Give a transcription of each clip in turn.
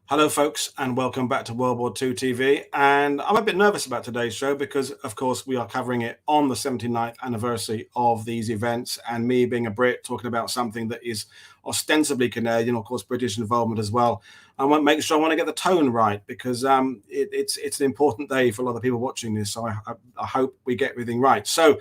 Hello, folks, and welcome back to World War II TV. And I'm a bit nervous about today's show because, of course, we are covering it on the 79th anniversary of these events. And me being a Brit, talking about something that is ostensibly Canadian, of course, British involvement as well. I want to make sure I want to get the tone right because it's an important day for a lot of people watching this. So I hope we get everything right. So,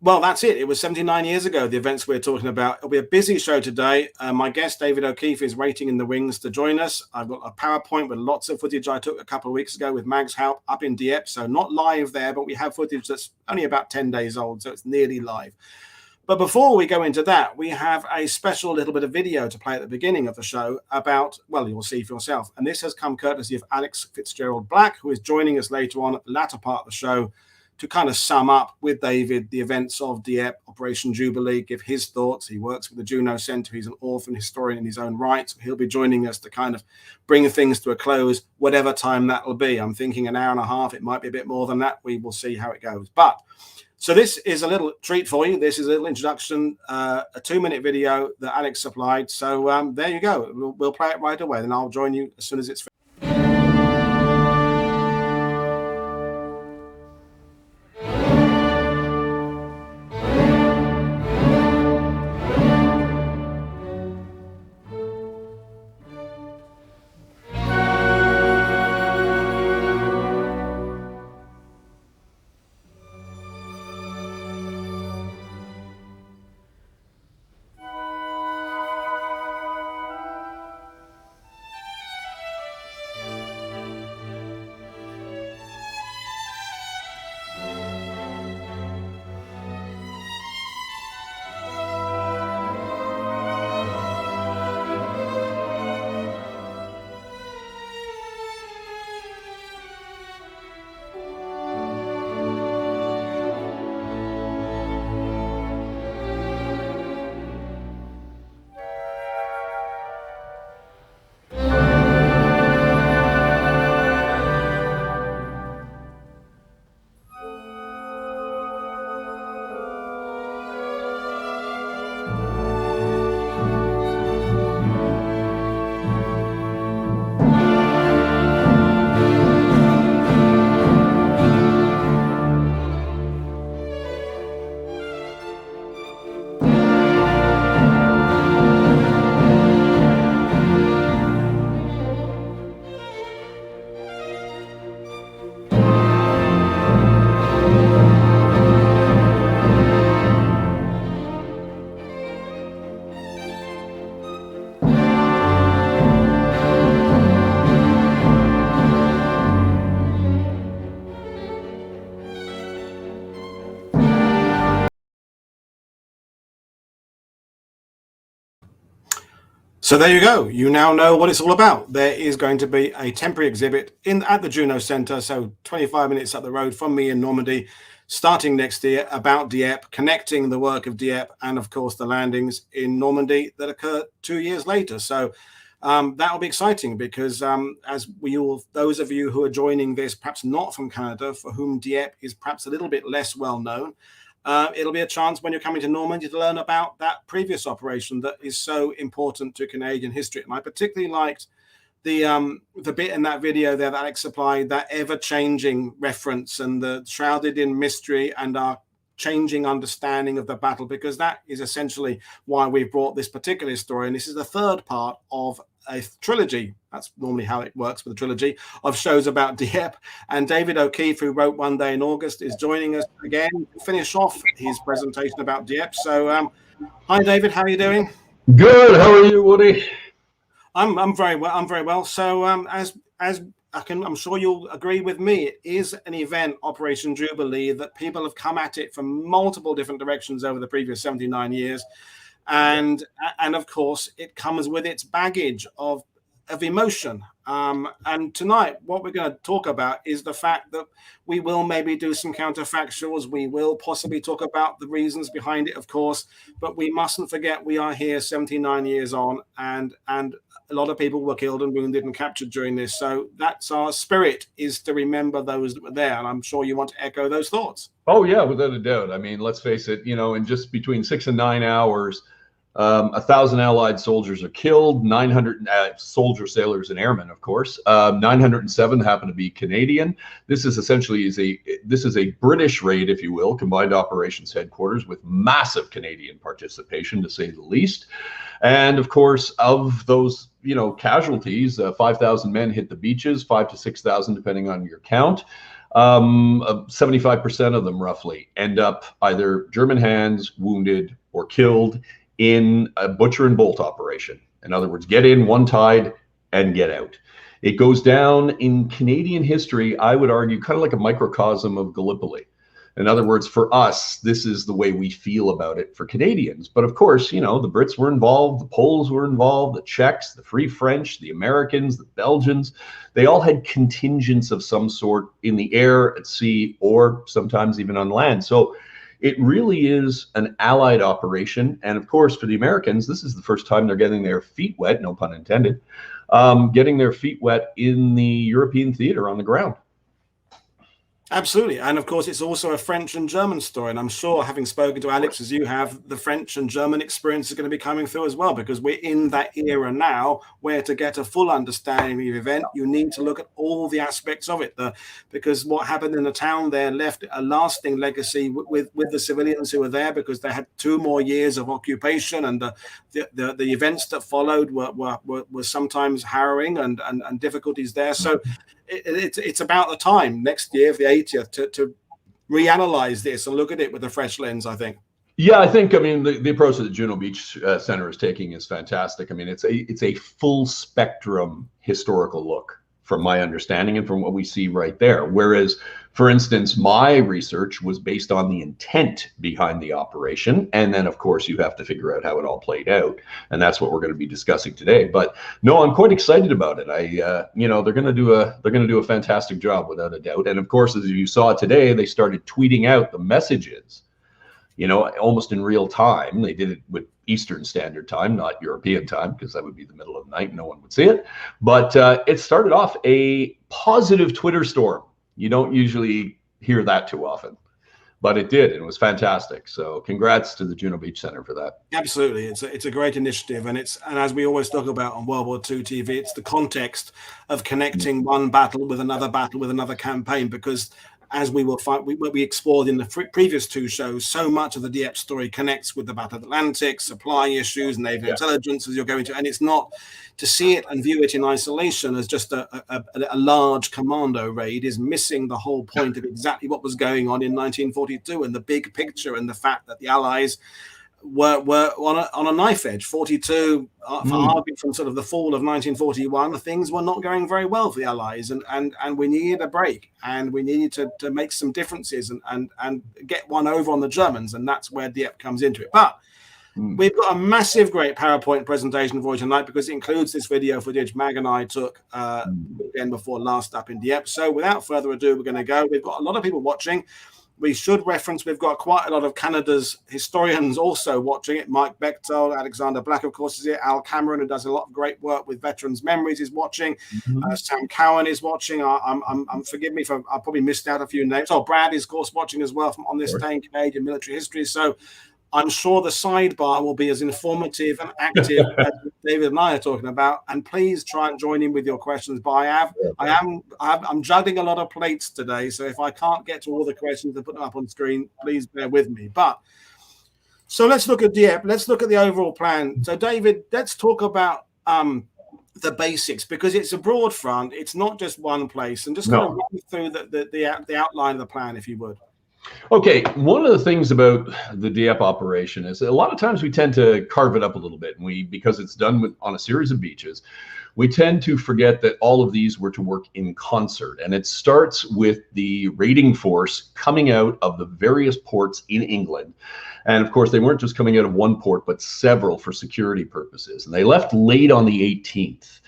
well, that's it. It was 79 years ago, the events we're talking about. It'll be a busy show today. My guest, David O'Keefe, is waiting in the wings to join us. I've got a PowerPoint with lots of footage I took a couple of weeks ago with Mag's help up in Dieppe. So not live there, but we have footage that's only about 10 days old, so it's nearly live. But before we go into that, we have a special little bit of video to play at the beginning of the show about, well, you'll see for yourself. And this has come courtesy of Alex Fitzgerald Black, who is joining us later on at the latter part of the show to kind of sum up with David the events of Dieppe, Operation Jubilee, give his thoughts. He works with the Juno Centre. He's an author and historian in his own right. So he'll be joining us to kind of bring things to a close, whatever time that will be. I'm thinking an hour and a half. It might be a bit more than that. We will see how it goes. But so this is a little treat for you. This is a little introduction, a 2-minute video that Alex supplied. So there you go. We'll play it right away. Then I'll join you as soon as it's finished. So there you go. You now know what it's all about. There is going to be a temporary exhibit at the Juno Centre, so 25 minutes up the road from me in Normandy, starting next year, about Dieppe, connecting the work of Dieppe and, of course, the landings in Normandy that occur 2 years later. So that will be exciting because as we all, those of you who are joining this, perhaps not from Canada, for whom Dieppe is perhaps a little bit less well known, it'll be a chance when you're coming to Normandy to learn about that previous operation that is so important to Canadian history. And I particularly liked the bit in that video there that Alex supplied, that ever-changing reference and the shrouded in mystery and our changing understanding of the battle, because that is essentially why we've brought this particular story. And this is the third part of a trilogy. That's normally how it works with a trilogy of shows about Dieppe. And David O'Keefe, who wrote One Day in August, is joining us again to finish off his presentation about Dieppe. So hi, David. How are you doing? Good. How are you, Woody? I'm very well. I'm very well. So as I'm sure you'll agree with me, it is an event, Operation Jubilee, that people have come at it from multiple different directions over the previous 79 years. And of course, it comes with its baggage of emotion. And tonight, what we're going to talk about is the fact that we will maybe do some counterfactuals. We will possibly talk about the reasons behind it, of course, but we mustn't forget we are here 79 years on, and a lot of people were killed and wounded and captured during this. So that's our spirit, is to remember those that were there. And I'm sure you want to echo those thoughts. Oh, yeah, without a doubt. I mean, let's face it, in just between 6 and 9 hours, 1,000 Allied soldiers are killed, 900 soldiers, sailors, and airmen, of course. 907 happen to be Canadian. This is essentially a British raid, if you will, combined operations headquarters with massive Canadian participation, to say the least. And of course, of those, you know, casualties, 5,000 men hit the beaches, 5,000 to 6,000, depending on your count. 75% of them roughly end up either German hands, wounded, or killed in a butcher and bolt operation. In other words, get in one tide and get out. It goes down in Canadian history, I would argue, kind of like a microcosm of Gallipoli. In other words, for us, this is the way we feel about it for Canadians. But of course, you know, the Brits were involved, the Poles were involved, the Czechs, the Free French, the Americans, the Belgians. They all had contingents of some sort in the air, at sea, or sometimes even on land. So it really is an Allied operation. And of course, for the Americans, this is the first time they're getting their feet wet, no pun intended, getting their feet wet in the European theater on the ground. Absolutely. And of course, it's also a French and German story. And I'm sure, having spoken to Alex as you have, the French and German experience is going to be coming through as well, because we're in that era now where, to get a full understanding of the event, you need to look at all the aspects of it. Because what happened in the town there left a lasting legacy with the civilians who were there, because they had 2 more years of occupation, and the events that followed were sometimes harrowing and difficulties there. So it's about the time next year, the 80th, to reanalyze this and look at it with a fresh lens, I think. Yeah, I think, I mean, the approach that the Juno Beach Center is taking is fantastic. I mean, it's a full spectrum historical look, from my understanding and from what we see right there. Whereas, for instance, my research was based on the intent behind the operation. And then, of course, you have to figure out how it all played out. And that's what we're going to be discussing today. But no, I'm quite excited about it. You know, they're going to do a fantastic job, without a doubt. And of course, as you saw today, they started tweeting out the messages, you know, almost in real time. They did it with Eastern Standard Time, not European time, because that would be the middle of the night and no one would see it. But it started off a positive Twitter storm. You don't usually hear that too often, but it did, and it was fantastic. So congrats to the Juno Beach Center for that. Absolutely. It's a great initiative. And as we always talk about on World War II TV, it's the context of connecting one battle with another campaign, because as we will find, we explored in the previous 2 shows, so much of the Dieppe story connects with the Battle of the Atlantic, supply issues, naval intelligence, as you're going to, and it's not to see it and view it in isolation as just a large commando raid is missing the whole point of exactly what was going on in 1942 and the big picture, and the fact that the Allies were on a knife edge. 42, from sort of the fall of 1941, things were not going very well for the Allies, and we needed a break, and we needed to make some differences and get one over on the Germans, and that's where Dieppe comes into it. But we've got a massive, great PowerPoint presentation for you tonight, because it includes this video footage Mag and I took again before last up in Dieppe. So without further ado, we're going to go. We've got a lot of people watching. We should reference, we've got quite a lot of Canada's historians also watching it. Mike Bechtel, Alexander Black, of course, is here. Al Cameron, who does a lot of great work with Veterans Memories, is watching. Sam Cowan is watching. Forgive me for, I probably missed out a few names. Oh, Brad is, of course, watching as well from On This Day in Canadian Military History. So I'm sure the sidebar will be as informative and active as David and I are talking about. And please try and join in with your questions. But I'm juggling a lot of plates today, so if I can't get to all the questions and put them up on screen, please bear with me. But so let's look at Dieppe. Let's look at the overall plan. So David, let's talk about the basics, because it's a broad front. It's not just one place. And just kind of run through the outline of the plan, if you would. Okay, one of the things about the Dieppe operation is a lot of times we tend to carve it up a little bit, and because it's done on a series of beaches, we tend to forget that all of these were to work in concert. And it starts with the raiding force coming out of the various ports in England. And of course, they weren't just coming out of one port, but several for security purposes. And they left late on the 18th.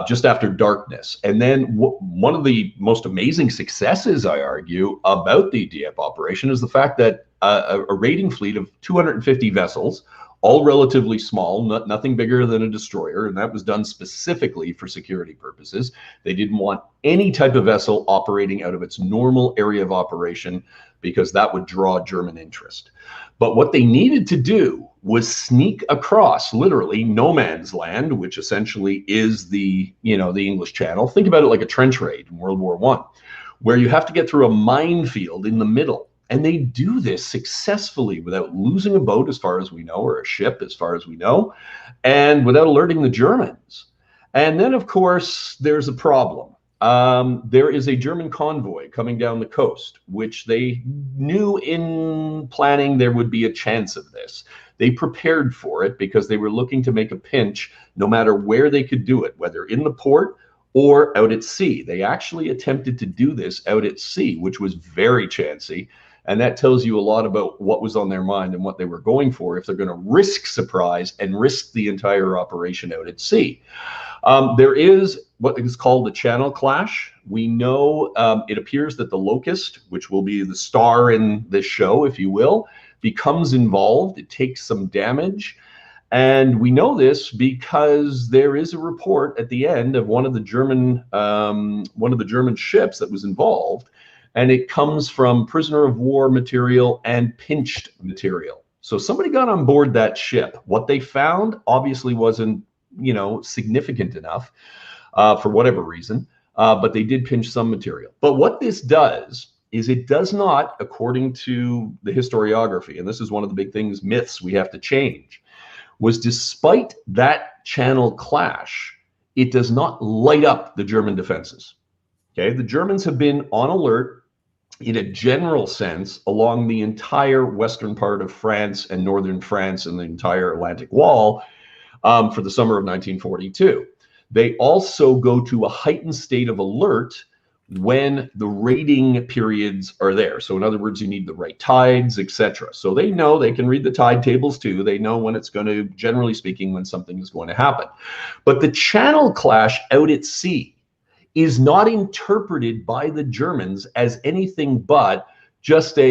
Just after darkness. And then one of the most amazing successes, I argue, about the Dieppe operation is the fact that a raiding fleet of 250 vessels, all relatively small, nothing bigger than a destroyer, and that was done specifically for security purposes. They didn't want any type of vessel operating out of its normal area of operation because that would draw German interest. But what they needed to do was sneak across literally no man's land, which essentially is the English Channel. Think about it like a trench raid in World War I, where you have to get through a minefield in the middle. And they do this successfully without losing a boat, as far as we know, or a ship, as far as we know, and without alerting the Germans. And then, of course, there's a problem. There is a German convoy coming down the coast, which they knew in planning there would be a chance of this. They prepared for it because they were looking to make a pinch no matter where they could do it, whether in the port or out at sea. They actually attempted to do this out at sea, which was very chancy. And that tells you a lot about what was on their mind and what they were going for if they're going to risk surprise and risk the entire operation out at sea. There is what is called the channel clash. We know it appears that the Locust, which will be the star in this show, if you will, becomes involved. It takes some damage. And we know this because there is a report at the end of one of the German ships that was involved. And it comes from prisoner of war material and pinched material. So somebody got on board that ship. What they found obviously wasn't, significant enough for whatever reason, but they did pinch some material. But what this does is it does not, according to the historiography, and this is one of the big things, myths we have to change, was despite that channel clash, it does not light up the German defenses. Okay, the Germans have been on alert in a general sense along the entire western part of France and northern France and the entire Atlantic Wall for the summer of 1942. They also go to a heightened state of alert when the raiding periods are there. So in other words, you need the right tides, etc. So they know, they can read the tide tables too. They know when it's going to, generally speaking, when something is going to happen. But the channel clash out at sea is not interpreted by the Germans as anything but just like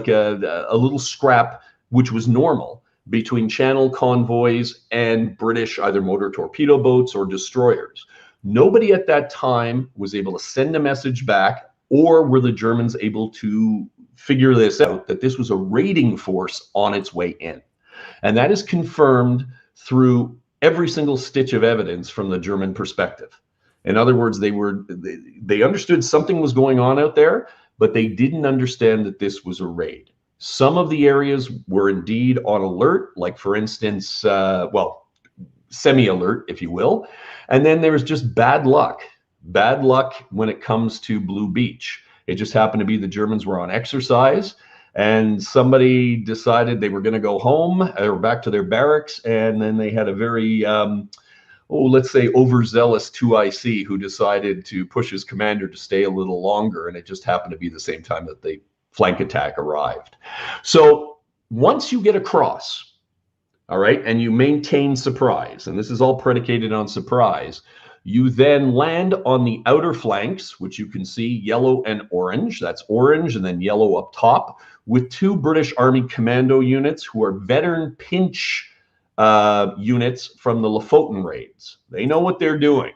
a little scrap, which was normal between channel convoys and British either motor torpedo boats or destroyers. Nobody at that time was able to send a message back, or were the Germans able to figure this out, that this was a raiding force on its way in. And that is confirmed through every single stitch of evidence from the German perspective. In other words, they understood something was going on out there, but they didn't understand that this was a raid. Some of the areas were indeed on alert, like for instance, semi-alert, if you will. And then there was just bad luck when it comes to Blue Beach. It just happened to be the Germans were on exercise and somebody decided they were going to go home or back to their barracks. And then they had a very, let's say overzealous 2IC who decided to push his commander to stay a little longer. And it just happened to be the same time that the flank attack arrived. So once you get across, all right, and you maintain surprise, and this is all predicated on surprise, you then land on the outer flanks, which you can see yellow and orange. That's orange and then yellow up top, with two British Army Commando units who are veteran pinch units from the Lofoten raids. They know what they're doing.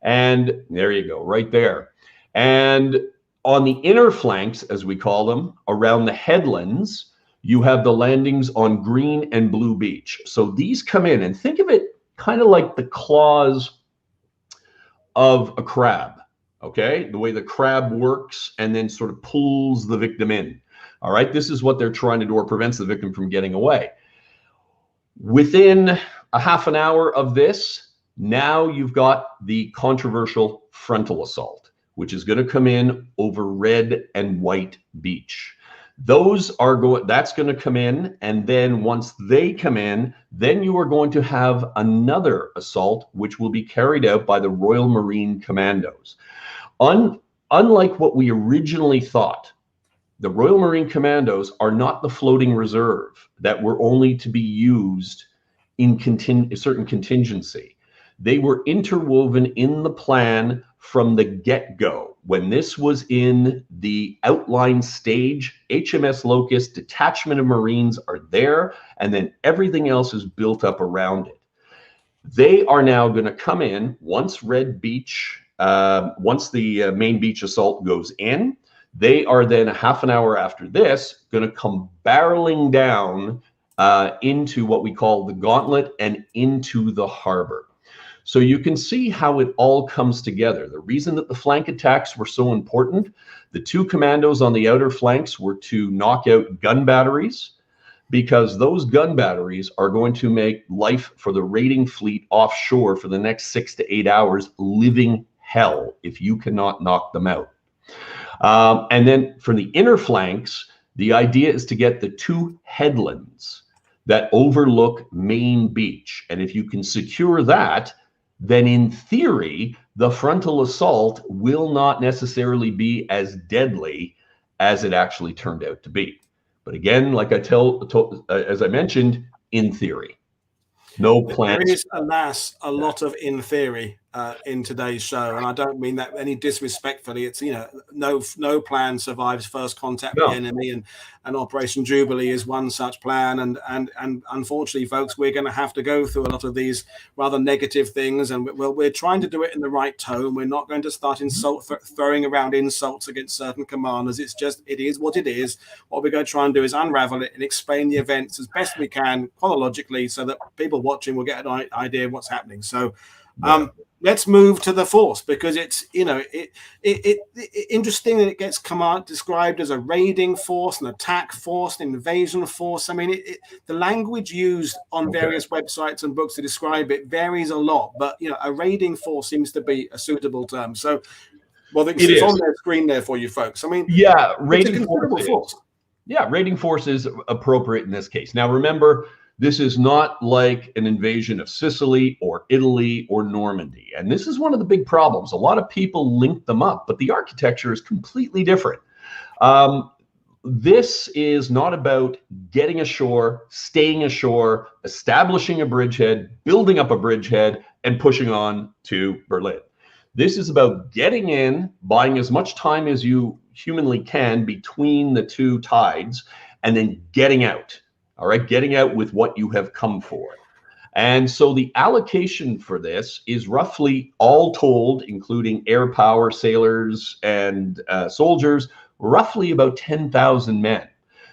And there you go, right there. And on the inner flanks, as we call them, around the headlands, you have the landings on Green and Blue Beach. So these come in, and think of it kind of like the claws of a crab, okay? The way the crab works and then sort of pulls the victim in. All right, this is what they're trying to do, or prevents the victim from getting away. Within a half an hour of this, now you've got the controversial frontal assault, which is going to come in over Red and White Beach. That's going to come in, and then once they come in, then you are going to have another assault, which will be carried out by the Royal Marine Commandos. Unlike what we originally thought, the Royal Marine Commandos are not the floating reserve that were only to be used in certain contingency. They were interwoven in the plan from the get-go, when this was in the outline stage, HMS Locust, detachment of Marines are there, and then everything else is built up around it. They are now going to come in once Red Beach, once the main beach assault goes in. They are then half an hour after this going to come barreling down into what we call the Gauntlet and into the harbor. So you can see how it all comes together. The reason that the flank attacks were so important, the two commandos on the outer flanks were to knock out gun batteries, because those gun batteries are going to make life for the raiding fleet offshore for the next 6 to 8 hours living hell if you cannot knock them out. And then for the inner flanks, the idea is to get the two headlands that overlook Main Beach. And if you can secure that, then in theory, the frontal assault will not necessarily be as deadly as it actually turned out to be. But again, like as I mentioned, in theory, no plans. There is, alas, a lot of in theory in today's show, and I don't mean that any disrespectfully. It's, you know, no plan survives first contact with the enemy, and Operation Jubilee is one such plan. And unfortunately, folks, we're going to have to go through a lot of these rather negative things, and we're trying to do it in the right tone. We're not going to start throwing around insults against certain commanders. It's just, it is what it is. What we're going to try and do is unravel it and explain the events as best we can chronologically, so that people watching will get an idea of what's happening. So let's move to the force, because it's, you know, interesting that it gets described as a raiding force, an attack force, an invasion force. I mean, the language used on various websites and books to describe it varies a lot, but, you know, a raiding force seems to be a suitable term. So, well, it's on their screen there for you folks. I mean, yeah, raiding force. Yeah, raiding force is appropriate in this case. Now, remember, this is not like an invasion of Sicily or Italy or Normandy. And this is one of the big problems. A lot of people link them up, but the architecture is completely different. This is not about getting ashore, staying ashore, establishing a bridgehead, building up a bridgehead, and pushing on to Berlin. This is about getting in, buying as much time as you humanly can between the two tides, and then getting out. All right, getting out with what you have come for. And so the allocation for this is roughly, all told, including air power, sailors, and soldiers, roughly about 10,000 men.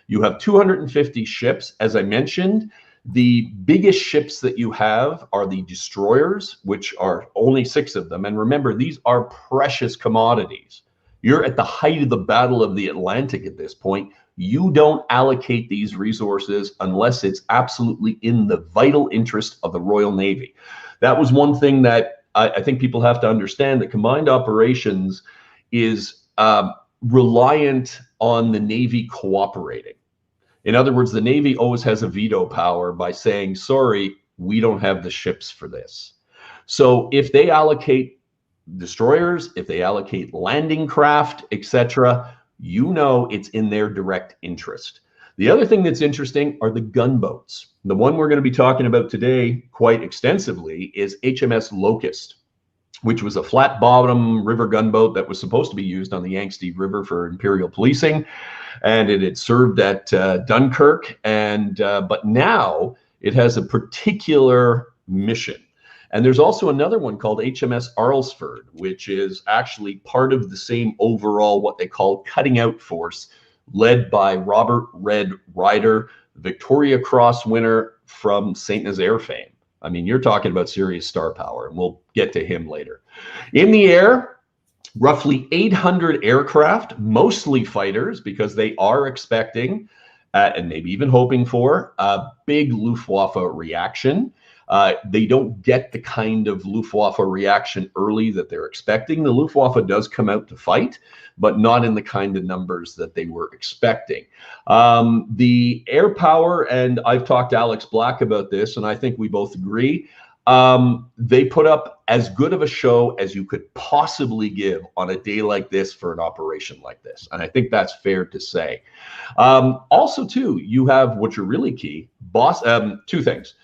You have 250 ships, as I mentioned. The biggest ships that you have are the destroyers, which are only 6 of them. And remember, these are precious commodities. You're at the height of the Battle of the Atlantic at this point. You don't allocate these resources unless it's absolutely in the vital interest of the Royal Navy. That was one thing that I think people have to understand, that combined operations is reliant on the Navy cooperating. In other words, the Navy always has a veto power by saying, sorry, we don't have the ships for this. So if they allocate destroyers, if they allocate landing craft, etc., you know it's in their direct interest. The other thing that's interesting are the gunboats. The one we're going to be talking about today quite extensively is HMS Locust, which was a flat bottom river gunboat that was supposed to be used on the Yangtze River for imperial policing, and it had served at Dunkirk, but now it has a particular mission. And there's also another one called HMS Arlesford, which is actually part of the same overall, what they call cutting out force, led by Robert Red Ryder, Victoria Cross winner from St. Nazaire fame. I mean, you're talking about serious star power, and we'll get to him later. In the air, roughly 800 aircraft, mostly fighters, because they are expecting, and maybe even hoping for, a big Luftwaffe reaction. They don't get the kind of Luftwaffe reaction early that they're expecting. The Luftwaffe does come out to fight, but not in the kind of numbers that they were expecting. The air power, and I've talked to Alex Black about this, and I think we both agree, they put up as good of a show as you could possibly give on a day like this for an operation like this. And I think that's fair to say. Also, too, you have, which are really key, two things.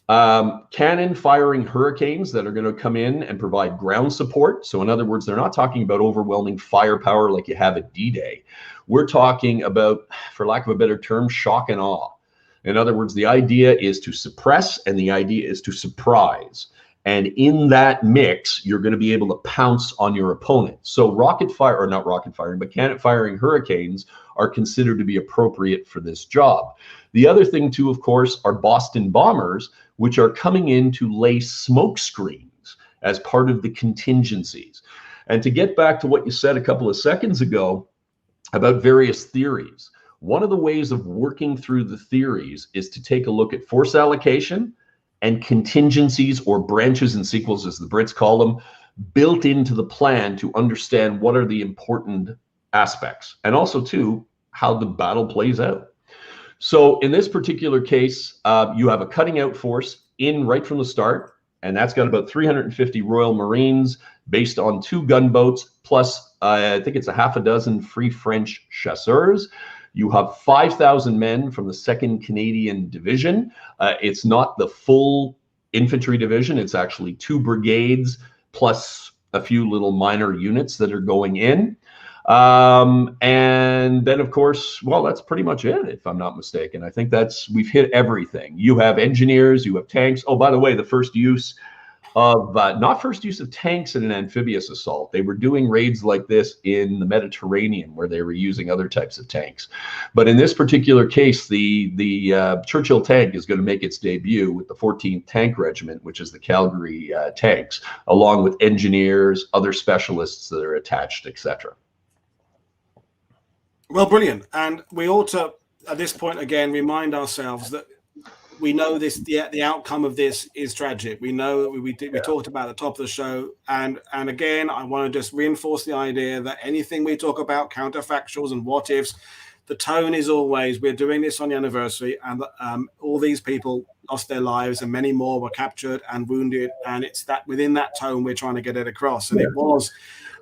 Cannon firing Hurricanes that are going to come in and provide ground support. So in other words, they're not talking about overwhelming firepower like you have at D-Day. We're talking about, for lack of a better term, shock and awe. In other words, the idea is to suppress and the idea is to surprise. And in that mix, you're going to be able to pounce on your opponent. So rocket fire, or not rocket firing, but cannon firing Hurricanes are considered to be appropriate for this job. The other thing too, of course, are Boston bombers, which are coming in to lay smoke screens as part of the contingencies. And to get back to what you said a couple of seconds ago about various theories, one of the ways of working through the theories is to take a look at force allocation and contingencies, or branches and sequels as the Brits call them, built into the plan to understand what are the important aspects, and also too how the battle plays out. So in this particular case, you have a cutting out force in right from the start, and that's got about 350 Royal Marines based on 2 gunboats, plus I think it's a half a dozen Free French chasseurs. You have 5,000 men from the 2nd Canadian Division. It's not the full infantry division. It's actually 2 brigades plus a few little minor units that are going in. And then, of course, well, that's pretty much it, if I'm not mistaken. I think we've hit everything. You have engineers, you have tanks. Oh, by the way, the first use of, not first use of tanks in an amphibious assault. They were doing raids like this in the Mediterranean where they were using other types of tanks. But in this particular case, the Churchill tank is going to make its debut with the 14th Tank Regiment, which is the Calgary tanks, along with engineers, other specialists that are attached, etc. Well, brilliant. And we ought to, at this point, again, remind ourselves that we know this, the outcome of this is tragic. We know we talked about at the top of the show. And again, I want to just reinforce the idea that anything we talk about, counterfactuals and what ifs, the tone is always, we're doing this on the anniversary, and all these people lost their lives and many more were captured and wounded. And it's that within that tone, we're trying to get it across. And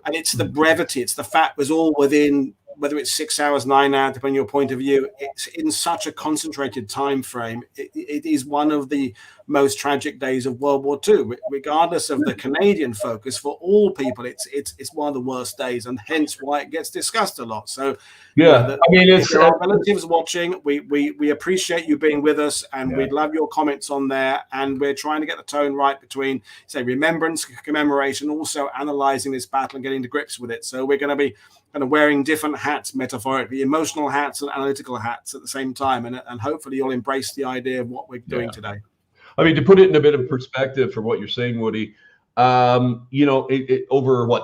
and it's the brevity, it's the fact was all within, whether it's 6 hours, 9 hours, depending on your point of view, it's in such a concentrated time frame. It is one of the most tragic days of World War II, regardless of the Canadian focus. For all people, it's one of the worst days, and hence why it gets discussed a lot. So, yeah, I mean, if there are relatives watching, we appreciate you being with us, and we'd love your comments on there. And we're trying to get the tone right between, say, remembrance, commemoration, also analyzing this battle and getting to grips with it. So we're going to be kind of wearing different hats, metaphorically, emotional hats and analytical hats at the same time. And hopefully you'll embrace the idea of what we're doing today. I mean, to put it in a bit of perspective for what you're saying, Woody, over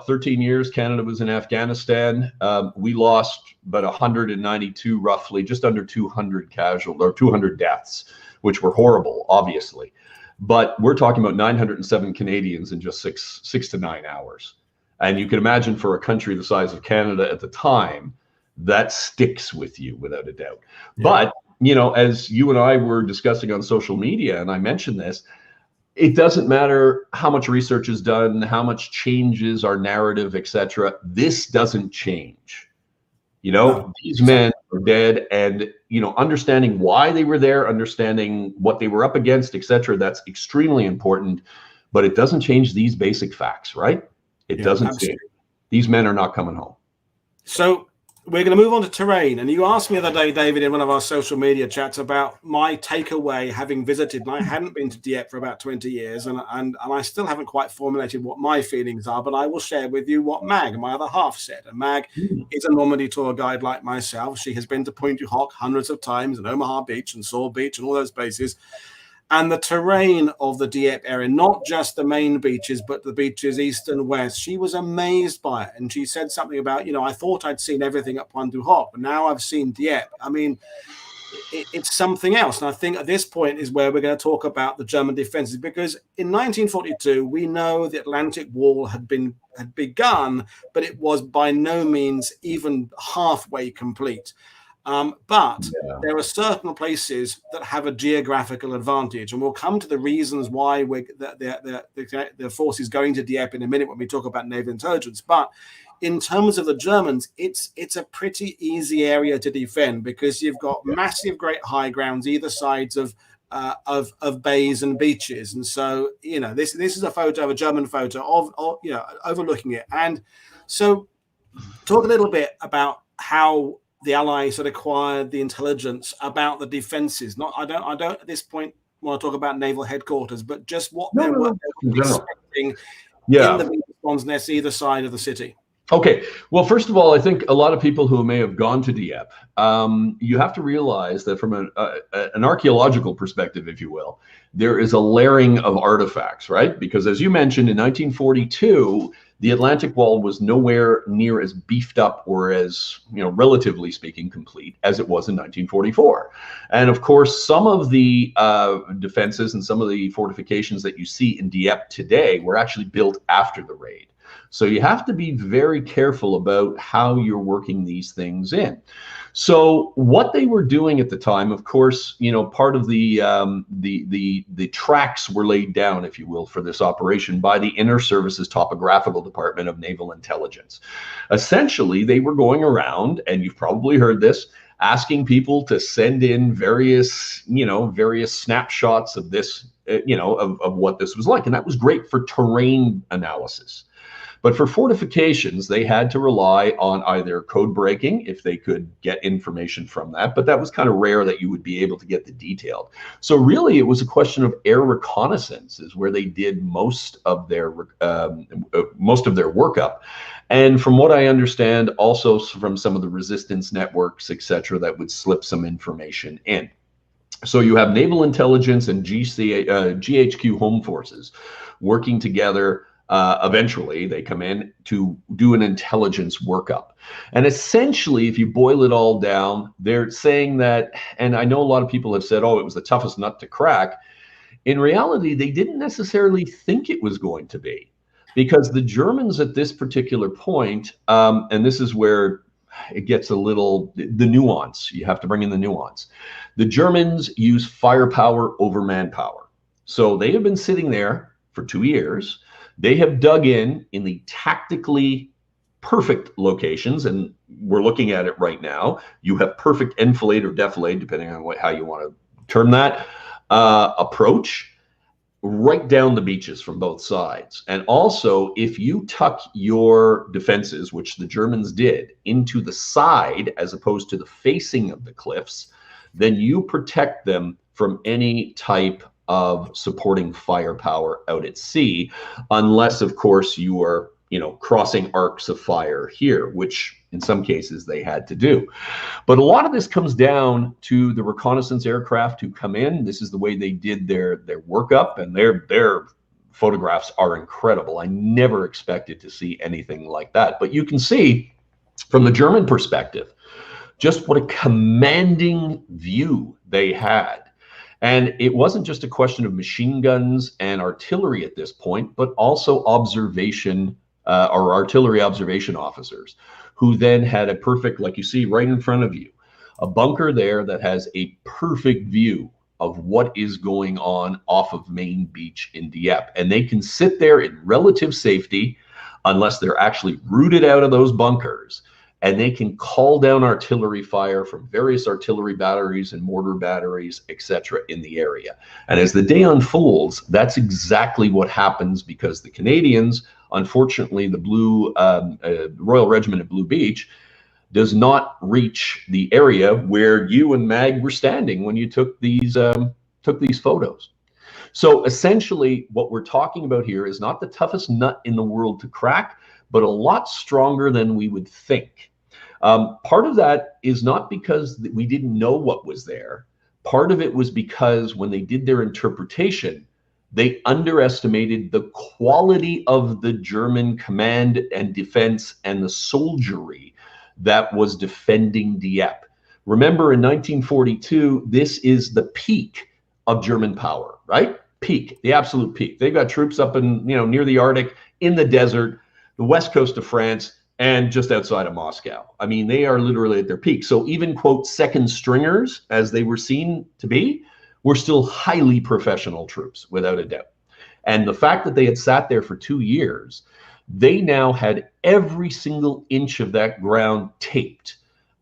13 years, Canada was in Afghanistan. We lost about 192, roughly, just under 200 casualties or 200 deaths, which were horrible, obviously. But we're talking about 907 Canadians in just six to 9 hours. And you can imagine for a country the size of Canada at the time, that sticks with you without a doubt. Yeah. But, as you and I were discussing on social media, and I mentioned this, it doesn't matter how much research is done, how much changes our narrative, etc. This doesn't change. These men are dead, and, understanding why they were there, understanding what they were up against, etc. That's extremely important, but it doesn't change these basic facts, right? It doesn't change. These men are not coming home. So we're going to move on to terrain. And you asked me the other day, David, in one of our social media chats about my takeaway, having visited, and I hadn't been to Dieppe for about 20 years, and I still haven't quite formulated what my feelings are, but I will share with you what Mag, my other half, said. And Mag is a Normandy tour guide like myself. She has been to Pointe du Hoc hundreds of times, and Omaha Beach and Saul Beach and all those places. And the terrain of the Dieppe area, not just the main beaches, but the beaches east and west, she was amazed by it. And she said something about, I thought I'd seen everything at Pointe du Hoc, but now I've seen Dieppe. I mean, it's something else. And I think at this point is where we're going to talk about the German defenses, because in 1942, we know the Atlantic Wall had begun, but it was by no means even halfway complete. But there are certain places that have a geographical advantage, and we'll come to the reasons why the force is going to Dieppe in a minute when we talk about naval intelligence. But in terms of the Germans, it's a pretty easy area to defend, because you've got massive great high grounds either sides of of bays and beaches. And so, you know, this is a photo of a German photo of you know, overlooking it. And so talk a little bit about how the Allies had acquired the intelligence about the defenses. I don't at this point want to talk about naval headquarters, but just what they were expecting in the response nests either side of the city. Okay, well, first of all, I think a lot of people who may have gone to Dieppe, you have to realize that from an archaeological perspective, if you will, there is a layering of artifacts, right? Because as you mentioned, in 1942, the Atlantic Wall was nowhere near as beefed up or as, you know, relatively speaking, complete as it was in 1944. And of course, some of the defenses and some of the fortifications that you see in Dieppe today were actually built after the raid. So you have to be very careful about how you're working these things in. So what they were doing at the time, of course, you know, part of the tracks were laid down, if you will, for this operation by the Inner Services Topographical Department of Naval Intelligence. Essentially, they were going around, and you've probably heard this, asking people to send in various snapshots of this, of what this was like. And that was great for terrain analysis. But for fortifications, they had to rely on either code breaking, if they could get information from that, but that was kind of rare that you would be able to get the detailed. So really, it was a question of air reconnaissance is where they did most of their workup. And from what I understand, also from some of the resistance networks, etc., that would slip some information in. So you have naval intelligence and GHQ home forces working together. Eventually, they come in to do an intelligence workup. And essentially, if you boil it all down, they're saying that, and I know a lot of people have said, oh, it was the toughest nut to crack. In reality, they didn't necessarily think it was going to be, because the Germans at this particular point, and this is where it gets a little, the nuance, you have to bring in the nuance. The Germans use firepower over manpower. So they have been sitting there for 2 years. They have dug in the tactically perfect locations, and we're looking at it right now. You have perfect enfilade or defilade, depending on how you want to term that, approach right down the beaches from both sides. And also, if you tuck your defenses, which the Germans did, into the side as opposed to the facing of the cliffs, then you protect them from any type of supporting firepower out at sea, unless, of course, you are, crossing arcs of fire here, which in some cases they had to do. But a lot of this comes down to the reconnaissance aircraft who come in. This is the way they did their workup, and their photographs are incredible. I never expected to see anything like that. But you can see from the German perspective just what a commanding view they had. And it wasn't just a question of machine guns and artillery at this point, but also observation or artillery observation officers who then had a perfect, like you see right in front of you, a bunker there that has a perfect view of what is going on off of Main Beach in Dieppe. And they can sit there in relative safety unless they're actually rooted out of those bunkers. And they can call down artillery fire from various artillery batteries and mortar batteries, etc., in the area. And as the day unfolds, that's exactly what happens, because the Canadians, unfortunately, the Royal Regiment at Blue Beach does not reach the area where you and Mag were standing when you took these photos. So essentially, what we're talking about here is not the toughest nut in the world to crack, but a lot stronger than we would think. Part of that is not because we didn't know what was there. Part of it was because when they did their interpretation, they underestimated the quality of the German command and defense and the soldiery that was defending Dieppe. Remember, in 1942, this is the peak of German power, right? Peak, the absolute peak. They've got troops up in, near the Arctic, in the desert, the west coast of France, and just outside of Moscow. I mean, they are literally at their peak. So even, quote, second stringers, as they were seen to be, were still highly professional troops, without a doubt. And the fact that they had sat there for 2 years, they now had every single inch of that ground taped,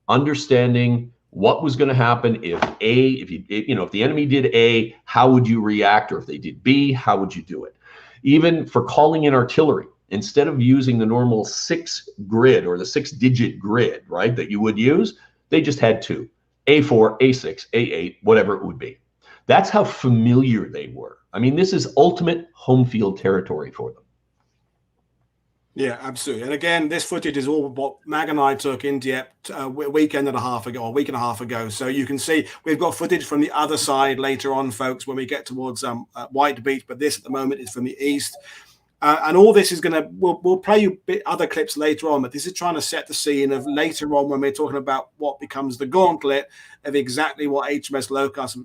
understanding what was going to happen if if the enemy did A, how would you react? Or if they did B, how would you do it? Even for calling in artillery, instead of using the normal 6 grid or the 6-digit grid, right, that you would use, they just had 2, A4, A6, A8, whatever it would be. That's how familiar they were. I mean, this is ultimate home field territory for them. Yeah, absolutely. And again, this footage is all what Mag and I took in Dieppe a week and a half ago. So you can see we've got footage from the other side later on, folks, when we get towards White Beach. But this at the moment is from the east. And all this is going to, we'll play you other clips later on, but this is trying to set the scene of later on when we're talking about what becomes the gauntlet of exactly what HMS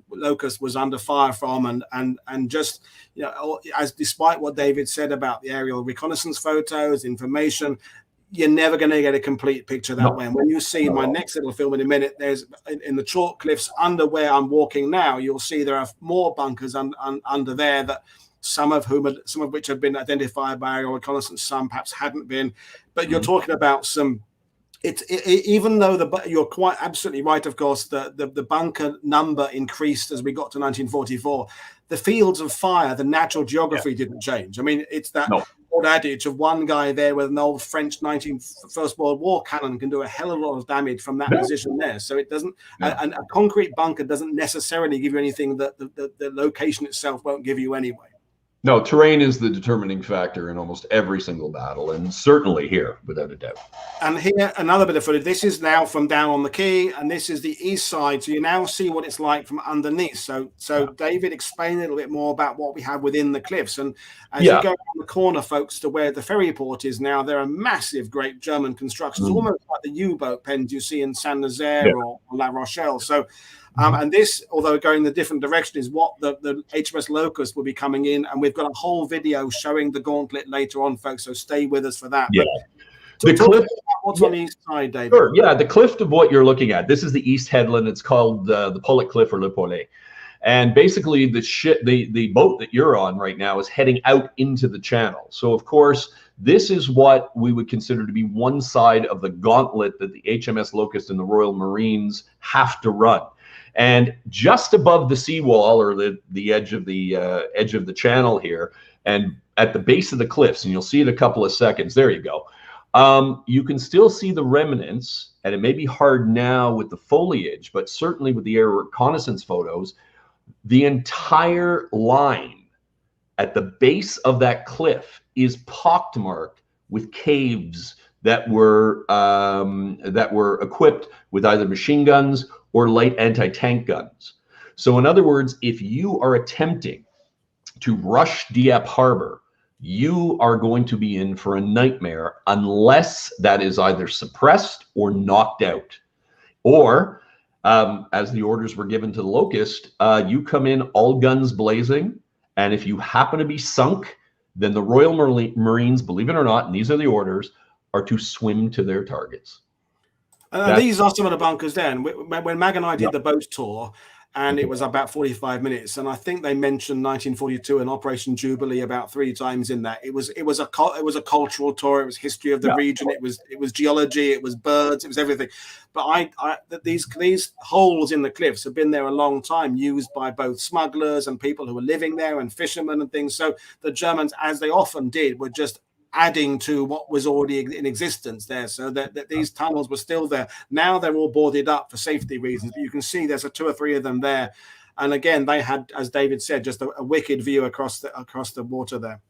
Locust was under fire from. And just, you know, as despite what David said about the aerial reconnaissance photos, information, you're never going to get a complete picture that way. And when you see my next little film in a minute, there's in the chalk cliffs under where I'm walking now, you'll see there are more bunkers under there that some of which have been identified by aerial reconnaissance, some perhaps hadn't been. But you're talking about some. Even though you're quite absolutely right, of course, the bunker number increased as we got to 1944. The fields of fire, the natural geography didn't change. I mean, it's that old adage of one guy there with an old French First World War cannon can do a hell of a lot of damage from that position there. So it doesn't, and a concrete bunker doesn't necessarily give you anything that the location itself won't give you anyway. No, terrain is the determining factor in almost every single battle, and certainly here, without a doubt. And here, another bit of footage. This is now from down on the quay, and this is the east side. So you now see what it's like from underneath. So David, explain a little bit more about what we have within the cliffs. And as you go around the corner, folks, to where the ferry port is now, there are massive, great German constructions, almost like the U-boat pens you see in Saint-Nazaire or La Rochelle. So. And this, although going the different direction, is what the HMS Locust will be coming in. And we've got a whole video showing the gauntlet later on, folks. So stay with us for that. Yeah. The cliff, what's on the east side, David? Sure. Yeah, the cliff of what you're looking at. This is the east headland. It's called the Pullet Cliff or Le Pollet. And basically the boat that you're on right now is heading out into the channel. So, of course, this is what we would consider to be one side of the gauntlet that the HMS Locust and the Royal Marines have to run. And just above the seawall, or the edge of the channel here, and at the base of the cliffs, and you'll see it a couple of seconds. There you go. You can still see the remnants, and it may be hard now with the foliage, but certainly with the air reconnaissance photos, the entire line at the base of that cliff is pockmarked with caves that were equipped with either machine guns or light anti-tank guns. So in other words, if you are attempting to rush Dieppe Harbor, you are going to be in for a nightmare unless that is either suppressed or knocked out. Or, as the orders were given to the Locust, you come in all guns blazing, and if you happen to be sunk, then the Royal Marines, believe it or not, and these are the orders, are to swim to their targets. These are some of the bunkers there. And when Mag and I did the boat tour, and it was about 45 minutes, and I think they mentioned 1942 and Operation Jubilee about 3 times in that. It was a cultural tour. It was history of the region. It was geology. It was birds. It was everything. But these holes in the cliffs have been there a long time, used by both smugglers and people who were living there and fishermen and things. So the Germans, as they often did, were just adding to what was already in existence there, so that these tunnels were still there. Now they're all boarded up for safety reasons, but you can see there's 2 or 3 of them there. And again, they had, as David said, just a wicked view across the water there.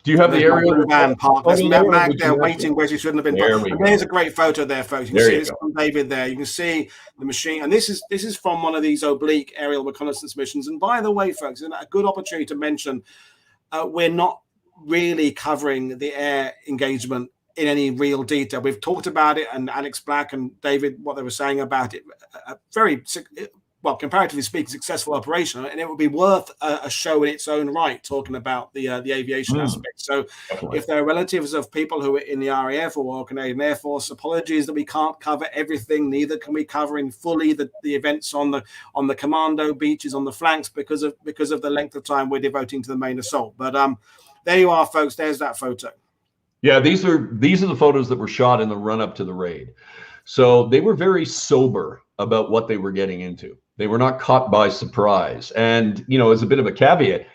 Do you have the aerial van park? There's Mag there waiting where she shouldn't have been. And there's a great photo there, folks. You can see this from David there. You can see the machine, and this is from one of these oblique aerial reconnaissance missions. And by the way, folks, it's a good opportunity to mention we're not really covering the air engagement in any real detail. We've talked about it, and Alex Black and David, what they were saying about it, very well, comparatively speaking, successful operation, and it would be worth a show in its own right, talking about the aviation aspect. So if there are relatives of people who are in the RAF or Royal Canadian Air Force, apologies that we can't cover everything. Neither can we cover in fully the events on the Commando beaches on the flanks because of the length of time we're devoting to the main assault. But there you are, folks. There's that photo. Yeah, these are the photos that were shot in the run up to the raid. So they were very sober about what they were getting into. They were not caught by surprise. And, you know, as a bit of a caveat,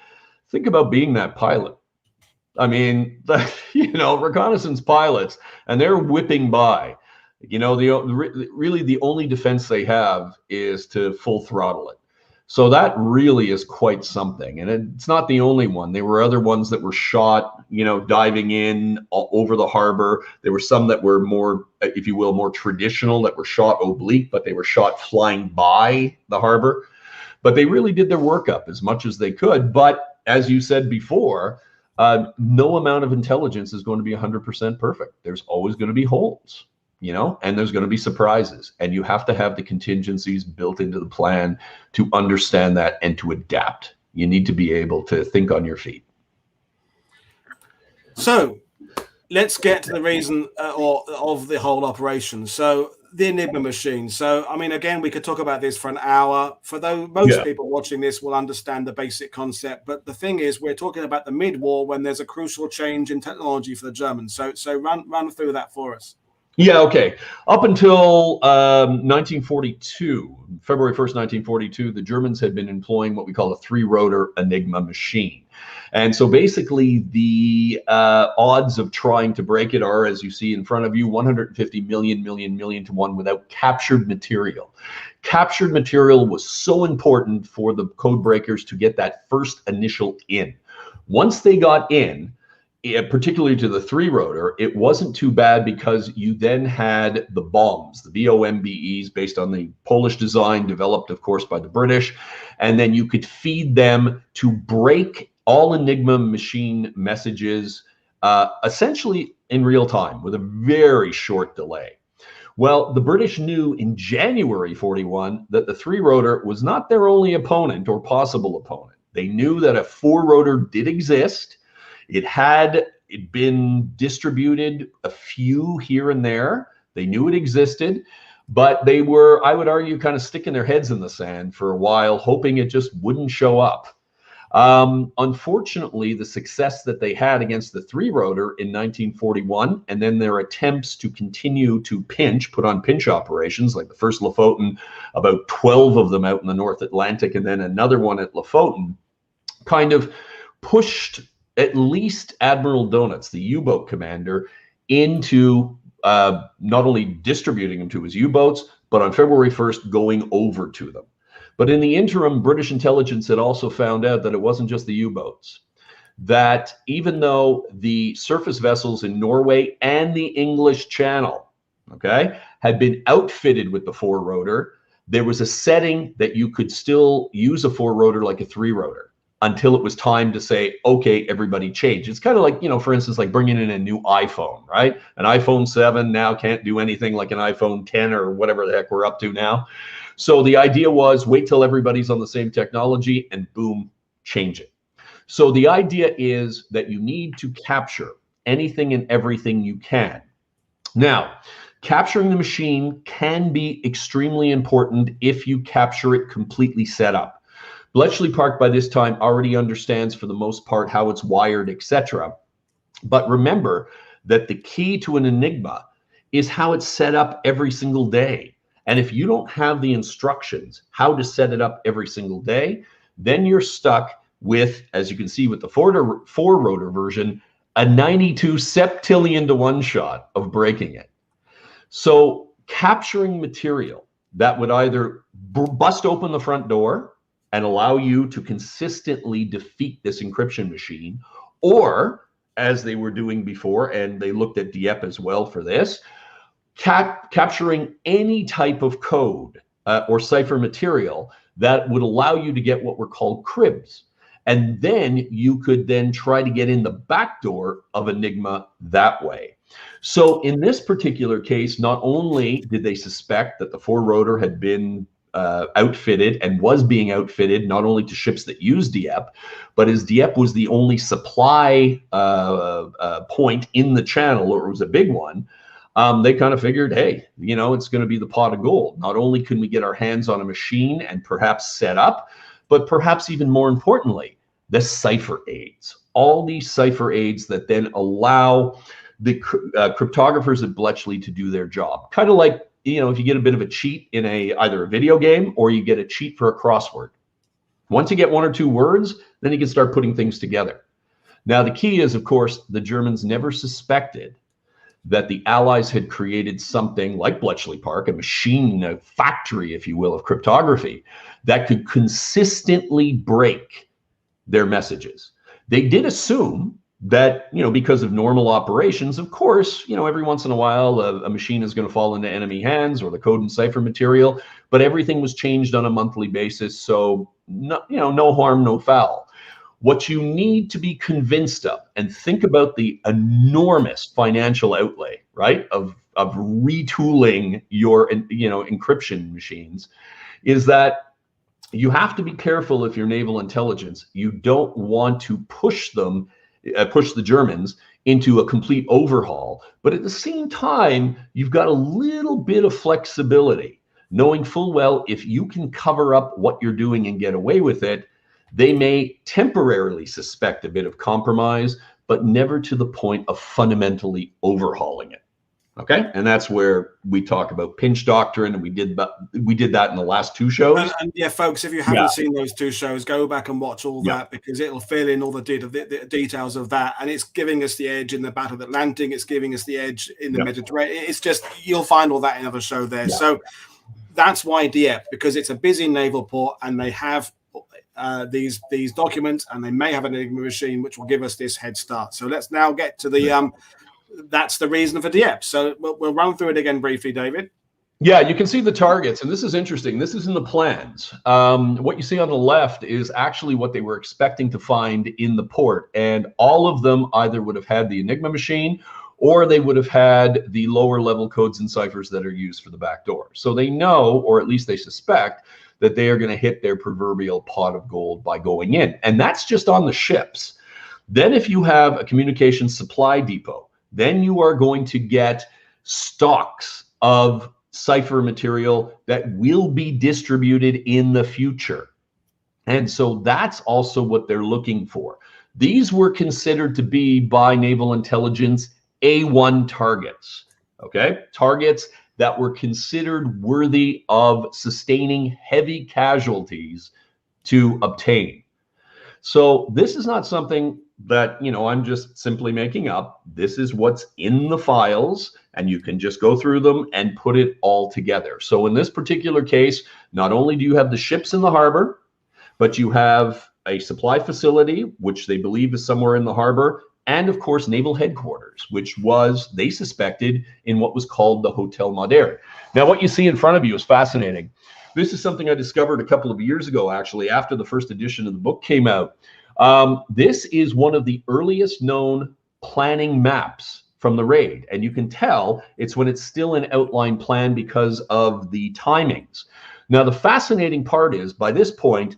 think about being that pilot. I mean, you know, reconnaissance pilots, and they're whipping by. You know, really the only defense they have is to full throttle it. So that really is quite something. And it's not the only one. There were other ones that were shot, you know, diving in over the harbor. There were some that were more, if you will, more traditional, that were shot oblique, but they were shot flying by the harbor. But they really did their work up as much as they could. But as you said before, no amount of intelligence is going to be 100% perfect. There's always going to be holes, you know, and there's going to be surprises. And you have to have the contingencies built into the plan to understand that and to adapt. You need to be able to think on your feet. So let's get to the reason of the whole operation. So the Enigma machine. So, I mean, again, we could talk about this for an hour. For though most people watching this will understand the basic concept. But the thing is, we're talking about the mid-war when there's a crucial change in technology for the Germans. So run through that for us. Yeah, okay. Up until 1942, February 1st, 1942, the Germans had been employing what we call a three-rotor Enigma machine. And so basically the odds of trying to break it are, as you see in front of you, 150 million to 1 without captured material. Captured material was so important for the code breakers to get that first initial in. Once they got in, particularly to the three-rotor, it wasn't too bad because you then had the bombs, the BOMBEs, based on the Polish design, developed, of course, by the British, and then you could feed them to break all Enigma machine messages essentially in real time with a very short delay. Well, the British knew in January 41 that the three-rotor was not their only opponent or possible opponent. They knew that a four-rotor did exist. It had been distributed a few here and there. They knew it existed, but they were, I would argue, kind of sticking their heads in the sand for a while, hoping it just wouldn't show up. Unfortunately, the success that they had against the three-rotor in 1941, and then their attempts to continue to put on pinch operations, like the first Lofoten, about 12 of them out in the North Atlantic, and then another one at Lofoten, kind of pushed at least Admiral Donuts, the U-boat commander, into not only distributing them to his U-boats, but on February 1st, going over to them. But in the interim, British intelligence had also found out that it wasn't just the U-boats, that even though the surface vessels in Norway and the English Channel, okay, had been outfitted with the four-rotor, there was a setting that you could still use a four-rotor like a three-rotor until it was time to say, okay, everybody change. It's kind of like, you know, for instance, like bringing in a new iPhone, right? An iPhone 7 now can't do anything like an iPhone 10 or whatever the heck we're up to now. So the idea was wait till everybody's on the same technology and boom, change it. So the idea is that you need to capture anything and everything you can. Now, capturing the machine can be extremely important if you capture it completely set up. Bletchley Park by this time already understands for the most part how it's wired, etc. But remember that the key to an Enigma is how it's set up every single day. And if you don't have the instructions how to set it up every single day, then you're stuck with, as you can see with the four-rotor version, a 92 septillion to 1 shot of breaking it. So capturing material that would either bust open the front door and allow you to consistently defeat this encryption machine, or, as they were doing before, and they looked at Dieppe as well for this, capturing any type of code or cipher material that would allow you to get what were called cribs. And then you could then try to get in the back door of Enigma that way. So in this particular case, not only did they suspect that the four-rotor had been outfitted and was being outfitted not only to ships that use Dieppe, but as Dieppe was the only supply point in the channel, or it was a big one, they kind of figured, hey, you know, it's going to be the pot of gold. Not only can we get our hands on a machine and perhaps set up, but perhaps even more importantly, the cipher aids. All these cipher aids that then allow the cryptographers at Bletchley to do their job. Kind of like if you get a bit of a cheat in either a video game or you get a cheat for a crossword. Once you get one or two words, then you can start putting things together. Now, the key is, of course, the Germans never suspected that the Allies had created something like Bletchley Park, a machine, a factory, if you will, of cryptography that could consistently break their messages. They did assume that, because of normal operations, of course, every once in a while, a machine is going to fall into enemy hands or the code and cipher material, but everything was changed on a monthly basis. So, no harm, no foul. What you need to be convinced of, and think about the enormous financial outlay, right, of retooling your, encryption machines, is that you have to be careful if you're naval intelligence. You don't want to push the Germans into a complete overhaul, but at the same time, you've got a little bit of flexibility, knowing full well if you can cover up what you're doing and get away with it, they may temporarily suspect a bit of compromise, but never to the point of fundamentally overhauling it. Okay, and that's where we talk about pinch doctrine, and we did that in the last two shows. And yeah, folks, if you haven't seen those two shows, go back and watch all that, because it'll fill in all the details of that, and it's giving us the edge in the Battle of the Atlantic. It's giving us the edge in the Mediterranean. It's just, you'll find all that in another show there. So that's why Dieppe, because it's a busy naval port, and they have these documents, and they may have an Enigma machine, which will give us this head start. So let's now get to the that's the reason for Dieppe. So we'll run through it again briefly, David. Yeah, you can see the targets, and this is interesting. This is in the plans. What you see on the left is actually what they were expecting to find in the port, and all of them either would have had the Enigma machine, or they would have had the lower level codes and ciphers that are used for the back door. So they know, or at least they suspect, that they are going to hit their proverbial pot of gold by going in. And that's just on the ships. Then if you have a communications supply depot, then you are going to get stocks of cipher material that will be distributed in the future. And so that's also what they're looking for. These were considered to be, by naval intelligence, A1 targets, okay? Targets that were considered worthy of sustaining heavy casualties to obtain. So this is not something that, I'm just simply making up. This is what's in the files, and you can just go through them and put it all together. So in this particular case, not only do you have the ships in the harbor, but you have a supply facility, which they believe is somewhere in the harbor, and of course, naval headquarters, which was, they suspected, in what was called the Hotel Moderne. Now, what you see in front of you is fascinating. This is something I discovered a couple of years ago, actually, after the first edition of the book came out. This is one of the earliest known planning maps from the raid. And you can tell it's when it's still an outline plan because of the timings. Now, the fascinating part is, by this point,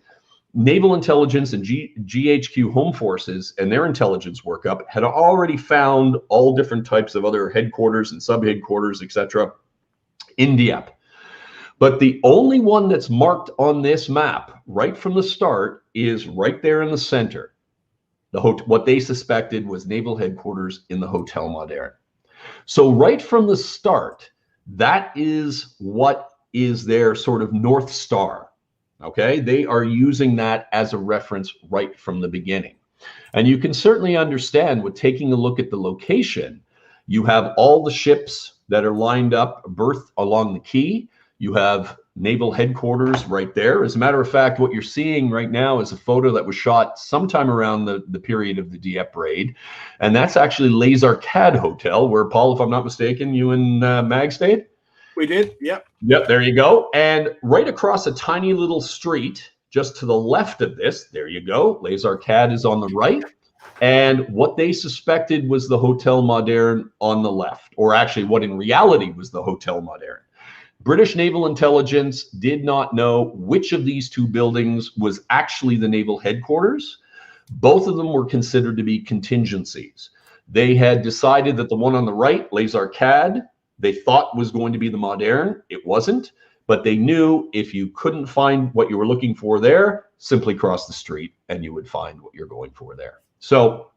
Naval Intelligence and GHQ Home Forces and their intelligence workup had already found all different types of other headquarters and sub-headquarters, etc., in Dieppe. But the only one that's marked on this map right from the start is right there in the center. What they suspected was naval headquarters in the Hotel Moderne. So right from the start, that is what is their sort of North Star. Okay, they are using that as a reference right from the beginning. And you can certainly understand with taking a look at the location, you have all the ships that are lined up, berthed along the quay. You have naval headquarters right there. As a matter of fact, what you're seeing right now is a photo that was shot sometime around the period of the Dieppe raid. And that's actually Les Arcades Hotel, where, Paul, if I'm not mistaken, you and Mag stayed? We did, yep. Yep, there you go. And right across a tiny little street, just to the left of this, there you go. Les Arcades is on the right. And what they suspected was the Hotel Moderne on the left, or actually what in reality was the Hotel Moderne. British Naval Intelligence did not know which of these two buildings was actually the naval headquarters. Both of them were considered to be contingencies. They had decided that the one on the right, Les Arcades, they thought was going to be the Moderne. It wasn't, but they knew if you couldn't find what you were looking for there, simply cross the street and you would find what you're going for there. So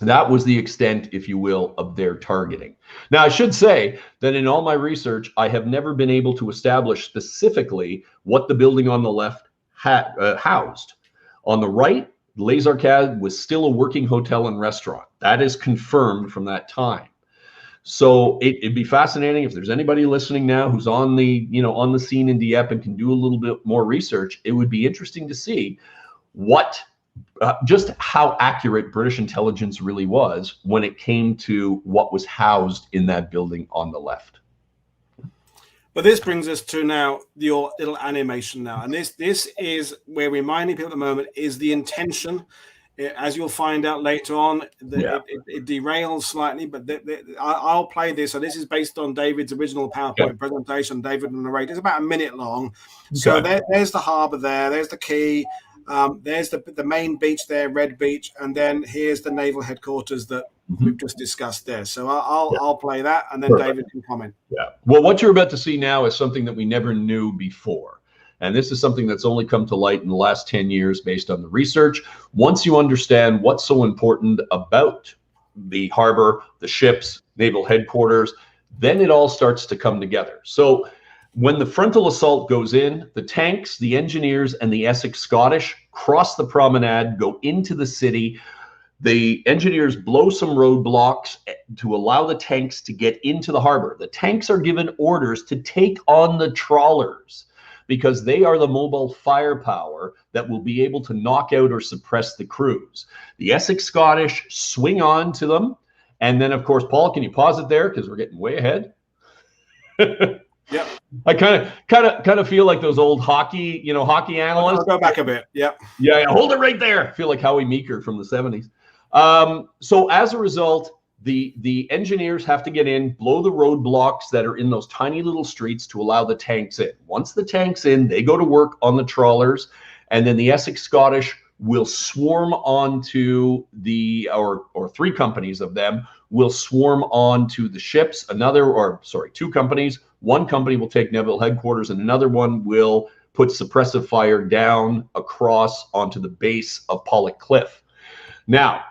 That was the extent, if you will, of their targeting. Now, I should say that in all my research, I have never been able to establish specifically what the building on the left housed. On the right, Les Arcades was still a working hotel and restaurant. That is confirmed from that time. So it'd be fascinating if there's anybody listening now who's on the, on the scene in Dieppe and can do a little bit more research. It would be interesting to see what just how accurate British intelligence really was when it came to what was housed in that building on the left. But this brings us to now your little animation now. And this is where reminding people at the moment is the intention. As you'll find out later on, it derails slightly, but I'll play this. So this is based on David's original PowerPoint presentation. David will narrate. It's about a minute long. Okay. So there's the harbour there. There's the quay. There's the main beach there, Red Beach, and then here's the naval headquarters that we've just discussed there. So I'll play that, and then David can comment. Yeah. Well, what you're about to see now is something that we never knew before, and this is something that's only come to light in the last 10 years based on the research. Once you understand what's so important about the harbor, the ships, naval headquarters, then it all starts to come together. So when the frontal assault goes in, the tanks, the engineers, and the Essex Scottish cross the promenade, go into the city. The engineers blow some roadblocks to allow the tanks to get into the harbor. The tanks are given orders to take on the trawlers because they are the mobile firepower that will be able to knock out or suppress the crews. The Essex Scottish swing on to them. And then, of course, Paul, can you pause it there? Because we're getting way ahead. Yep. I kind of feel like those old hockey analysts. I'll go back a bit. Yep. Yeah, hold it right there. I feel like Howie Meeker from the 70s. So as a result, the engineers have to get in, blow the roadblocks that are in those tiny little streets to allow the tanks in. Once the tank's in, they go to work on the trawlers, and then the Essex Scottish will swarm onto or three companies of them will swarm onto the ships. Two companies. One company will take Naval headquarters, and another one will put suppressive fire down across onto the base of Pollock Cliff. Now,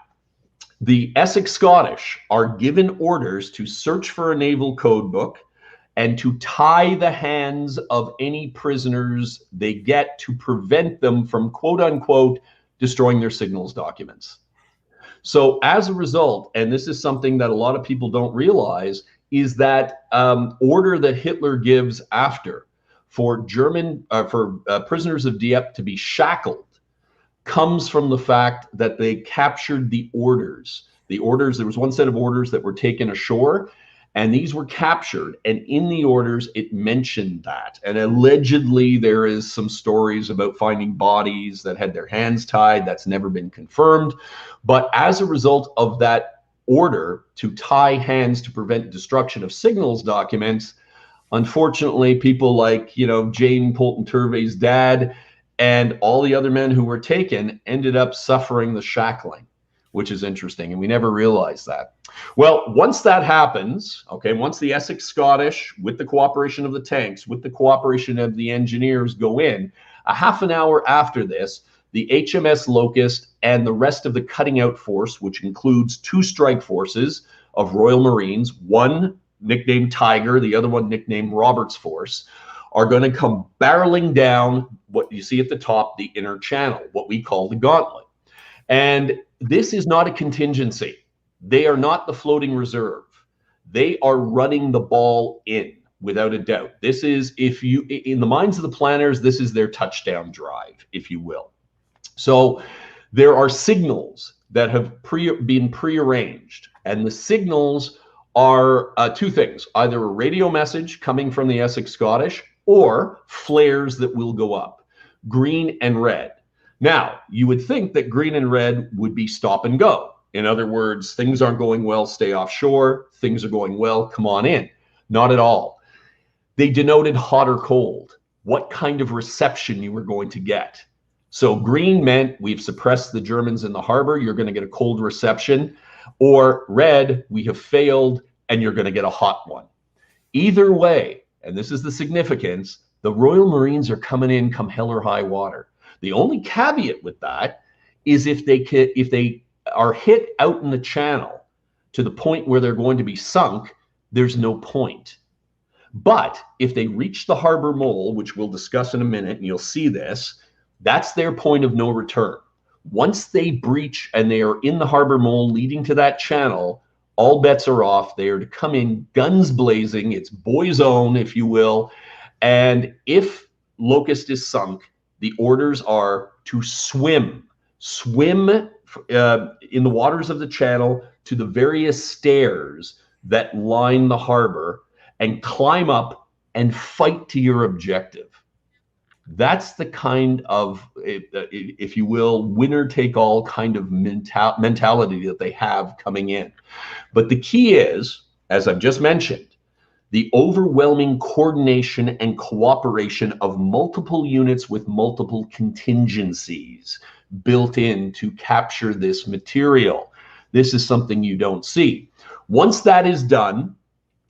the Essex Scottish are given orders to search for a naval code book and to tie the hands of any prisoners they get to prevent them from, quote unquote, destroying their signals documents. So as a result, and this is something that a lot of people don't realize, is that order that Hitler gives after for prisoners of Dieppe to be shackled comes from the fact that they captured the orders. There was one set of orders that were taken ashore, and these were captured. And in the orders, it mentioned that. And allegedly, there is some stories about finding bodies that had their hands tied. That's never been confirmed. But as a result of that order to tie hands to prevent destruction of signals documents, unfortunately, people like, Jane Polton Turvey's dad and all the other men who were taken ended up suffering the shackling, which is interesting. And we never realized that. Well, once that happens, once the Essex Scottish, with the cooperation of the tanks, with the cooperation of the engineers, go in, a half an hour after this, the HMS Locust and the rest of the cutting out force, which includes two strike forces of Royal Marines, one nicknamed Tiger, the other one nicknamed Roberts Force, are going to come barreling down what you see at the top, the inner channel, what we call the gauntlet. And this is not a contingency. They are not the floating reserve. They are running the ball in, without a doubt. This is, in the minds of the planners, this is their touchdown drive, if you will. So there are signals that have been prearranged, and the signals are two things: either a radio message coming from the Essex Scottish or flares that will go up, green and red. Now, you would think that green and red would be stop and go. In other words, things aren't going well, stay offshore. Things are going well, come on in. Not at all. They denoted hot or cold, what kind of reception you were going to get. So green meant we've suppressed the Germans in the harbor, you're going to get a cold reception. Or red, we have failed and you're going to get a hot one. Either way, and this is the significance, the Royal Marines are coming in come hell or high water. The only caveat with that is if they are hit out in the channel to the point where they're going to be sunk, there's no point. But if they reach the harbor mole, which we'll discuss in a minute, and you'll see this, that's their point of no return. Once they breach and they are in the harbor mole leading to that channel, all bets are off. They are to come in guns blazing. It's boys' own, if you will. And if Locust is sunk, the orders are to swim in the waters of the channel to the various stairs that line the harbor and climb up and fight to your objective. That's the kind of, if you will, winner-take-all kind of mentality that they have coming in. But the key is, as I've just mentioned, the overwhelming coordination and cooperation of multiple units with multiple contingencies built in to capture this material. This is something you don't see. Once that is done,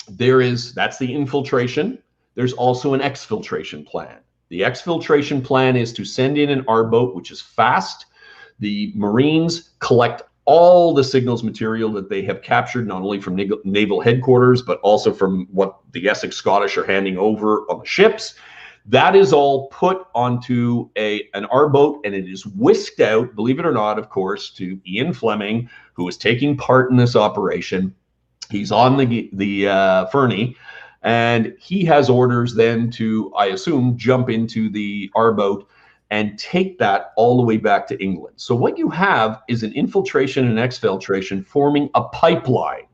that's the infiltration. There's also an exfiltration plan. The exfiltration plan is to send in an R-boat, which is fast. The Marines collect all the signals material that they have captured, not only from naval headquarters, but also from what the Essex Scottish are handing over on the ships. That is all put onto an R-boat, and it is whisked out, believe it or not, of course, to Ian Fleming, who is taking part in this operation. He's on the Fernie, and he has orders then to, I assume, jump into the R-boat and take that all the way back to England. So what you have is an infiltration and exfiltration forming a pipeline.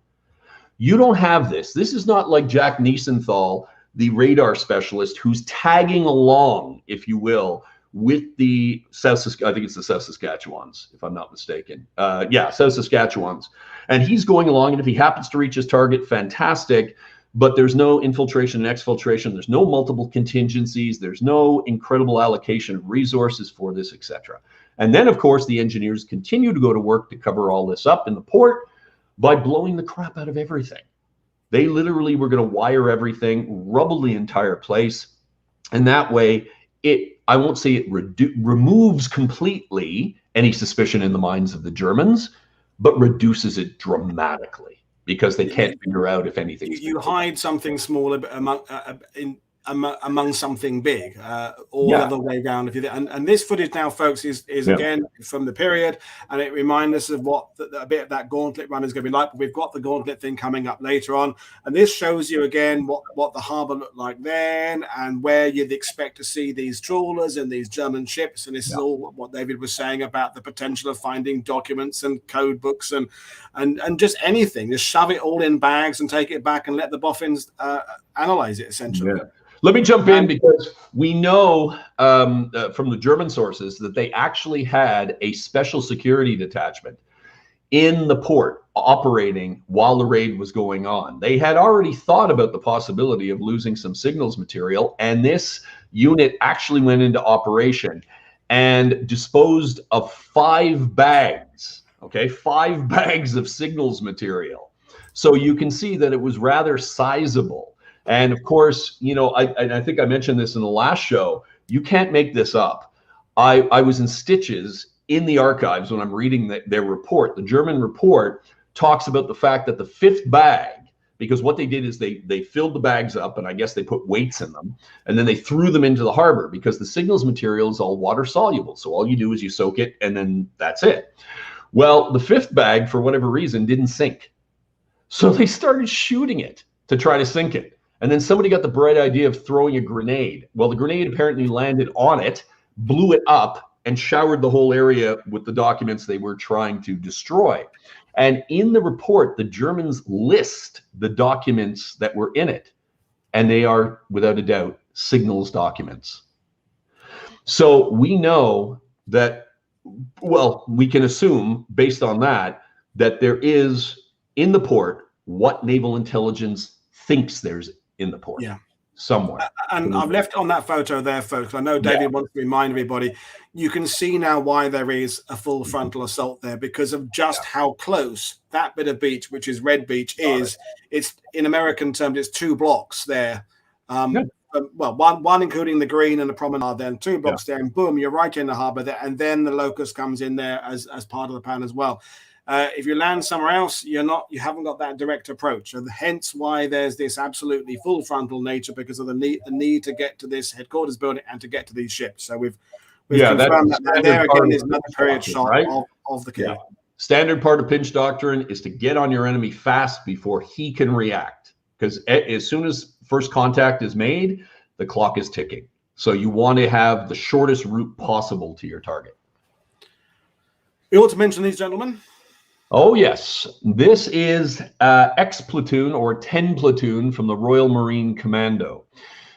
You don't have this. This is not like Jack Niesenthal, the radar specialist, who's tagging along, if you will, with the I think it's the South Saskatchewans, if I'm not mistaken. Yeah, South Saskatchewans. And he's going along, and if he happens to reach his target, fantastic. But there's no infiltration and exfiltration. There's no multiple contingencies. There's no incredible allocation of resources for this, etc. And then, of course, the engineers continue to go to work to cover all this up in the port by blowing the crap out of everything. They literally were going to wire everything, rubble the entire place. And that way, I won't say it removes completely any suspicion in the minds of the Germans, but reduces it dramatically, because they can't figure out if anything. You hide something small among something big, all the way down. And this footage now, folks, is again from the period, and it reminds us of what a bit of that gauntlet run is going to be like. But we've got the gauntlet thing coming up later on, and this shows you again what the harbour looked like then, and where you'd expect to see these trawlers and these German ships. And this is all what David was saying about the potential of finding documents and code books and just anything. Just shove it all in bags and take it back and let the boffins analyze it, essentially. Yeah. Let me jump in, because we know from the German sources that they actually had a special security detachment in the port operating while the raid was going on. They had already thought about the possibility of losing some signals material, and this unit actually went into operation and disposed of 5 bags, 5 bags of signals material. So you can see that it was rather sizable. And of course, you know, I think I mentioned this in the last show, you can't make this up. I was in stitches in the archives when I'm reading their report. The German report talks about the fact that the 5th bag, because what they did is they filled the bags up, and I guess they put weights in them, and then they threw them into the harbor, because the signals material is all water soluble. So all you do is you soak it, and then that's it. Well, the 5th bag, for whatever reason, didn't sink. So they started shooting it to try to sink it. And then somebody got the bright idea of throwing a grenade. Well, the grenade apparently landed on it, blew it up, and showered the whole area with the documents they were trying to destroy. And in the report, the Germans list the documents that were in it. And they are, without a doubt, signals documents. So we know that, well, we can assume, based on that, that there is in the port what naval intelligence thinks there's in the port somewhere. And I've left on that photo there, folks. I know David wants to remind everybody, you can see now why there is a full frontal assault there, because of just how close that bit of beach, which is Red Beach, is. It's, in American terms, it's 2 blocks there. Well, one including the green and the promenade, then 2 blocks there, and boom, you're right in the harbour there. And then the Locust comes in there as part of the plan as well. If you land somewhere else, you haven't got that direct approach, and hence why there's this absolutely full frontal nature because of the need to get to this headquarters building and to get to these ships. So we've confirmed that. And there again is another period shot right? of the key. Yeah. Standard part of pinch doctrine is to get on your enemy fast before he can react, because as soon as first contact is made, the clock is ticking. So you want to have the shortest route possible to your target. You ought to mention these gentlemen. Oh, yes. This is X platoon or 10 platoon from the Royal Marine Commando.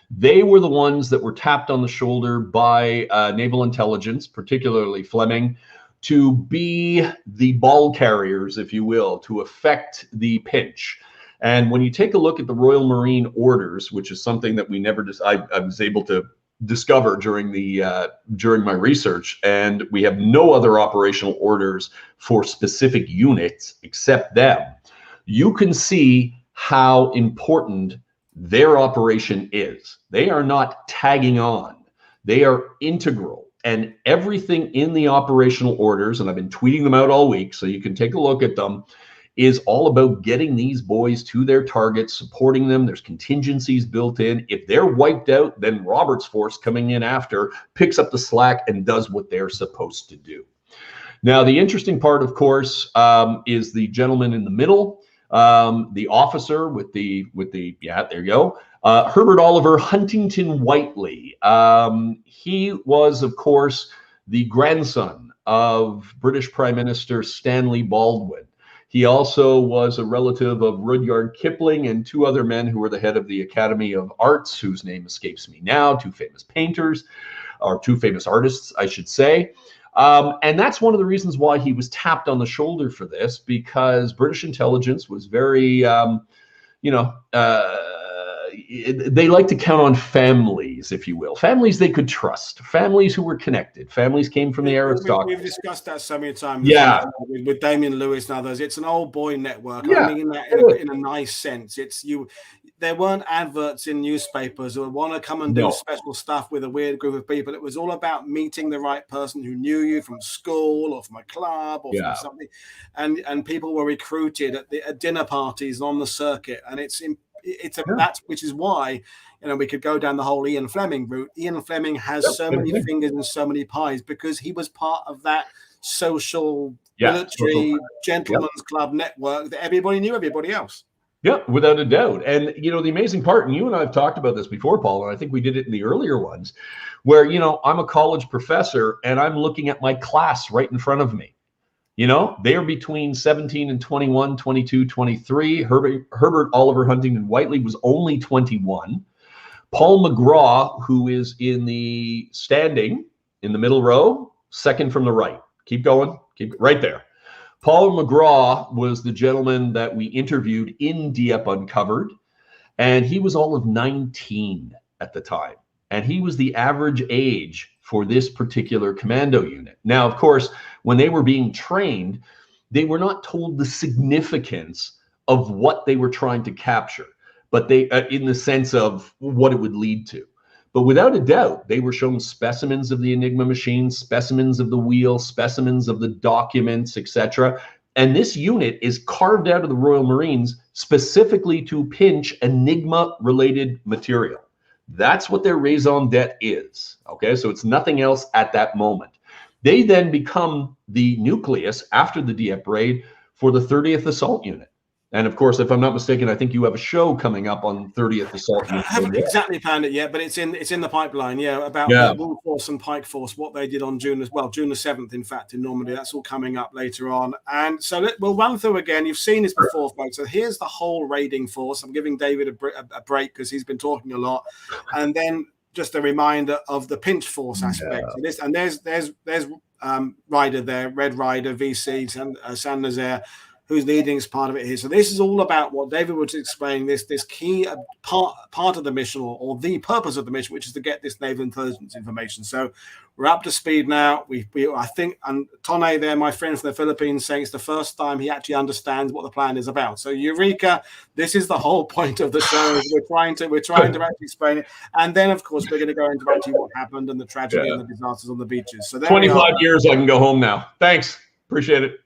They were the ones that were tapped on the shoulder by naval intelligence, particularly Fleming, to be the ball carriers, if you will, to affect the pinch. And when you take a look at the Royal Marine orders, which is something that we never I was able to discover during my research, and we have no other operational orders for specific units except them, you can see how important their operation is. They are not tagging on. They are integral. And everything in the operational orders, and I've been tweeting them out all week, so you can take a look at them, is all about getting these boys to their targets, supporting them. There's contingencies built in. If they're wiped out, then Robert's force coming in after picks up the slack and does what they're supposed to do. Now, the interesting part, of course, is the gentleman in the middle, the officer with the yeah, there you go. Herbert Oliver Huntington Whiteley. He was, of course, the grandson of British Prime Minister Stanley Baldwin. He also was a relative of Rudyard Kipling and two other men who were the head of the Academy of Arts, whose name escapes me now, two famous painters, or two famous artists, I should say. And that's one of the reasons why he was tapped on the shoulder for this, because British intelligence was very, they like to count on families, if you will. Families they could trust. Families who were connected. Families came from the aristocracy. We've discussed that so many times. Yeah. With Damien Lewis and others. It's an old boy network. Yeah. I mean that in a nice sense. It's you. There weren't adverts in newspapers who want to come and do special stuff with a weird group of people. It was all about meeting the right person who knew you from school or from a club or from something. And people were recruited at dinner parties on the circuit. And that's which is why, we could go down the whole Ian Fleming route. Ian Fleming has so many fingers and so many pies because he was part of that social military gentleman's club network that everybody knew everybody else. Yeah, without a doubt. And, the amazing part, and you and I have talked about this before, Paul, and I think we did it in the earlier ones, where, I'm a college professor and I'm looking at my class right in front of me. They're between 17 and 21, 22, 23. Herbert Oliver Huntington Whiteley was only 21. Paul McGraw, who is in the standing in the middle row, second from the right. Keep going. Keep right there. Paul McGraw was the gentleman that we interviewed in Dieppe Uncovered, and he was all of 19 at the time. And he was the average age for this particular commando unit. Now, of course, when they were being trained, they were not told the significance of what they were trying to capture, but they, in the sense of what it would lead to. But without a doubt, they were shown specimens of the Enigma machine, specimens of the wheel, specimens of the documents, etc. And this unit is carved out of the Royal Marines specifically to pinch Enigma-related material. That's what their raison d'etre is. Okay, so it's nothing else at that moment. They then become the nucleus after the Dieppe raid for the 30th Assault Unit. And of course, if I'm not mistaken, I think you have a show coming up on 30th Assault Unit. I haven't exactly planned it yet, but it's in the pipeline. Yeah, about the Wool Force and Pike Force, what they did on June the 7th, in fact, in Normandy. That's all coming up later on. And so we'll run through again. You've seen this before, folks. So here's the whole raiding force. I'm giving David a break because he's been talking a lot, and then just a reminder of the pinch force aspect of this. And there's Ryder there, Red Ryder, VC, San Nazaire, who's leading as part of it here. So this is all about what David was explaining, this key part of the mission, or the purpose of the mission, which is to get this naval intelligence information. So we're up to speed now. I think, and Tone there, my friend from the Philippines, saying it's the first time he actually understands what the plan is about. So Eureka, this is the whole point of the show. We're trying to actually explain it. And then, of course, we're going to go into actually what happened and the tragedy and the disasters on the beaches. So 25 years, I can go home now. Thanks. Appreciate it.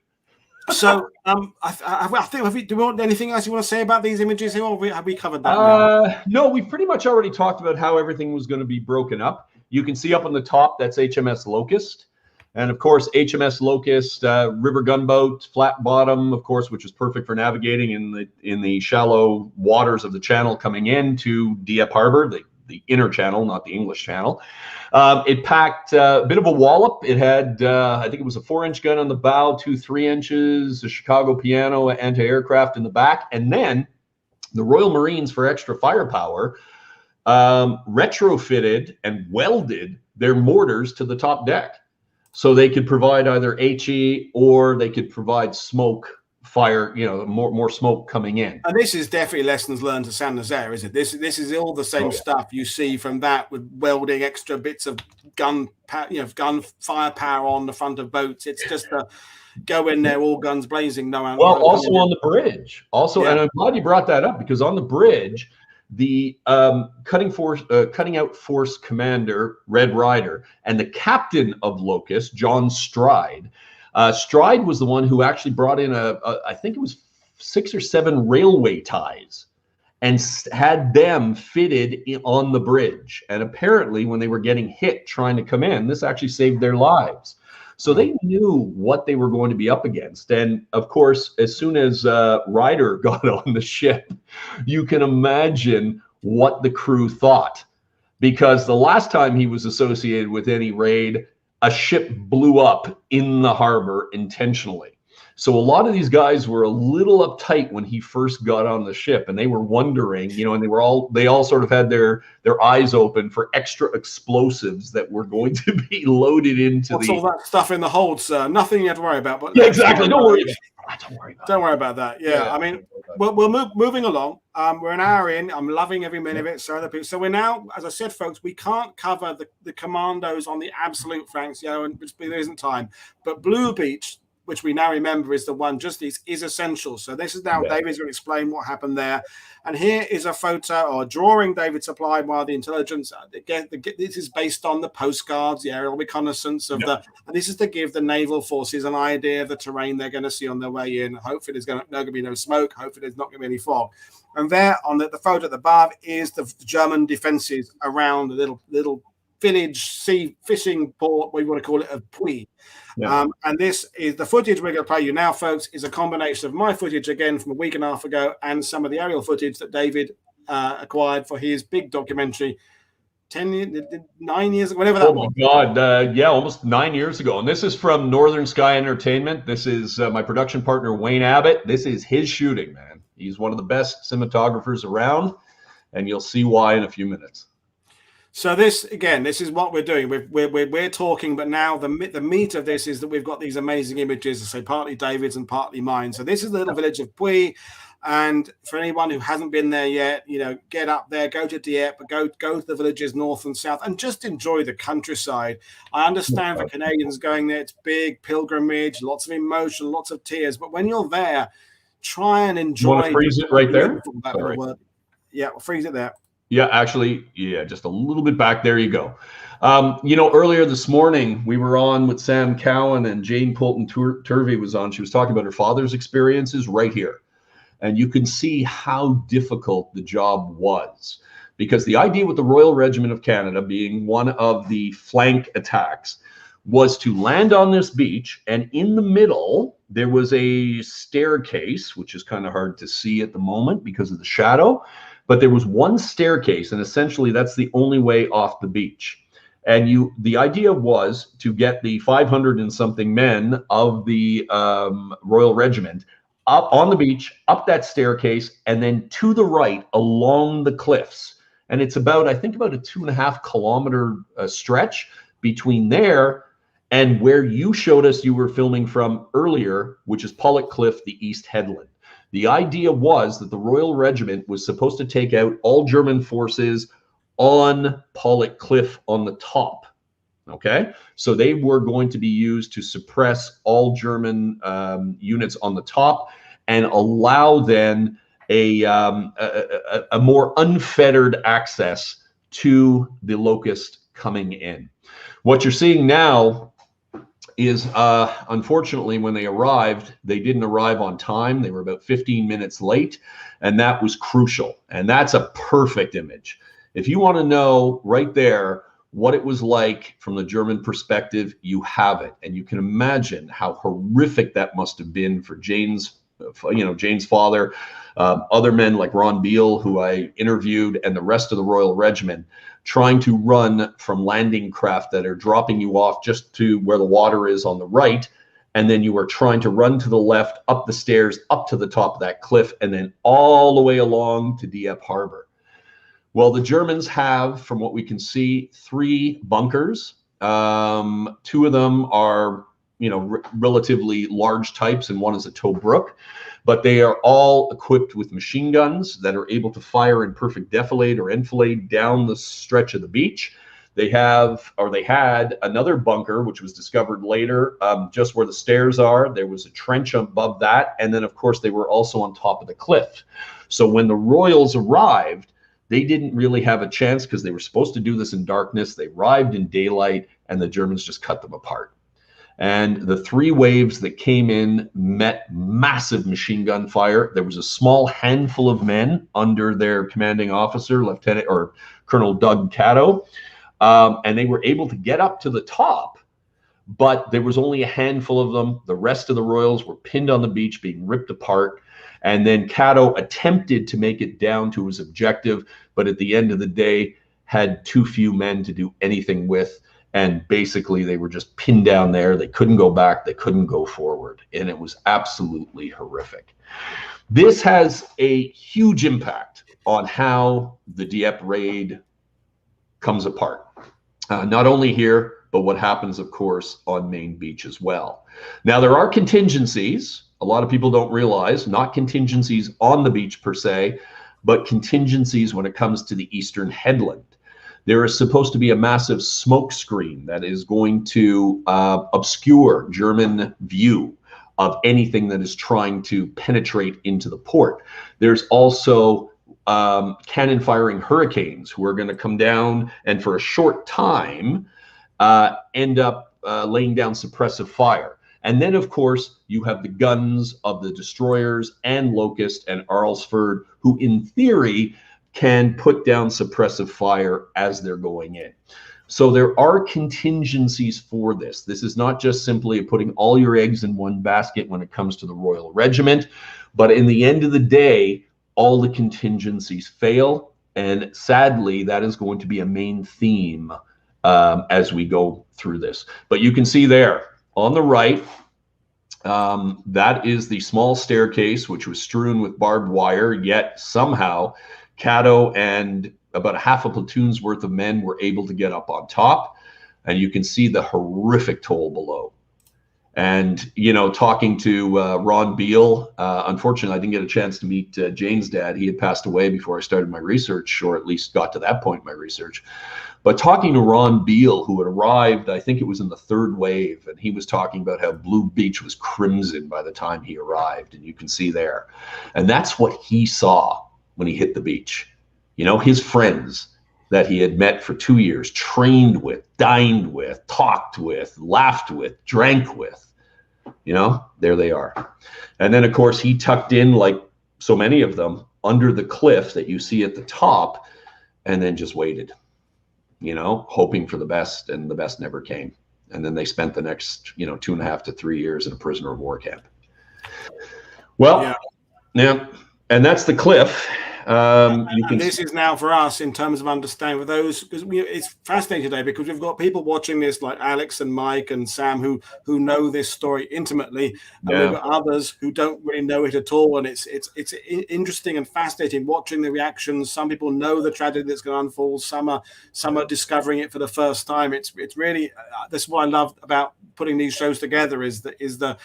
So, I think, do you want anything else you want to say about these images here, or have we covered that now? No, we've pretty much already talked about how everything was going to be broken up. You can see up on the top, that's HMS Locust. And of course, HMS Locust, river gunboat, flat bottom, of course, which is perfect for navigating in the shallow waters of the channel coming into Dieppe Harbor, the inner channel, not the English channel. It packed a bit of a wallop. It had, I think it was a 4-inch gun on the bow, 2 3-inches, a Chicago piano, anti-aircraft in the back. And then the Royal Marines, for extra firepower, retrofitted and welded their mortars to the top deck. So they could provide either HE or they could provide smoke fire, more smoke coming in. And this is definitely lessons learned to San Nazaire, is it? This is all the same stuff you see from that, with welding extra bits of gun firepower on the front of boats. It's just a go in there, all guns blazing. No. Well, also on the bridge, and I'm glad you brought that up, because on the bridge, the cutting out force commander Red Ryder and the captain of Locust, John Stride. Stride was the one who actually brought in I think it was 6 or 7 railway ties and had them fitted on the bridge. And apparently when they were getting hit trying to come in, this actually saved their lives. So they knew what they were going to be up against. And of course, as soon as Ryder got on the ship, you can imagine what the crew thought. Because the last time he was associated with any raid, a ship blew up in the harbor intentionally. So a lot of these guys were a little uptight when he first got on the ship, and they were wondering, and they all sort of had their eyes open for extra explosives that were going to be loaded into What's all that stuff in the hold, sir? Nothing you have to worry about. But yeah, exactly. Don't worry about that. Yeah. I mean, we're moving along. We're an hour in. I'm loving every minute of it. So we're now, as I said, folks, we can't cover the commandos on the absolute flanks, and there isn't time. But Blue Beach, which we now remember is the one just is essential. So this is now David's going to explain what happened there. And here is a photo or a drawing David supplied while the intelligence, again, this is based on the postcards, the aerial reconnaissance of and this is to give the naval forces an idea of the terrain they're going to see on their way in. Hopefully there's going to be no smoke. Hopefully there's not going to be any fog. And there on the photo at the above is the German defenses around the little village sea fishing port, what you want to call it, of Puy. And this is the footage we're going to play you now, folks, is a combination of my footage again from a week and a half ago and some of the aerial footage that David acquired for his big documentary 9 years ago, whatever that was. Oh my God, almost 9 years ago. And this is from Northern Sky Entertainment. This is my production partner, Wayne Abbott. This is his shooting, man. He's one of the best cinematographers around, and you'll see why in a few minutes. So this is what we're doing. We're talking, but now the meat of this is that we've got these amazing images, so partly David's and partly mine. So this is the little village of Puy, and for anyone who hasn't been there yet, get up there, go to Dieppe, go to the villages north and south, and just enjoy the countryside. I understand for Canadians going there, it's big pilgrimage, lots of emotion, lots of tears. But when you're there, try and enjoy. You want to freeze it right there? Yeah, we'll freeze it there. Yeah, actually, just a little bit back. There you go. Earlier this morning, we were on with Sam Cowan, and Jane Poulton Turvey was on. She was talking about her father's experiences right here. And you can see how difficult the job was. Because the idea with the Royal Regiment of Canada being one of the flank attacks was to land on this beach, and in the middle, there was a staircase, which is kind of hard to see at the moment because of the shadow. But there was one staircase, and essentially that's the only way off the beach. And the idea was to get the 500 and something men of the Royal Regiment up on the beach, up that staircase, and then to the right along the cliffs. And it's about a 2.5 kilometer stretch between there and where you showed us you were filming from earlier, which is Pollock Cliff, the East Headland. The idea was that the Royal Regiment was supposed to take out all German forces on Pollock Cliff on the top. Okay, so they were going to be used to suppress all German units on the top and allow then a more unfettered access to the Locust coming in. What you're seeing now is unfortunately, when they arrived, they didn't arrive on time. They were about 15 minutes late, and that was crucial. And that's a perfect image. If you want to know right there what it was like from the German perspective, you have it. And you can imagine how horrific that must have been for Jane's, Jane's father, other men like Ron Beale, who I interviewed, and the rest of the Royal Regiment, trying to run from landing craft that are dropping you off just to where the water is on the right. And then you are trying to run to the left, up the stairs, up to the top of that cliff, and then all the way along to Dieppe Harbor. Well, the Germans have, from what we can see, 3 bunkers. 2 of them are, relatively large types, and one is a Tobruk. But they are all equipped with machine guns that are able to fire in perfect defilade or enfilade down the stretch of the beach. They had another bunker, which was discovered later, just where the stairs are. There was a trench above that. And then, of course, they were also on top of the cliff. So when the Royals arrived, they didn't really have a chance because they were supposed to do this in darkness. They arrived in daylight, and the Germans just cut them apart. And the 3 waves that came in met massive machine gun fire. There was a small handful of men under their commanding officer, Lieutenant or Colonel Doug Caddo, and they were able to get up to the top, but there was only a handful of them. The rest of the Royals were pinned on the beach, being ripped apart. And then Caddo attempted to make it down to his objective, but at the end of the day, had too few men to do anything with. And basically, they were just pinned down there. They couldn't go back. They couldn't go forward. And it was absolutely horrific. This has a huge impact on how the Dieppe raid comes apart. Not only here, but what happens, of course, on Main Beach as well. Now, there are contingencies. A lot of people don't realize, not contingencies on the beach per se, but contingencies when it comes to the eastern headland. There is supposed to be a massive smoke screen that is going to obscure German view of anything that is trying to penetrate into the port. There's also cannon firing hurricanes who are going to come down and for a short time end up laying down suppressive fire. And then, of course, you have the guns of the destroyers and Locust and Arlesford, who in theory can put down suppressive fire as they're going in. So there are contingencies for this. This is not just simply putting all your eggs in one basket when it comes to the Royal Regiment, but in the end of the day, all the contingencies fail. And sadly, that is going to be a main theme as we go through this. But you can see there on the right, that is the small staircase, which was strewn with barbed wire, yet somehow Caddo and about half a platoon's worth of men were able to get up on top, and you can see the horrific toll below. And, talking to Ron Beale, unfortunately, I didn't get a chance to meet Jane's dad. He had passed away before I started my research, or at least got to that point in my research. But talking to Ron Beale, who had arrived, I think it was in the 3rd wave, and he was talking about how Blue Beach was crimson by the time he arrived, and you can see there. And that's what he saw when he hit the beach. His friends that he had met for 2 years, trained with, dined with, talked with, laughed with, drank with, there they are. And then, of course, he tucked in, like so many of them, under the cliff that you see at the top, and then just waited, hoping for the best, and the best never came. And then they spent the next, 2.5 to 3 years in a prisoner of war camp. Well, yeah, and that's the cliff. This is now for us in terms of understanding for those, because it's fascinating today because we've got people watching this like Alex and Mike and Sam who know this story intimately, and we've got others who don't really know it at all. And it's interesting and fascinating watching the reactions. Some people know the tragedy that's going to unfold. Some are discovering it for the first time. It's really that's what I love about putting these shows together is the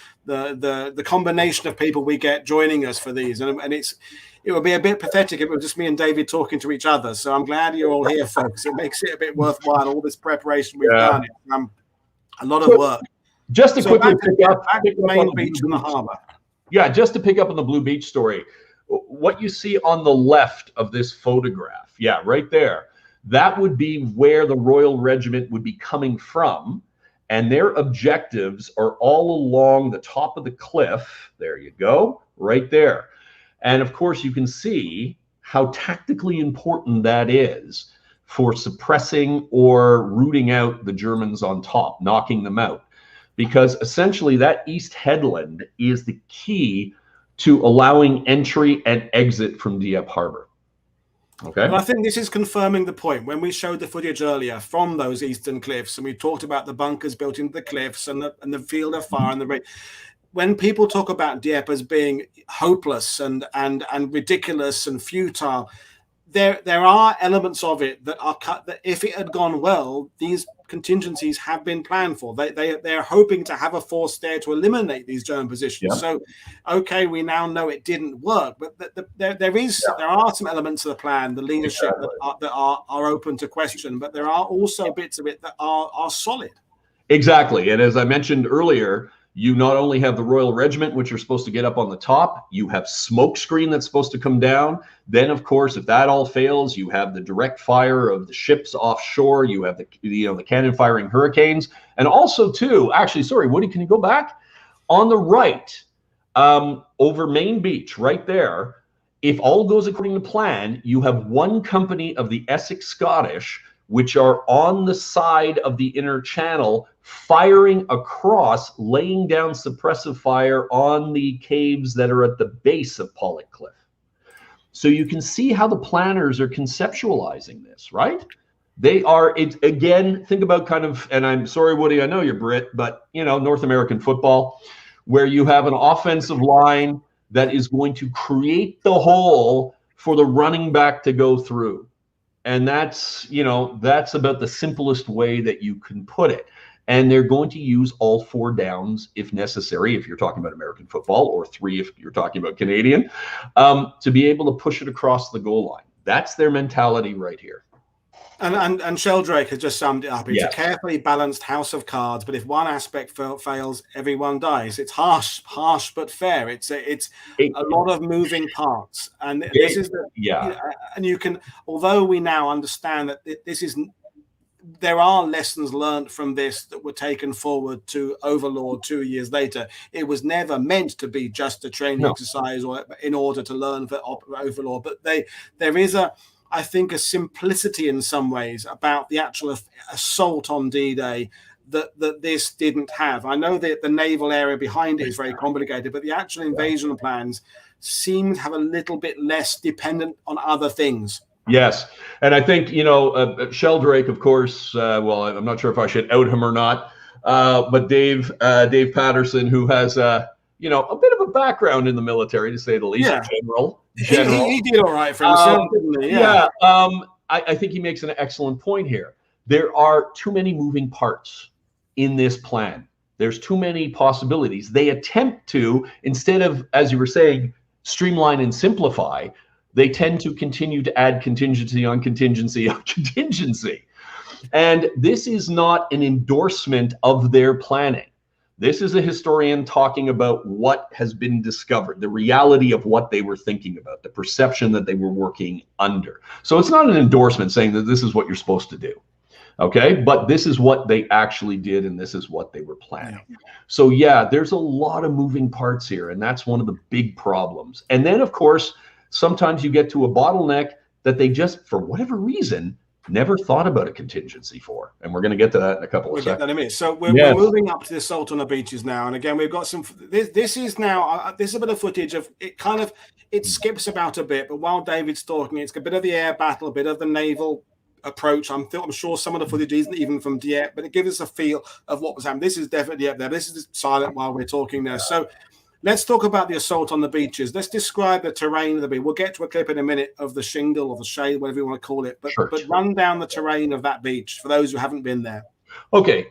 combination of people we get joining us for these, and it would be a bit pathetic if it was just me and David talking to each other. So I'm glad you're all here, folks. It makes it a bit worthwhile, all this preparation we've done. It's, a lot of work. Just to quickly pick up the main beach and the harbour. Yeah, just to pick up on the Blue Beach story. What you see on the left of this photograph, right there, that would be where the Royal Regiment would be coming from. and their objectives are all along the top of the cliff. There you go, right there. And of course, you can see how tactically important that is for suppressing or rooting out the Germans on top, knocking them out. Because essentially that east headland is the key to allowing entry and exit from Dieppe Harbor. Okay. And I think this is confirming the point. When we showed the footage earlier from those eastern cliffs, and we talked about the bunkers built into the cliffs and the field of fire and the when people talk about Dieppe as being hopeless and ridiculous and futile, there are elements of it that are cut. That if it had gone well, these contingencies have been planned for. They're hoping to have a force there to eliminate these German positions. Yeah. So, okay, we now know it didn't work, but there are some elements of the plan, the leadership that are open to question, but there are also bits of it that are solid. Exactly, and as I mentioned earlier, you not only have the Royal Regiment, which are supposed to get up on the top, you have smoke screen that's supposed to come down. Then, of course, if that all fails, you have the direct fire of the ships offshore. You have the cannon firing Hurricanes. And also, too, actually, sorry, Woody, can you go back? On the right, over Main Beach, right there, if all goes according to plan, you have one company of the Essex Scottish, which are on the side of the inner channel, firing across, laying down suppressive fire on the caves that are at the base of Pollock Cliff. So you can see how the planners are conceptualizing this, right? They are, again, think about kind of, and I'm sorry, Woody, I know you're Brit, but, you know, North American football, where you have an offensive line that is going to create the hole for the running back to go through. And that's, you know, that's about the simplest way that you can put it. And they're going to use all 4 downs if necessary, if you're talking about American football, or 3 if you're talking about Canadian, to be able to push it across the goal line. That's their mentality right here. And Sheldrake has just summed it up. It's yes. a carefully balanced house of cards, but if one aspect fails, everyone dies. It's harsh but fair. It's a lot of moving parts, and this is and you can, although we now understand that this is, there are lessons learned from this that were taken forward to Overlord 2 years later. It was never meant to be just a training exercise or in order to learn for Overlord, but there is I think a simplicity in some ways about the actual assault on D-Day that this didn't have. I know that the naval area behind it is very complicated, but the actual invasion plans seem to have a little bit less dependent on other things. Yes, and I think, you know, Sheldrake, of course, well, I'm not sure if I should out him or not, but Dave Patterson, who has, you know, a bit of a background in the military, to say the least, general. He did all right for himself, didn't he? Yeah. I think he makes an excellent point here. There are too many moving parts in this plan. There's too many possibilities. They attempt to, instead of, as you were saying, streamline and simplify, they tend to continue to add contingency on contingency on contingency. And this is not an endorsement of their planning. This is a historian talking about what has been discovered, the reality of what they were thinking about, the perception that they were working under. So it's not an endorsement saying that this is what you're supposed to do, okay? But this is what they actually did, and this is what they were planning. Yeah. So yeah, there's a lot of moving parts here, and that's one of the big problems. And then, of course, sometimes you get to a bottleneck that they just, for whatever reason, never thought about a contingency for, and we're going to get to that in a couple of seconds. Get that in a minute. So we're moving up to the assault on the beaches now, and again we've got some. This is now this is a bit of footage of it. Kind of it skips about a bit, but while David's talking, it's a bit of the air battle, a bit of the naval approach. I'm sure some of the footage isn't even from Dieppe, but it gives us a feel of what was happening. This is definitely up there. This is silent while we're talking there. So let's talk about the assault on the beaches. Let's describe the terrain of the beach. We'll get to a clip in a minute of the shingle or the shade, whatever you want to call it. But run down the terrain of that beach for those who haven't been there. Okay.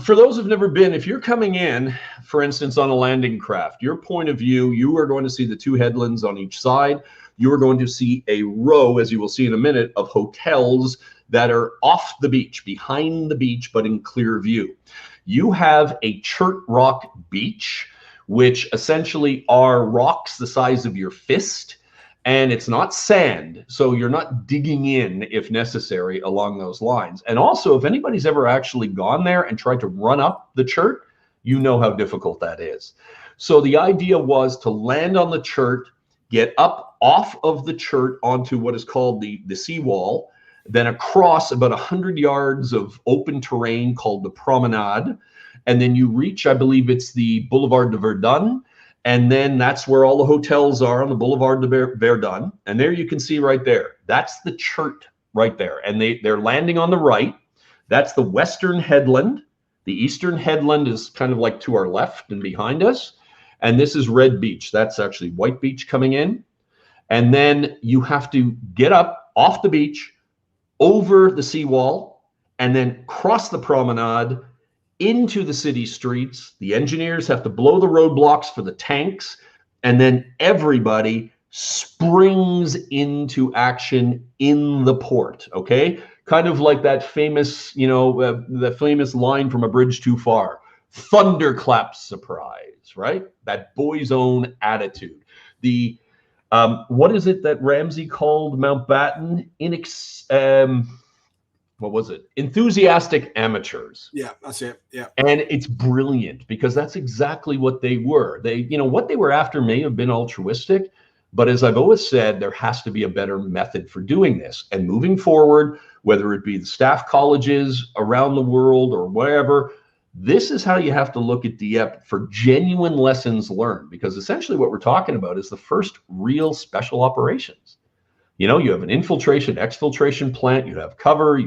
For those who've never been, if you're coming in, for instance, on a landing craft, your point of view, you are going to see the 2 headlands on each side. You are going to see a row, as you will see in a minute, of hotels that are off the beach, behind the beach, but in clear view. You have a chert rock beach, which essentially are rocks the size of your fist, and it's not sand, so you're not digging in if necessary along those lines. And also, if anybody's ever actually gone there and tried to run up the chert, you know how difficult that is. So the idea was to land on the chert, get up off of the chert onto what is called the seawall, then across about 100 yards of open terrain called the promenade, and then you reach, I believe it's the Boulevard de Verdun, and then that's where all the hotels are on the Boulevard de Verdun. And there you can see right there, that's the chert right there. And they're landing on the right. That's the western headland. The eastern headland is kind of like to our left and behind us. And this is Red Beach. That's actually White Beach coming in. And then you have to get up off the beach, over the seawall, and then cross the promenade into the city streets. The engineers have to blow the roadblocks for the tanks, and then everybody springs into action in the port, okay? Kind of like that famous, the famous line from A Bridge Too Far, thunderclap surprise, right? That boy's own attitude. The what is it that Ramsey called Mountbatten? What was it? Enthusiastic amateurs. Yeah, that's it. Yeah. And it's brilliant because that's exactly what they were. What they were after may have been altruistic, but as I've always said, there has to be a better method for doing this. And moving forward, whether it be the staff colleges around the world or wherever, this is how you have to look at Dieppe for genuine lessons learned, because essentially what we're talking about is the first real special operations. You have an infiltration, exfiltration plant, you have cover,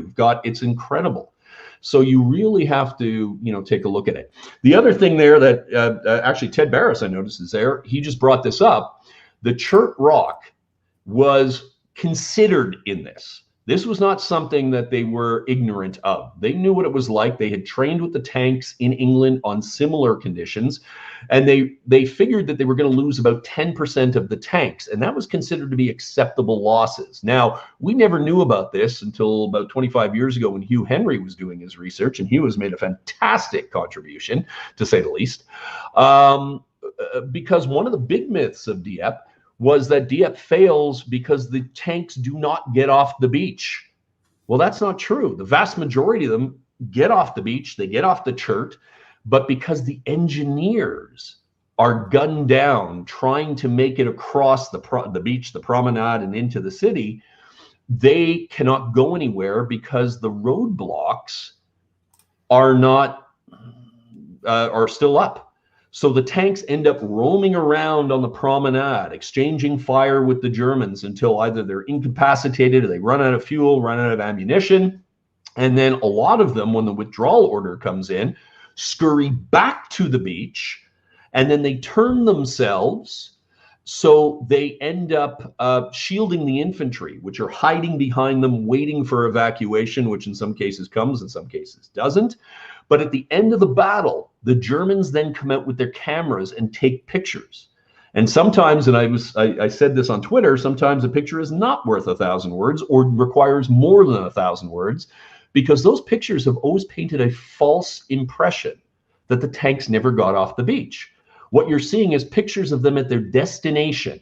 it's incredible. So you really have to, take a look at it. The other thing there that actually Ted Barris, I noticed, is there. He just brought this up. The Chert Rock was considered in this. This was not something that they were ignorant of. They knew what it was like. They had trained with the tanks in England on similar conditions, and they figured that they were going to lose about 10% of the tanks, and that was considered to be acceptable losses. Now, we never knew about this until about 25 years ago when Hugh Henry was doing his research, and Hugh has made a fantastic contribution, to say the least, because one of the big myths of Dieppe was that Dieppe fails because the tanks do not get off the beach. Well, that's not true. The vast majority of them get off the beach, they get off the chert, but because the engineers are gunned down trying to make it across the beach, the promenade, and into the city, they cannot go anywhere because the roadblocks are still up. So the tanks end up roaming around on the promenade, exchanging fire with the Germans until either they're incapacitated or they run out of fuel, run out of ammunition. And then a lot of them, when the withdrawal order comes in, scurry back to the beach, and then they turn themselves. So they end up shielding the infantry, which are hiding behind them, waiting for evacuation, which in some cases comes, in some cases doesn't. But at the end of the battle, the Germans then come out with their cameras and take pictures. And sometimes, and I said this on Twitter, sometimes a picture is not worth 1,000 words or requires more than 1,000 words, because those pictures have always painted a false impression that the tanks never got off the beach. What you're seeing is pictures of them at their destination,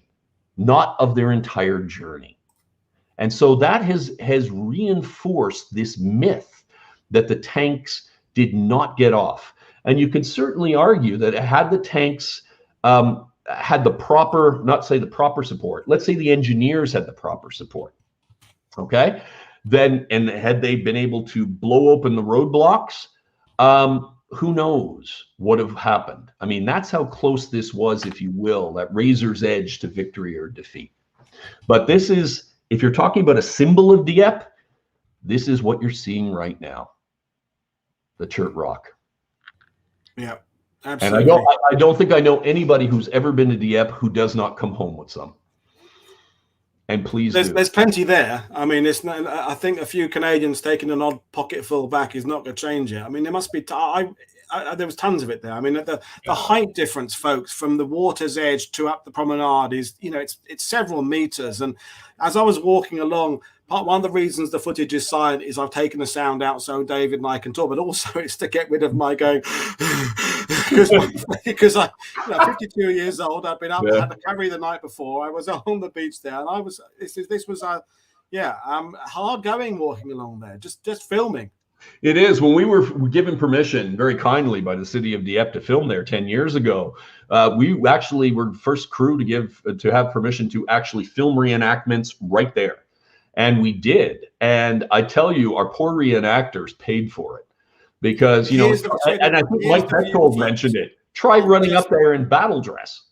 not of their entire journey. And so that has reinforced this myth that the tanks did not get off. And you could certainly argue that had the tanks had the proper, not say the proper support, let's say the engineers had the proper support, okay? Then, and had they been able to blow open the roadblocks, who knows what would have happened? I mean, that's how close this was, if you will, that razor's edge to victory or defeat. But this is, if you're talking about a symbol of Dieppe, this is what you're seeing right now. The Chert Rock. Yeah, absolutely. And I don't think I know anybody who's ever been to Dieppe who does not come home with some. And please there's plenty there. I mean, it's not, I think a few Canadians taking an odd pocketful back is not going to change it. I mean, there must be. There was tons of it there. I mean, the height difference, folks, from the water's edge to up the promenade is, it's several meters. And as I was walking along, one of the reasons the footage is silent is I've taken the sound out so David and I can talk, but also it's to get rid of my going because I, 52 years old, I've been up, had the cavalry the night before. I was on the beach there, and this was hard going walking along there, just filming. It is. When we were given permission very kindly by the city of Dieppe to film there 10 years ago, we actually were the first crew to have permission to actually film reenactments right there. And we did. And I tell you, our poor reenactors paid for it because, and I think Mike Petzold mentioned it. Try running up there in battle dress.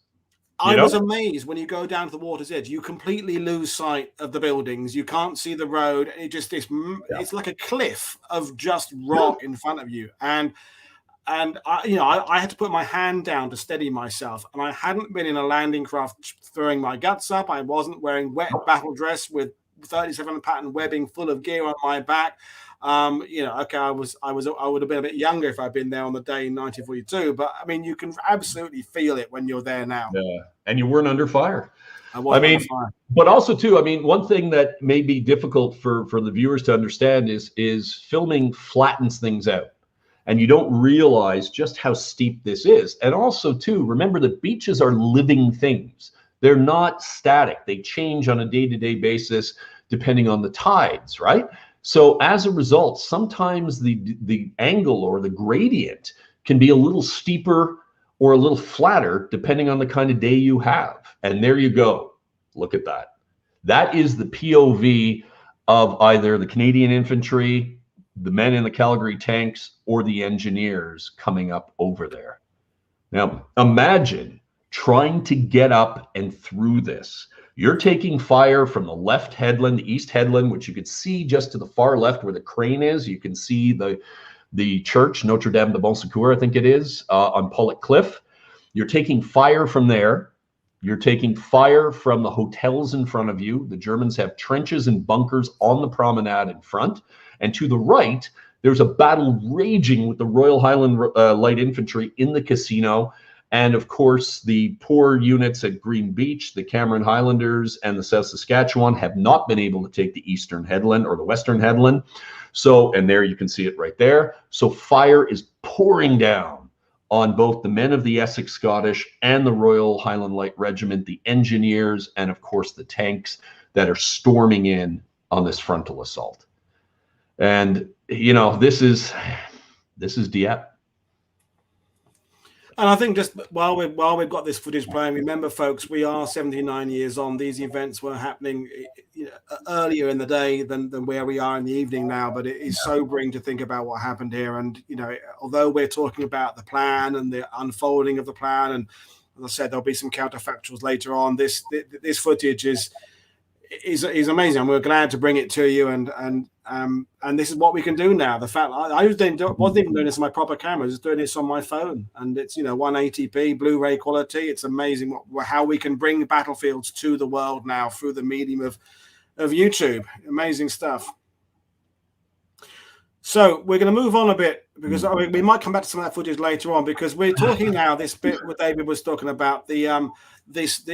I was amazed when you go down to the water's edge, you completely lose sight of the buildings. You can't see the road. It's like a cliff of just rock in front of you. And I had to put my hand down to steady myself. And I hadn't been in a landing craft throwing my guts up. I wasn't wearing wet battle dress with 37 pattern webbing full of gear on my back. I would have been a bit younger if I'd been there on the day in 1942. But I mean, you can absolutely feel it when you're there now. Yeah, and you weren't under fire. Under fire. But also too, one thing that may be difficult for the viewers to understand is filming flattens things out, and you don't realize just how steep this is. And also too, remember that beaches are living things. They're not static. They change on a day-to-day basis depending on the tides, right? So as a result, sometimes the angle or the gradient can be a little steeper or a little flatter depending on the kind of day you have. And there you go. Look at that. That is the POV of either the Canadian infantry, the men in the Calgary tanks, or the engineers coming up over there. Now, imagine trying to get up and through this. You're taking fire from the left headland, the east headland, which you could see just to the far left where the crane is. You can see the church, Notre Dame de Bon Secours, I think it is, on Pollock Cliff. You're taking fire from there. You're taking fire from the hotels in front of you. The Germans have trenches and bunkers on the promenade in front. And to the right, there's a battle raging with the Royal Highland Light Infantry in the casino. And of course, the poor units at Green Beach, the Cameron Highlanders and the South Saskatchewan have not been able to take the eastern headland or the western headland. So, and there you can see it right there. So fire is pouring down on both the men of the Essex Scottish and the Royal Highland Light Regiment, the engineers, and of course the tanks that are storming in on this frontal assault. And, this is Dieppe. And I think just while we've got this footage playing, remember, folks, we are 79 years on. These events were happening earlier in the day than where we are in the evening now. But it is sobering to think about what happened here. And although we're talking about the plan and the unfolding of the plan, and as I said, there'll be some counterfactuals later on. This footage is amazing, and we're glad to bring it to you. And this is what we can do now. The fact I wasn't even doing this on my proper camera, I was just doing this on my phone, and it's 180p Blu-ray quality. It's amazing how we can bring battlefields to the world now through the medium of YouTube. Amazing stuff. So we're going to move on a bit because we might come back to some of that footage later on, because we're talking now this bit what David was talking about, the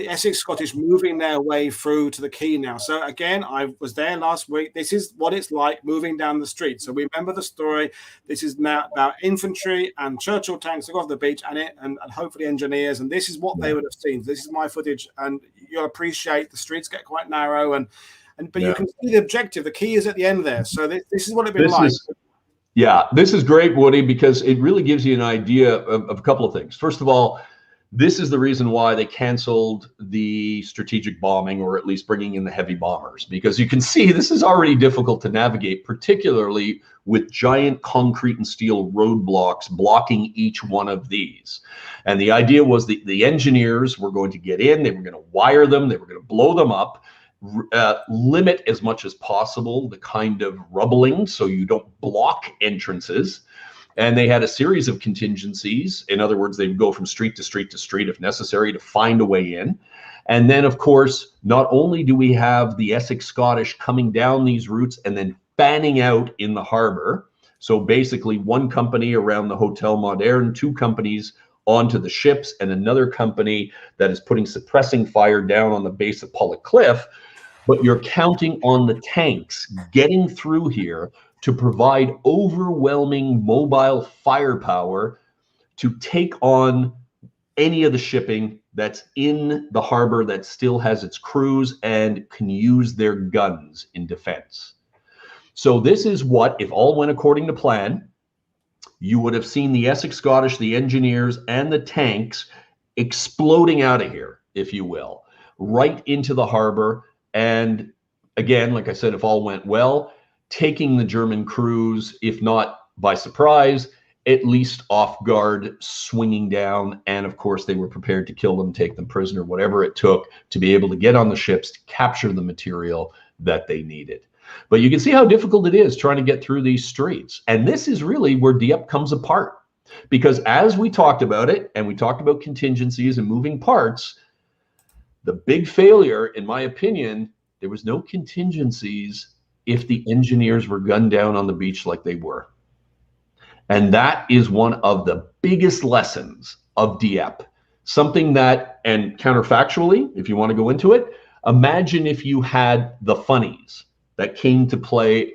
Essex Scottish moving their way through to the quay now. So again, I was there last week. This is what it's like moving down the street. So remember the story. This is now about infantry and Churchill tanks that go off the beach and hopefully engineers. And this is what they would have seen. This is my footage, and you'll appreciate the streets get quite narrow but you can see the objective. The key is at the end there. So this is what it'd be like. This is great, Woody, because it really gives you an idea of a couple of things. First of all, this is the reason why they canceled the strategic bombing, or at least bringing in the heavy bombers, because you can see this is already difficult to navigate, particularly with giant concrete and steel roadblocks blocking each one of these. And the idea was the engineers were going to get in, they were going to wire them, they were going to blow them up, limit as much as possible the kind of rubbling so you don't block entrances. And they had a series of contingencies. In other words, they would go from street to street to street if necessary to find a way in. And then, of course, not only do we have the Essex Scottish coming down these routes and then fanning out in the harbor. So basically one company around the Hotel Moderne, two companies onto the ships, and another company that is putting suppressing fire down on the base of Pollock Cliff. But you're counting on the tanks getting through here to provide overwhelming mobile firepower to take on any of the shipping that's in the harbor that still has its crews and can use their guns in defense. So this is what, if all went according to plan, you would have seen the Essex Scottish, the engineers, and the tanks exploding out of here, if you will, right into the harbor. And again, like I said, if all went well, taking the German crews, if not by surprise, at least off guard, swinging down. And of course, they were prepared to kill them, take them prisoner, whatever it took to be able to get on the ships to capture the material that they needed. But you can see how difficult it is trying to get through these streets. And this is really where Dieppe comes apart. Because as we talked about it, and we talked about contingencies and moving parts, the big failure, in my opinion, there was no contingencies if the engineers were gunned down on the beach like they were. And that is one of the biggest lessons of Dieppe. Something that, and counterfactually, if you want to go into it, imagine if you had the funnies that came to play,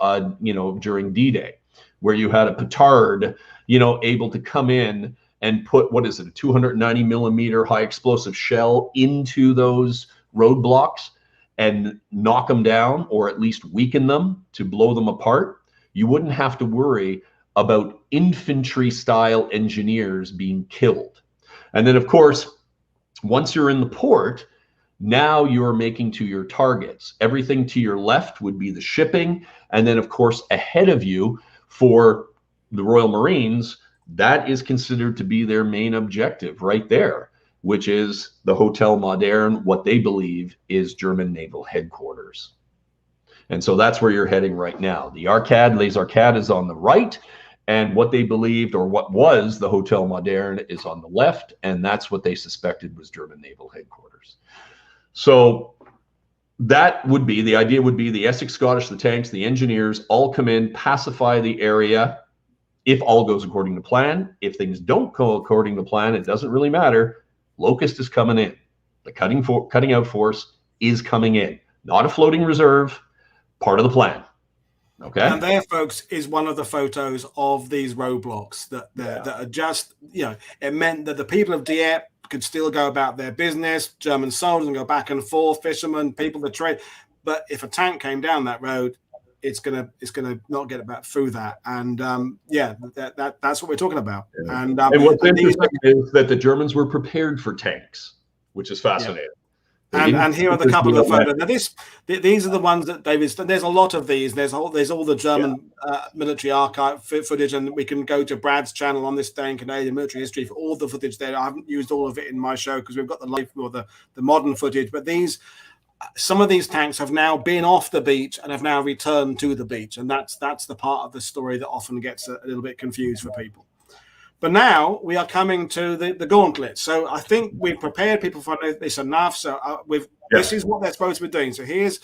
during D-Day, where you had a petard, able to come in and put, what is it, a 290 millimeter high explosive shell into those roadblocks and knock them down, or at least weaken them to blow them apart. You wouldn't have to worry about infantry style engineers being killed. And then of course, once you're in the port, now you're making to your targets. Everything to your left would be the shipping. And then of course, ahead of you for the Royal Marines, that is considered to be their main objective right there, which is the Hotel Moderne, what they believe is German naval headquarters. And so that's where you're heading right now. The Arcade, Les Arcades is on the right, and what they believed, or what was the Hotel Moderne, is on the left, and that's what they suspected was German naval headquarters. So that would be, the idea would be the Essex Scottish, the tanks, the engineers all come in, pacify the area. If all goes according to plan. If things don't go according to plan, it doesn't really matter. Locust is coming in. The cutting out force is coming in. Not a floating reserve, part of the plan. Okay. And there, folks, is one of the photos of these roadblocks that are just, it meant that the people of Dieppe could still go about their business, German soldiers and go back and forth, fishermen, people that trade. But if a tank came down that road, it's gonna not get back through that. And that's what we're talking about. Yeah. And what's interesting is that the Germans were prepared for tanks, which is fascinating. Yeah. And here are the couple of photos. Now these are the ones that David. There's a lot of these. There's all the German military archive footage, and we can go to Brad's channel on this day in Canadian military history for all the footage there. I haven't used all of it in my show because we've got the live or the modern footage, but some of these tanks have now been off the beach and have now returned to the beach, and that's the part of the story that often gets a little bit confused for people. But now we are coming to the gauntlet. So I think we've prepared people for this enough. So this is what they're supposed to be doing. So here's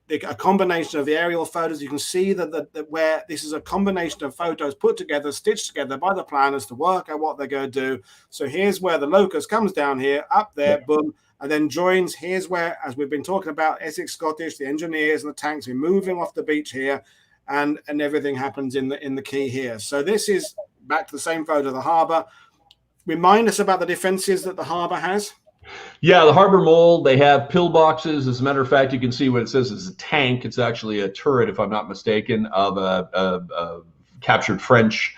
a combination of the aerial photos. You can see that where this is a combination of photos put together, stitched together by the planners to work out what they're going to do. So here's where the Locust comes down here, up there, boom, and then joins. Here's where, as we've been talking about, Essex Scottish, the engineers and the tanks are moving off the beach here, and everything happens in the key here. So this is back to the same photo of the harbour. Remind us about the defences that the harbour has. Yeah, the harbour mole, they have pillboxes. As a matter of fact, you can see what it says is a tank. It's actually a turret, if I'm not mistaken, of a captured French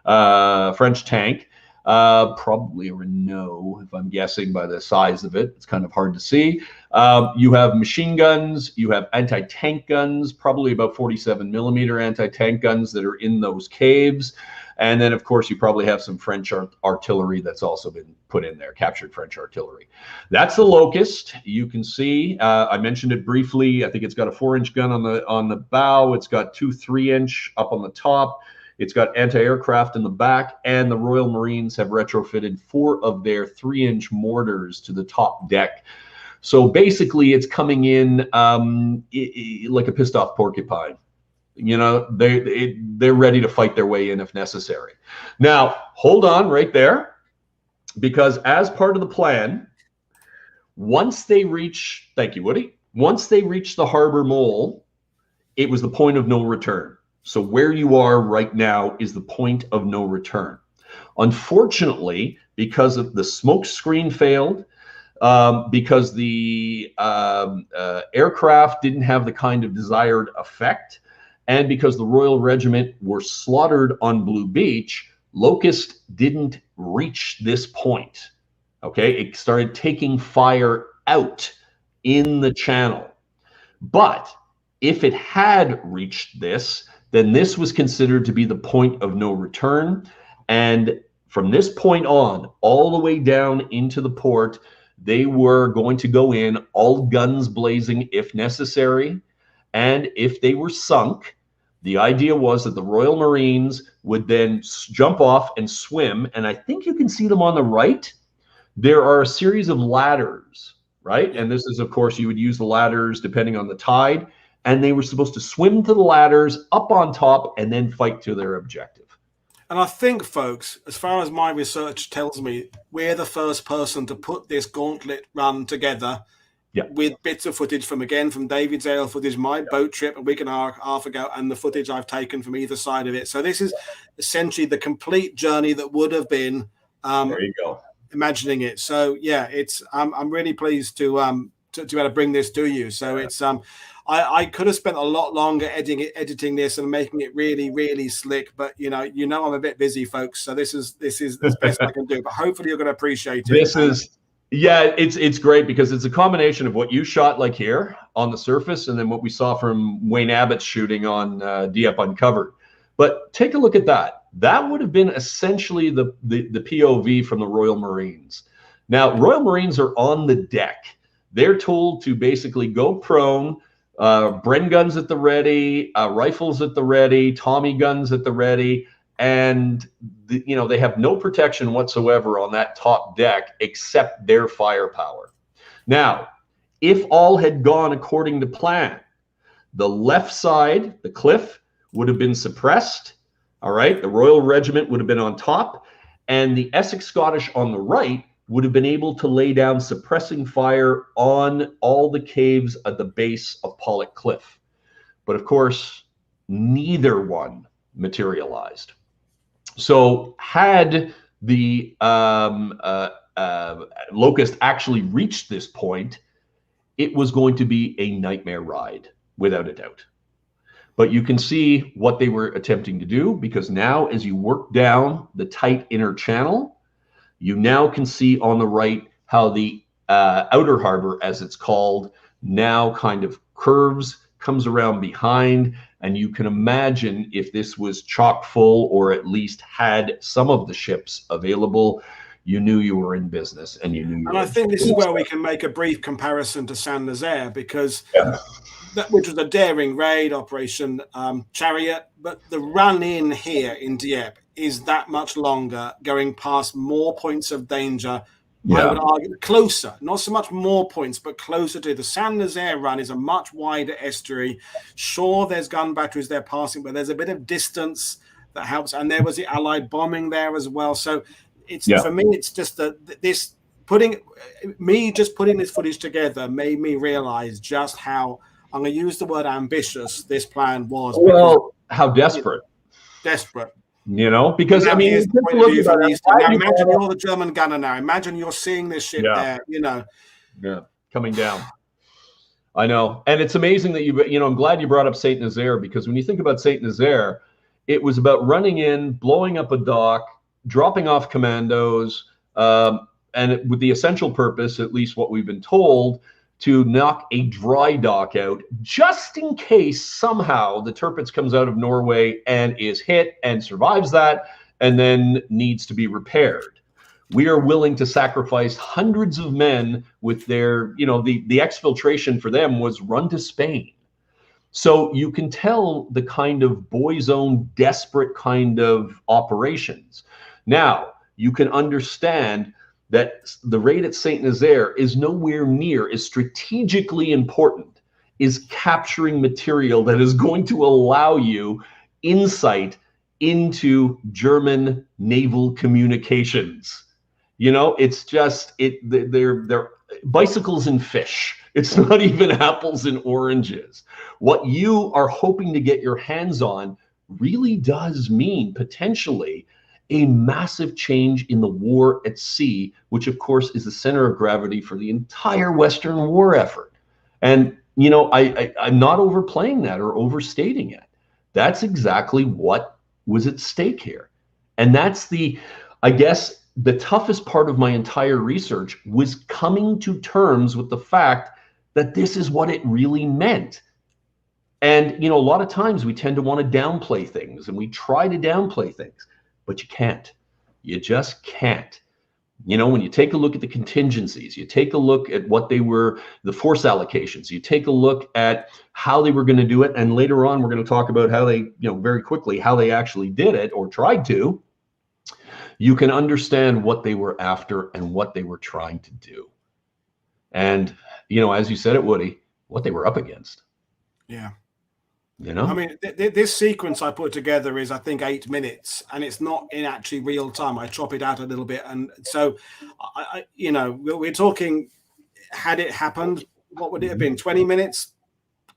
tank. Probably a Renault, if I'm guessing by the size of it. It's kind of hard to see. You have machine guns, you have anti-tank guns, probably about 47 millimeter anti-tank guns that are in those caves. And then, of course, you probably have some French artillery that's also been put in there, captured French artillery. That's the Locust. You can see, I mentioned it briefly. I think it's got a 4-inch gun on the bow. It's got 2 3-inch up on the top. It's got anti-aircraft in the back, and the Royal Marines have retrofitted 4 of their 3-inch mortars to the top deck. So basically, it's coming in like a pissed-off porcupine. They're ready to fight their way in if necessary. Now, hold on right there, because as part of the plan, once they reach, thank you, Woody, once they reach the harbor mole, it was the point of no return. So where you are right now is the point of no return. Unfortunately, because of the smoke screen failed, because the aircraft didn't have the kind of desired effect, and because the Royal Regiment were slaughtered on Blue Beach, Locust didn't reach this point. Okay, it started taking fire out in the channel. But if it had reached this, then this was considered to be the point of no return. And from this point on, all the way down into the port, they were going to go in, all guns blazing if necessary. And if they were sunk, the idea was that the Royal Marines would then jump off and swim. And I think you can see them on the right. There are a series of ladders, right? And this is, of course, you would use the ladders depending on the tide. And they were supposed to swim to the ladders, up on top, and then fight to their objective. And I think, folks, as far as my research tells me, we're the first person to put this gauntlet run together with bits of footage from David's aerial footage, my boat trip a week and a half ago, and the footage I've taken from either side of it. So this is essentially the complete journey that would have been there you go. Imagining it. So yeah, it's I'm really pleased to be able to bring this to you. So it's I could have spent a lot longer editing this and making it really, really slick, but you know I'm a bit busy, folks. So this is the best I can do. But hopefully you're going to appreciate it. It's great because it's a combination of what you shot like here on the surface, and then what we saw from Wayne Abbott's shooting on Dieppe Uncovered. But take a look at that. That would have been essentially the POV from the Royal Marines. Now, Royal Marines are on the deck. They're told to basically go prone, Bren guns at the ready, rifles at the ready, Tommy guns at the ready, and they have no protection whatsoever on that top deck except their firepower. Now, if all had gone according to plan, the left side, the cliff, would have been suppressed. All right, the Royal Regiment would have been on top, and the Essex Scottish on the right would have been able to lay down suppressing fire on all the caves at the base of Pollock Cliff. But of course, neither one materialized. So had the Locust actually reached this point, it was going to be a nightmare ride, without a doubt. But you can see what they were attempting to do, because now as you work down the tight inner channel, you now can see on the right how the outer harbor, as it's called, now kind of curves, comes around behind, and you can imagine if this was chock full or at least had some of the ships available, you knew you were in business, and you knew you were. And I think this is where we can make a brief comparison to Saint-Nazaire, because which was a daring raid, Operation Chariot, but the run in here in Dieppe is that much longer, going past more points of danger. I would argue closer, not so much more points, but closer to the Saint-Nazaire run is a much wider estuary. Sure, there's gun batteries there passing, but there's a bit of distance that helps. And there was the Allied bombing there as well. So it's for me, it's just putting this footage together made me realize just how, I'm going to use the word ambitious, this plan was. Well, how desperate. Desperate. Because I mean, now imagine you're the German gunner now. Imagine you're seeing this ship there, coming down. I know. And it's amazing that I'm glad you brought up Saint-Nazaire, because when you think about Saint-Nazaire, it was about running in, blowing up a dock, dropping off commandos, and with the essential purpose, at least what we've been told, to knock a dry dock out, just in case somehow the Tirpitz comes out of Norway and is hit and survives that, and then needs to be repaired. We are willing to sacrifice hundreds of men with their, the exfiltration for them was run to Spain. So you can tell the kind of boy's own desperate kind of operations. Now, you can understand that the raid at Saint-Nazaire is nowhere near as strategically important, is capturing material that is going to allow you insight into German naval communications. It's just, they're bicycles and fish. It's not even apples and oranges. What you are hoping to get your hands on really does mean potentially a massive change in the war at sea, which of course is the center of gravity for the entire Western war effort. And, you know, I'm not overplaying that or overstating it. That's exactly what was at stake here. And that's I guess, the toughest part of my entire research was coming to terms with the fact that this is what it really meant. And, you know, a lot of times we tend to want to downplay things, and we try to downplay things, but you can't. You just can't. You know, when you take a look at the contingencies, you take a look at what they were, the force allocations, you take a look at how they were going to do it. And later on, we're going to talk about how they, you know, very quickly, how they actually did it or tried to. You can understand what they were after and what they were trying to do. And, you know, as you said it, Woody, what they were up against. Yeah. You know, I mean, this sequence I put together is, I think, 8 minutes, and it's not in actually real time. I chop it out a little bit. And so, you know, we're talking, had it happened, what would it have been? 20 minutes?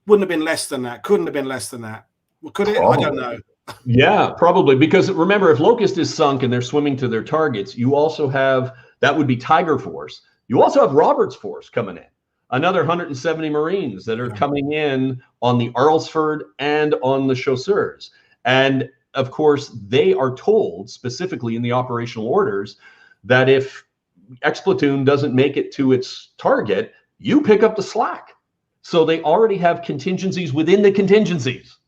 Wouldn't have been less than that. Couldn't have been less than that. Well, could it? Probably. I don't know. Yeah, probably. Because remember, if Locust is sunk and they're swimming to their targets, you also have, that would be Tiger Force. You also have Roberts Force coming in. Another 170 Marines that are coming in on the Arlesford and on the Chasseurs. And of course, they are told specifically in the operational orders that if X platoon doesn't make it to its target, you pick up the slack. So they already have contingencies within the contingencies.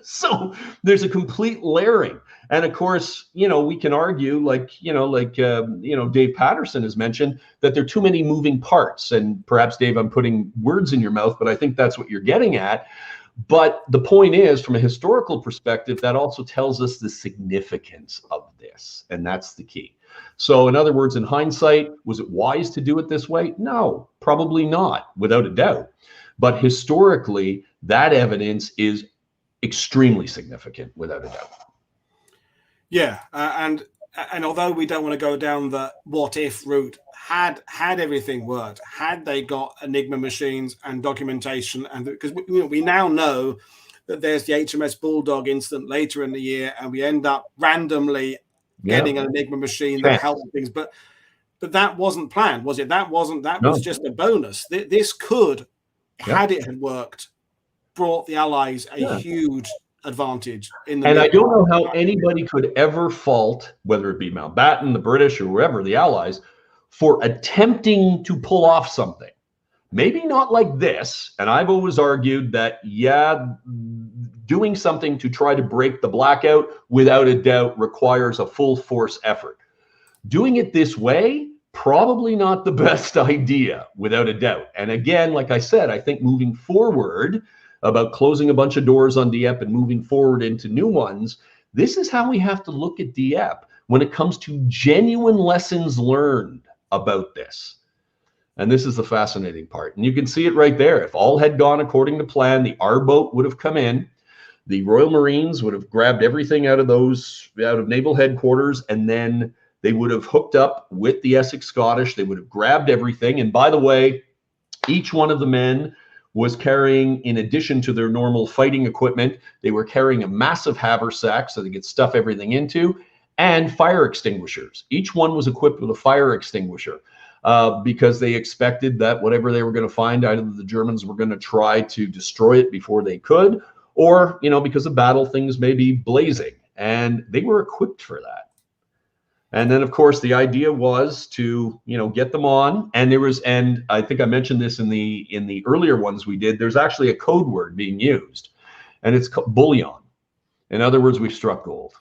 So there's a complete layering. And of course, you know, we can argue you know, Dave Patterson has mentioned that there are too many moving parts. And perhaps, Dave, I'm putting words in your mouth, but I think that's what you're getting at. But the point is, from a historical perspective, that also tells us the significance of this. And that's the key. So in other words, in hindsight, was it wise to do it this way? No, probably not, without a doubt. But historically, that evidence is extremely significant, without a doubt. Yeah, and although we don't want to go down the what if route, had everything worked, had they got Enigma machines and documentation, and because we now know that there's the HMS Bulldog incident later in the year, and we end up randomly getting an Enigma machine that helps things, but that wasn't planned, was it? That was just a bonus. This could, had it had worked, brought the Allies a huge advantage in the. And I don't know how anybody could ever fault, whether it be Mountbatten, the British, or whoever, the Allies, for attempting to pull off something. Maybe not like this. And I've always argued that, doing something to try to break the blackout, without a doubt, requires a full force effort. Doing it this way, probably not the best idea, without a doubt. And again, like I said, I think moving forward, about closing a bunch of doors on Dieppe and moving forward into new ones, this is how we have to look at Dieppe when it comes to genuine lessons learned about this. And this is the fascinating part. And you can see it right there. If all had gone according to plan, the R boat would have come in. The Royal Marines would have grabbed everything out of Naval headquarters, and then they would have hooked up with the Essex Scottish. They would have grabbed everything. And by the way, each one of the men was carrying, in addition to their normal fighting equipment, they were carrying a massive haversack so they could stuff everything into, and fire extinguishers. Each one was equipped with a fire extinguisher because they expected that whatever they were going to find, either the Germans were going to try to destroy it before they could, or, you know, because of battle, things may be blazing. And they were equipped for that. And then, of course, the idea was to, you know, get them on. And there was, and I think I mentioned this in the earlier ones we did, there's actually a code word being used, and it's called bullion. In other words, we've struck gold.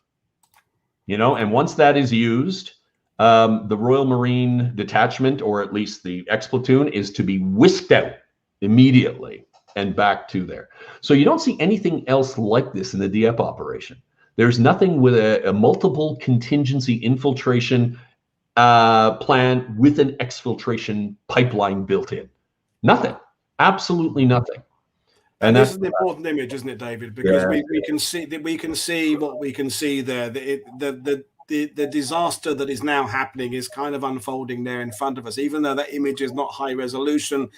You know, and once that is used, the Royal Marine detachment, or at least the X platoon, is to be whisked out immediately and back to there. So you don't see anything else like this in the Dieppe operation. There's nothing with a multiple contingency infiltration plan with an exfiltration pipeline built in. Nothing. Absolutely nothing. And this is an important image, isn't it, David? Because we can see what we can see there. The disaster that is now happening is kind of unfolding there in front of us. Even though that image is not high resolution,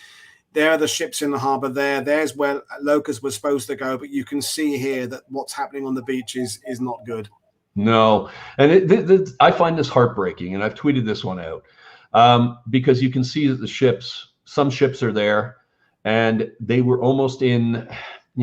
there are the ships in the harbour there. There's where Locust was supposed to go, but you can see here that what's happening on the beach is not good. No, and I find this heartbreaking, and I've tweeted this one out, because you can see that some ships are there, and they were almost in,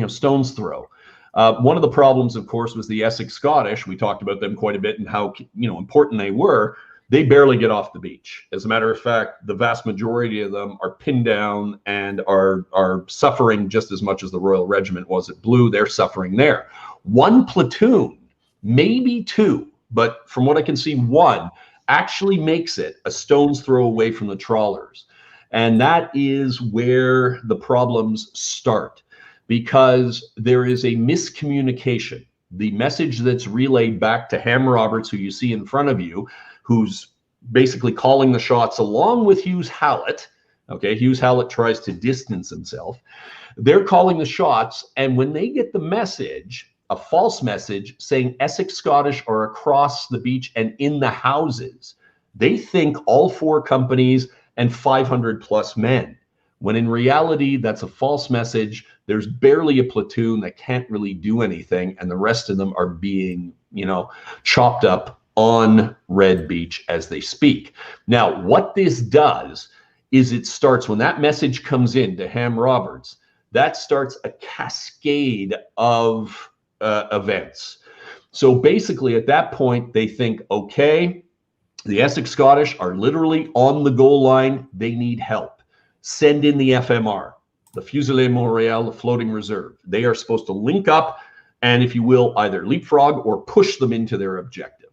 stone's throw. One of the problems, of course, was the Essex Scottish. We talked about them quite a bit and how important they were. They barely get off the beach. As a matter of fact, the vast majority of them are pinned down and are suffering just as much as the Royal Regiment was at Blue. They're suffering there. One platoon, maybe two, but from what I can see, one actually makes it a stone's throw away from the trawlers. And that is where the problems start, because there is a miscommunication. The message that's relayed back to Ham Roberts, who you see in front of you, who's basically calling the shots along with Hughes-Hallett. Okay, Hughes-Hallett tries to distance himself. They're calling the shots, and when they get the message, a false message saying Essex Scottish are across the beach and in the houses, they think all 4 companies and 500 plus men, when in reality that's a false message. There's barely a platoon that can't really do anything, and the rest of them are being chopped up on Red Beach as they speak. Now, what this does is it starts, when that message comes in to Ham Roberts, that starts a cascade of events. So basically at that point, they think, okay, the Essex Scottish are literally on the goal line. They need help. Send in the FMR, the Fusilier Montreal, the floating reserve. They are supposed to link up and, if you will, either leapfrog or push them into their objective.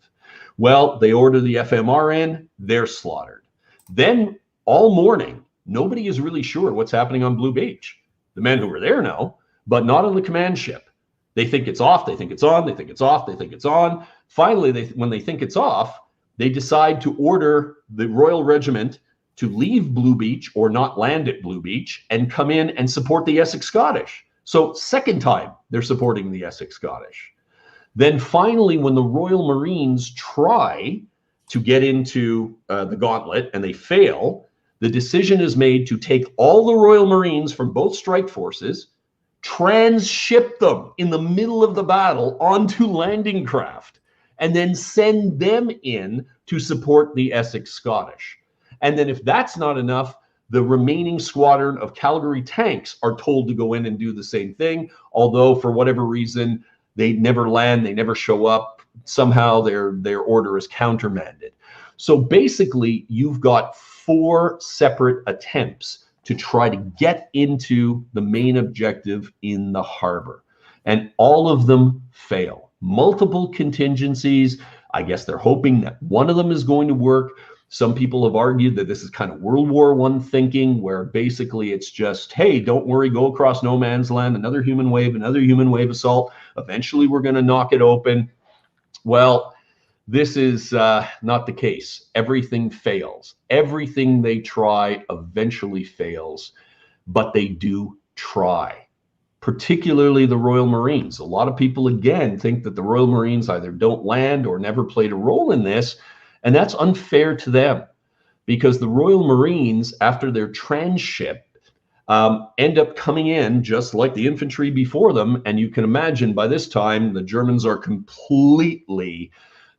Well, they order the FMR in, they're slaughtered. Then all morning, nobody is really sure what's happening on Blue Beach. The men who were there know, but not on the command ship. They think it's off, they think it's on, they think it's off, they think it's on. Finally, when they think it's off, they decide to order the Royal Regiment to leave Blue Beach or not land at Blue Beach and come in and support the Essex Scottish. So second time they're supporting the Essex Scottish. Then finally, when the Royal Marines try to get into the gauntlet and they fail, the decision is made to take all the Royal Marines from both strike forces, transship them in the middle of the battle onto landing craft, and then send them in to support the Essex Scottish. And then if that's not enough, the remaining squadron of Calgary tanks are told to go in and do the same thing, although for whatever reason, they never land, they never show up. Somehow their order is countermanded. So basically, you've got 4 separate attempts to try to get into the main objective in the harbor. And all of them fail. Multiple contingencies. I guess they're hoping that one of them is going to work. Some people have argued that this is kind of World War I thinking, where basically it's just, hey, don't worry, go across no man's land, another human wave assault. Eventually, we're going to knock it open. Well, this is not the case. Everything fails. Everything they try eventually fails, but they do try, particularly the Royal Marines. A lot of people, again, think that the Royal Marines either don't land or never played a role in this. And that's unfair to them, because the Royal Marines, after their transship, end up coming in just like the infantry before them. And you can imagine by this time, the Germans are completely,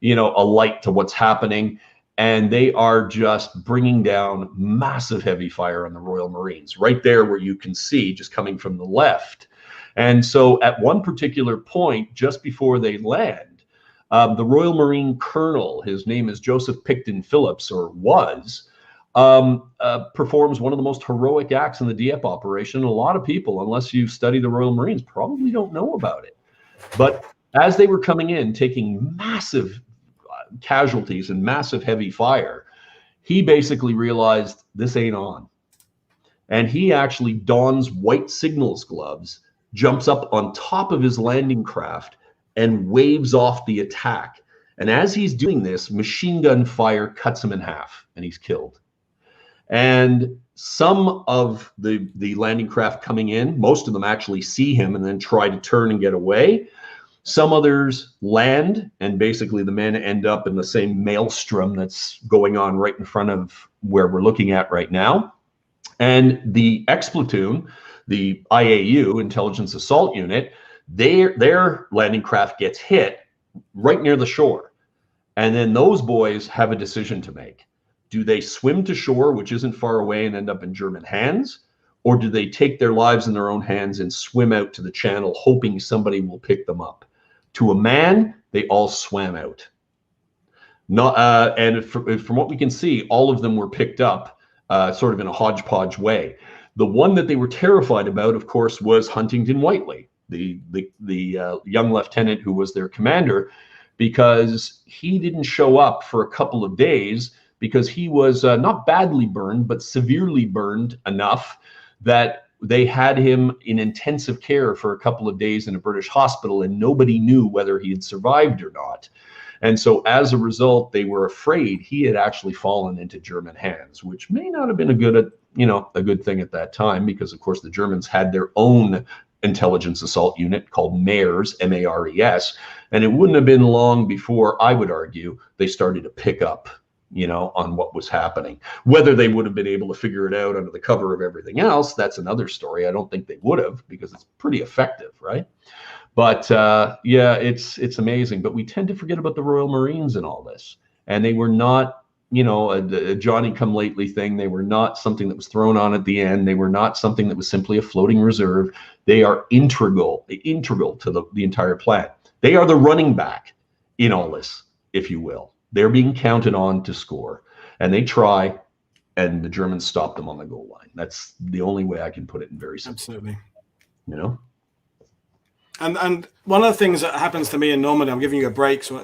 alight to what's happening. And they are just bringing down massive heavy fire on the Royal Marines right there where you can see just coming from the left. And so at one particular point, just before they land, the Royal Marine Colonel, his name is Joseph Picton Phillips, or was, performs one of the most heroic acts in the Dieppe operation. A lot of people, unless you study the Royal Marines, probably don't know about it. But as they were coming in, taking massive casualties and massive heavy fire, he basically realized this ain't on. And he actually dons white signals gloves, jumps up on top of his landing craft, and waves off the attack. And as he's doing this, machine gun fire cuts him in half, and he's killed. And some of the landing craft coming in, most of them actually see him and then try to turn and get away. Some others land, and basically the men end up in the same maelstrom that's going on right in front of where we're looking at right now. And the X platoon, the IAU, Intelligence Assault Unit, their landing craft gets hit, right near the shore. And then those boys have a decision to make. Do they swim to shore, which isn't far away, and end up in German hands? Or do they take their lives in their own hands and swim out to the channel, hoping somebody will pick them up? To a man, they all swam out. And from what we can see, all of them were picked up sort of in a hodgepodge way. The one that they were terrified about, of course, was Huntington Whiteley, the young lieutenant who was their commander, because he didn't show up for a couple of days because he was not badly burned, but severely burned enough that they had him in intensive care for a couple of days in a British hospital, and nobody knew whether he had survived or not. And so as a result, they were afraid he had actually fallen into German hands, which may not have been a good thing at that time, because of course the Germans had their own intelligence assault unit called MARES, M-A-R-E-S, and it wouldn't have been long before, I would argue, they started to pick up on what was happening. Whether they would have been able to figure it out under the cover of everything else, that's another story. I don't think they would have, because it's pretty effective, right? But yeah, it's amazing. But we tend to forget about the Royal Marines in all this. And they were not, a Johnny-come-lately thing. They were not something that was thrown on at the end. They were not something that was simply a floating reserve. They are integral to the entire plan. They are the running back in all this, if you will. They're being counted on to score. And they try, and the Germans stop them on the goal line. That's the only way I can put it in very simple. Absolutely. And one of the things that happens to me in Normandy, I'm giving you a break so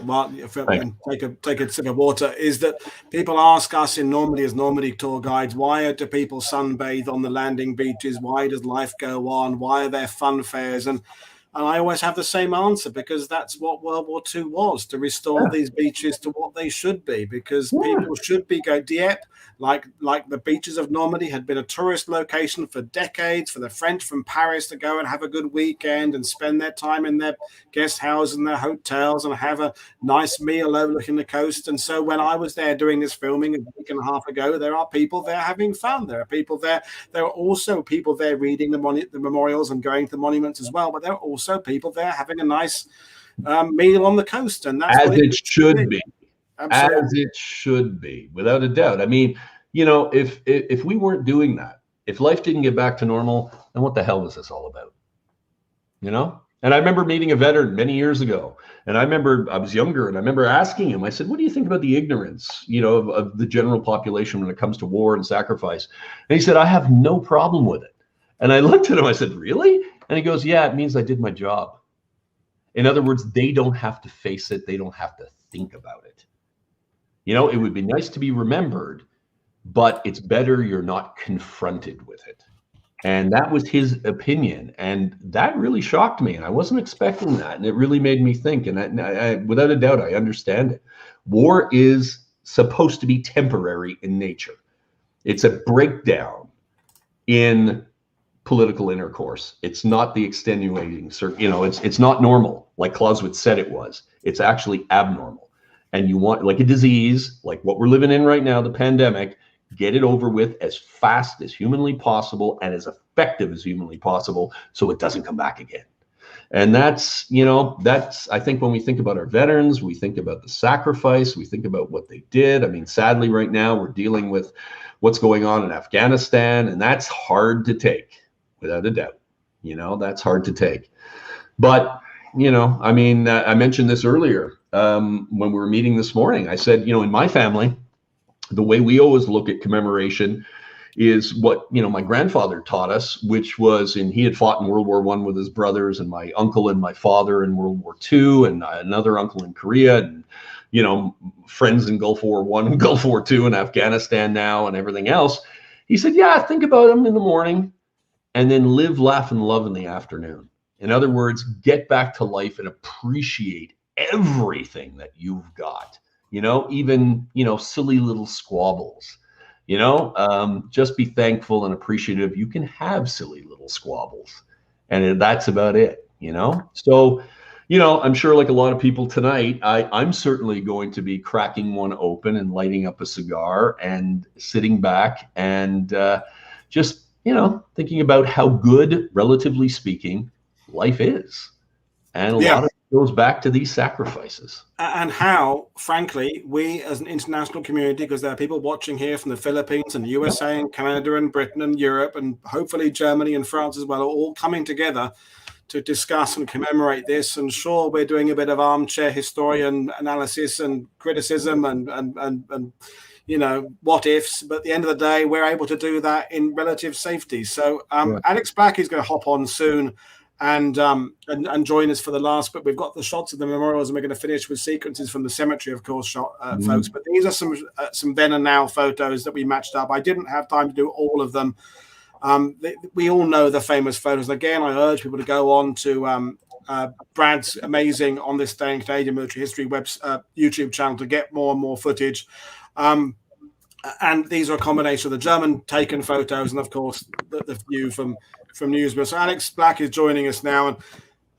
take a sip of water, is that people ask us in Normandy as Normandy tour guides, why do people sunbathe on the landing beaches? Why does life go on? Why are there fun fairs? And I always have the same answer, because that's what World War II was, to restore these beaches to what they should be, because people should be going. Dieppe, like the beaches of Normandy, had been a tourist location for decades for the French from Paris to go and have a good weekend and spend their time in their guest houses and their hotels and have a nice meal overlooking the coast. And so when I was there doing this filming a week and a half ago, there are people there having fun. There are people there. There are also people there reading the memorials and going to the monuments as well. But there are also people there having a nice meal on the coast, and that's as it should be. Absolutely. As it should be, without a doubt. I mean, if we weren't doing that, if life didn't get back to normal, then what the hell was this all about? And I remember meeting a veteran many years ago, and I remember I was younger, and I remember asking him, I said, what do you think about the ignorance, of the general population when it comes to war and sacrifice? And he said, I have no problem with it. And I looked at him, I said, really? And he goes, yeah, it means I did my job. In other words, they don't have to face it. They don't have to think about it. It would be nice to be remembered, but it's better you're not confronted with it. And that was his opinion. And that really shocked me. And I wasn't expecting that. And it really made me think. And I, without a doubt, I understand it. War is supposed to be temporary in nature. It's a breakdown in political intercourse. It's not the extenuating, it's not normal, like Clausewitz said it was. It's actually abnormal. And you want, like a disease, like what we're living in right now, the pandemic, get it over with as fast as humanly possible and as effective as humanly possible, so it doesn't come back again. And that's I think when we think about our veterans, we think about the sacrifice, we think about what they did. I mean, sadly, right now we're dealing with what's going on in Afghanistan, and that's hard to take. Without a doubt, that's hard to take. But, I mean, I mentioned this earlier when we were meeting this morning. I said, in my family, the way we always look at commemoration is what, my grandfather taught us, which was, and he had fought in World War I with his brothers, and my uncle and my father in World War II, and another uncle in Korea, and, friends in Gulf War I and Gulf War II and Afghanistan now and everything else. He said, yeah, think about them in the morning, and then live, laugh, and love in the afternoon. In other words, get back to life and appreciate everything that you've got, even, silly little squabbles, just be thankful and appreciative. You can have silly little squabbles, and that's about it, So, I'm sure like a lot of people tonight, I'm certainly going to be cracking one open and lighting up a cigar and sitting back and just, thinking about how good, relatively speaking, life is. And a lot of goes back to these sacrifices. And how, frankly, we as an international community, because there are people watching here from the Philippines and the USA and Canada and Britain and Europe and hopefully Germany and France as well, are all coming together to discuss and commemorate this. And sure, we're doing a bit of armchair historian analysis and criticism and you know, what ifs, but at the end of the day, we're able to do that in relative safety. So Alex Black is going to hop on soon and join us for the last, but we've got the shots of the memorials and we're going to finish with sequences from the cemetery, of course, folks. But these are some then and now photos that we matched up. I didn't have time to do all of them. We all know the famous photos. Again, I urge people to go on to Brad's amazing On This Day in Canadian Military History YouTube channel to get more and more footage. And these are a combination of the German taken photos and, of course, the view from Newsmill. So Alex Black is joining us now, and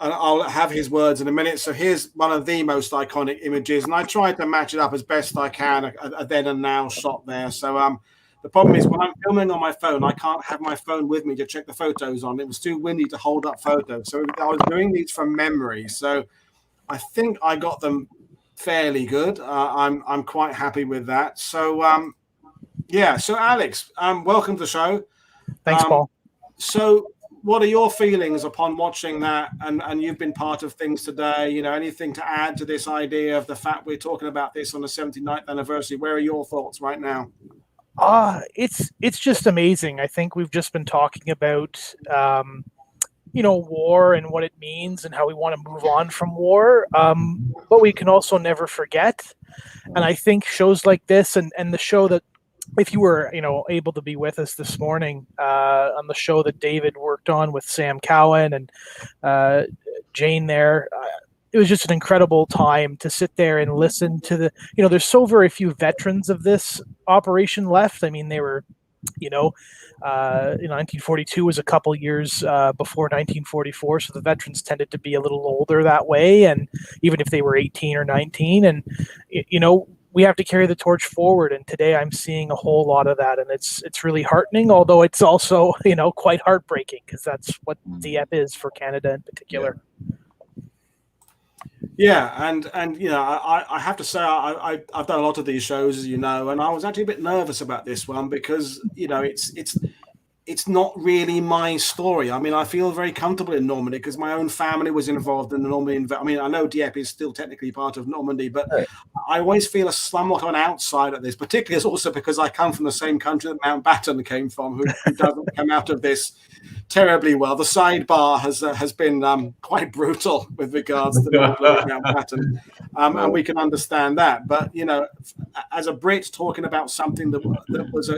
I'll have his words in a minute. So here's one of the most iconic images, and I tried to match it up as best I can, a then and now shot there. So the problem is when I'm filming on my phone, I can't have my phone with me to check the photos on. It was too windy to hold up photos. So I was doing these from memory. So I think I got them fairly good. I'm quite happy with that. So so Alex, welcome to the show. Thanks, Paul. So what are your feelings upon watching that? And you've been part of things today, you know, anything to add to this idea of the fact we're talking about this on the 79th anniversary? Where are your thoughts right now? It's just amazing. I think we've just been talking about you know, war and what it means and how we want to move on from war. But we can also never forget. And I think shows like this and the show that, if you were, you know, able to be with us this morning on the show that David worked on with Sam Cowan and Jane there, it was just an incredible time to sit there and listen to the, you know, there's so very few veterans of this operation left. I mean, they were, you know, 1942 was a couple years before 1944, so the veterans tended to be a little older that way, and even if they were 18 or 19, and you know, we have to carry the torch forward. And today I'm seeing a whole lot of that, and it's really heartening, although it's also, you know, quite heartbreaking, because that's what Dieppe is for Canada in particular. Yeah, and you know, I have to say I've done a lot of these shows, as you know, and I was actually a bit nervous about this one because, you know, it's not really my story. I mean, I feel very comfortable in Normandy because my own family was involved in the Normandy. I mean, I know Dieppe is still technically part of Normandy, but I always feel somewhat on outside of this, particularly also because I come from the same country that Mountbatten came from, who doesn't come out of this terribly well. The sidebar has been quite brutal with regards to Mountbatten, and we can understand that. But, you know, as a Brit talking about something that was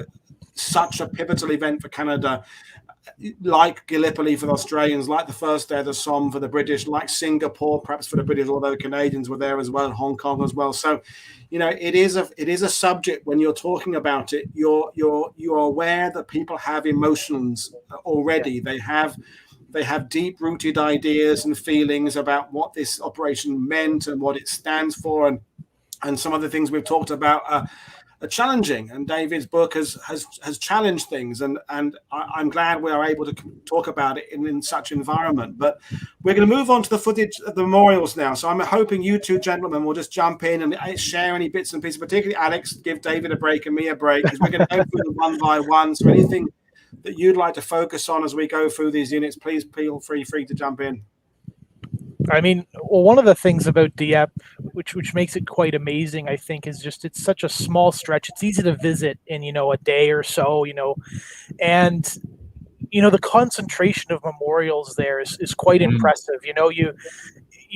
such a pivotal event for Canada, like Gallipoli for the Australians, like the first day of the Somme for the British, like Singapore perhaps for the British, although the Canadians were there as well, and Hong Kong as well. So, you know, it is a subject when you're talking about it, you're aware that people have emotions already. They have deep-rooted ideas and feelings about what this operation meant and what it stands for, and some of the things we've talked about are challenging, and David's book has challenged things, and I'm glad we are able to talk about it in such environment. But we're going to move on to the footage of the memorials now. So I'm hoping you two gentlemen will just jump in and share any bits and pieces, particularly Alex, give David a break and me a break, because we're going to go through them one by one. So anything that you'd like to focus on as we go through these units, please feel free to jump in. I mean, well, one of the things about Dieppe, which makes it quite amazing, I think, is just it's such a small stretch. It's easy to visit in, you know, a day or so, you know, and, you know, the concentration of memorials there is quite impressive. You know, you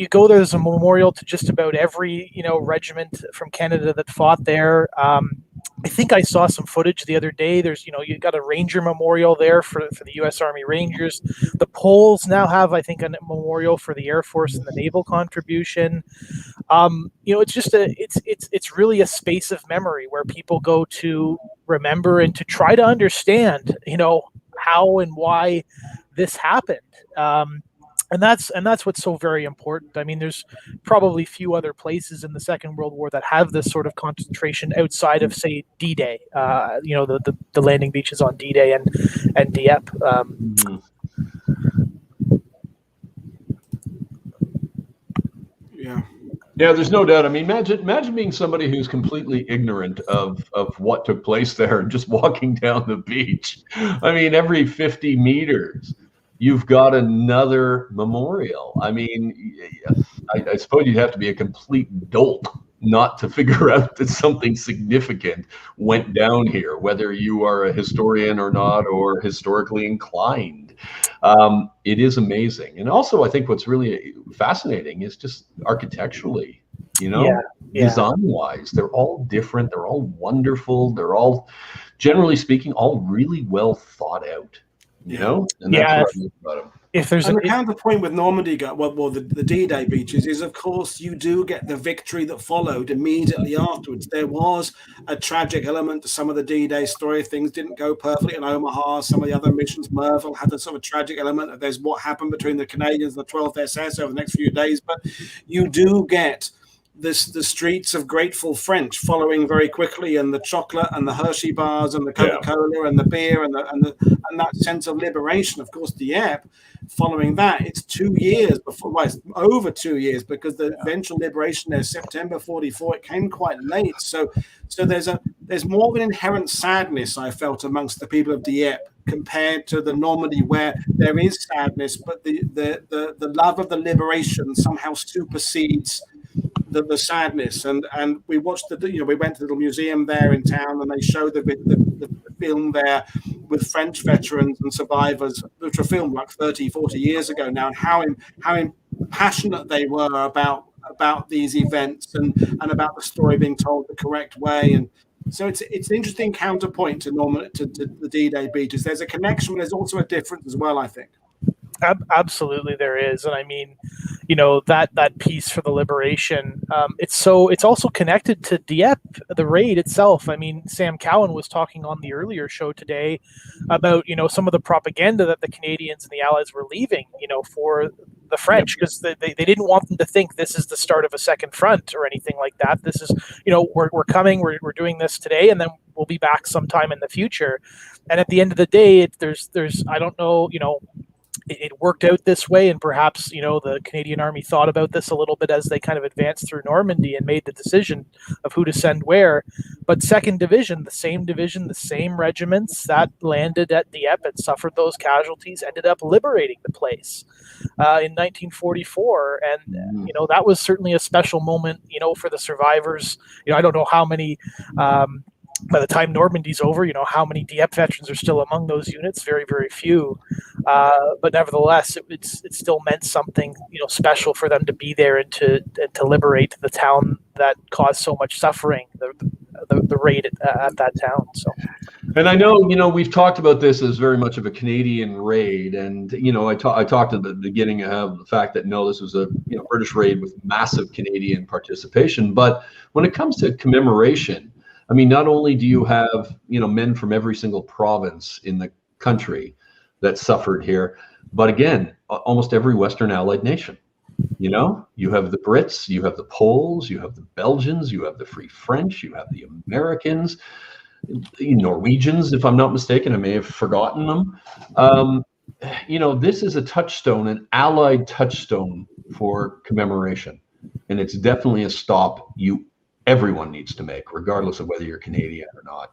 go there's a memorial to just about every, you know, regiment from Canada that fought there. I think I saw some footage the other day. There's, you know, you got a Ranger memorial there for the U.S. Army Rangers. The Poles now have, I think, a memorial for the Air Force and the naval contribution. You know, it's just it's really a space of memory where people go to remember and to try to understand, you know, how and why this happened. And that's what's so very important. I mean, there's probably few other places in the Second World War that have this sort of concentration outside of, say, D-Day. You know, the landing beaches on D-Day and Dieppe. Yeah. Yeah, there's no doubt. I mean, imagine being somebody who's completely ignorant of what took place there and just walking down the beach. I mean, every 50 meters, you've got another memorial. I mean, I suppose you'd have to be a complete dolt not to figure out that something significant went down here, whether you are a historian or not, or historically inclined. It is amazing. And also, I think what's really fascinating is just architecturally, design-wise, they're all different. They're all wonderful. They're all, generally speaking, all really well thought out, you know? And that's what I love about them. If there's a counterpoint with Normandy, the D-Day beaches is, of course, you do get the victory that followed immediately afterwards. There was a tragic element to some of the D-Day story. Things didn't go perfectly in Omaha. Some of the other missions, Merville, had a sort of tragic element. There's what happened between the Canadians and the 12th SS over the next few days. But you do get the streets of grateful French following very quickly, and the chocolate and the Hershey bars and the Coca-Cola and the beer and that sense of liberation. Of course, Dieppe, following that, it's 2 years before, well, it's over 2 years, because the eventual liberation there, September 44, it came quite late. So there's more of an inherent sadness, I felt, amongst the people of Dieppe compared to the Normandy, where there is sadness, but the love of the liberation somehow supersedes the sadness. And we watched we went to the little museum there in town, and they showed the film there with French veterans and survivors, which were filmed like 30, 40 years ago now, and how passionate they were about these events and about the story being told the correct way. And so it's an interesting counterpoint to the D-Day beaches. There's a connection, but there's also a difference as well, I think. Absolutely, there is. And I mean, that piece for the liberation, it's also connected to Dieppe, the raid itself. I mean, Sam Cowan was talking on the earlier show today about some of the propaganda that the Canadians and the Allies were leaving for the French, because they didn't want them to think this is the start of a second front or anything like that. This is we're coming, we're doing this today, and then we'll be back sometime in the future. And at the end of the day, there's I don't know, it worked out this way, and perhaps the Canadian Army thought about this a little bit as they kind of advanced through Normandy and made the decision of who to send where. But Second Division, the same regiments that landed at Dieppe and suffered those casualties, ended up liberating the place in 1944, and that was certainly a special moment for the survivors. I don't know how many by the time Normandy's over, how many Dieppe veterans are still among those units? Very, very few. But nevertheless, it still meant something, special for them to be there and to liberate the town that caused so much suffering, the raid at that town. So. And I know, we've talked about this as very much of a Canadian raid, and I talked at the beginning of the fact that this was a British raid with massive Canadian participation. But when it comes to commemoration, I mean, not only do you have, men from every single province in the country that suffered here, but again, almost every Western Allied nation. You have the Brits, you have the Poles, you have the Belgians, you have the Free French, you have the Americans, the Norwegians, if I'm not mistaken. I may have forgotten them. This is a touchstone, an Allied touchstone for commemoration. And it's definitely a stop everyone needs to make, regardless of whether you're Canadian or not.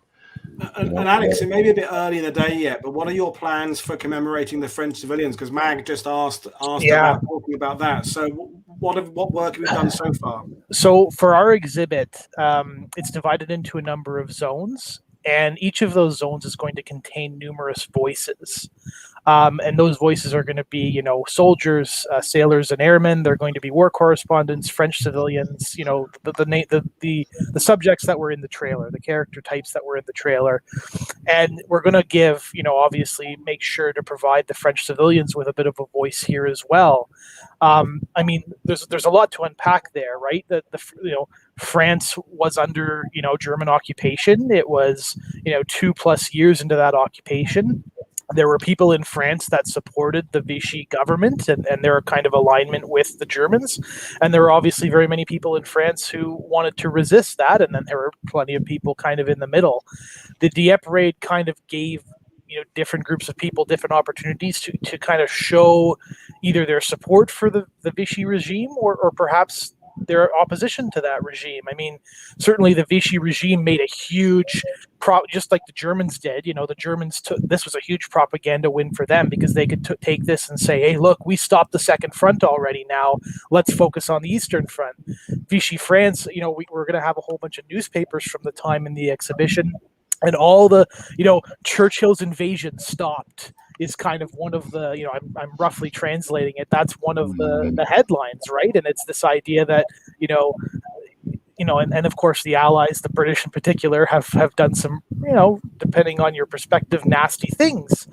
And Alex, it may be a bit early in the day yet, but what are your plans for commemorating the French civilians? Because Mag just asked about talking about that. So what work have you done so far? So for our exhibit, it's divided into a number of zones, and each of those zones is going to contain numerous voices. And those voices are going to be, soldiers, sailors, and airmen. They're going to be war correspondents, French civilians, the subjects that were in the trailer, the character types that were in the trailer. And we're going to give, obviously make sure to provide the French civilians with a bit of a voice here as well. I mean, there's a lot to unpack there, right? France was under, German occupation. It was, 2+ years into that occupation. There were people in France that supported the Vichy government and their kind of alignment with the Germans. And there were obviously very many people in France who wanted to resist that. And then there were plenty of people kind of in the middle. The Dieppe raid kind of gave different groups of people different opportunities to kind of show either their support for the Vichy regime or perhaps their opposition to that regime. I mean, certainly the Vichy regime made a huge just like the Germans did. The Germans took this was a huge propaganda win for them because they could take this and say, hey, look, we stopped the Second Front already. Now let's focus on the Eastern Front. Vichy France, we're going to have a whole bunch of newspapers from the time in the exhibition, and all the, Churchill's invasion stopped is kind of one of the, I'm roughly translating it. That's one of the headlines, right? And it's this idea that, and of course the Allies, the British in particular, have done some, depending on your perspective, nasty things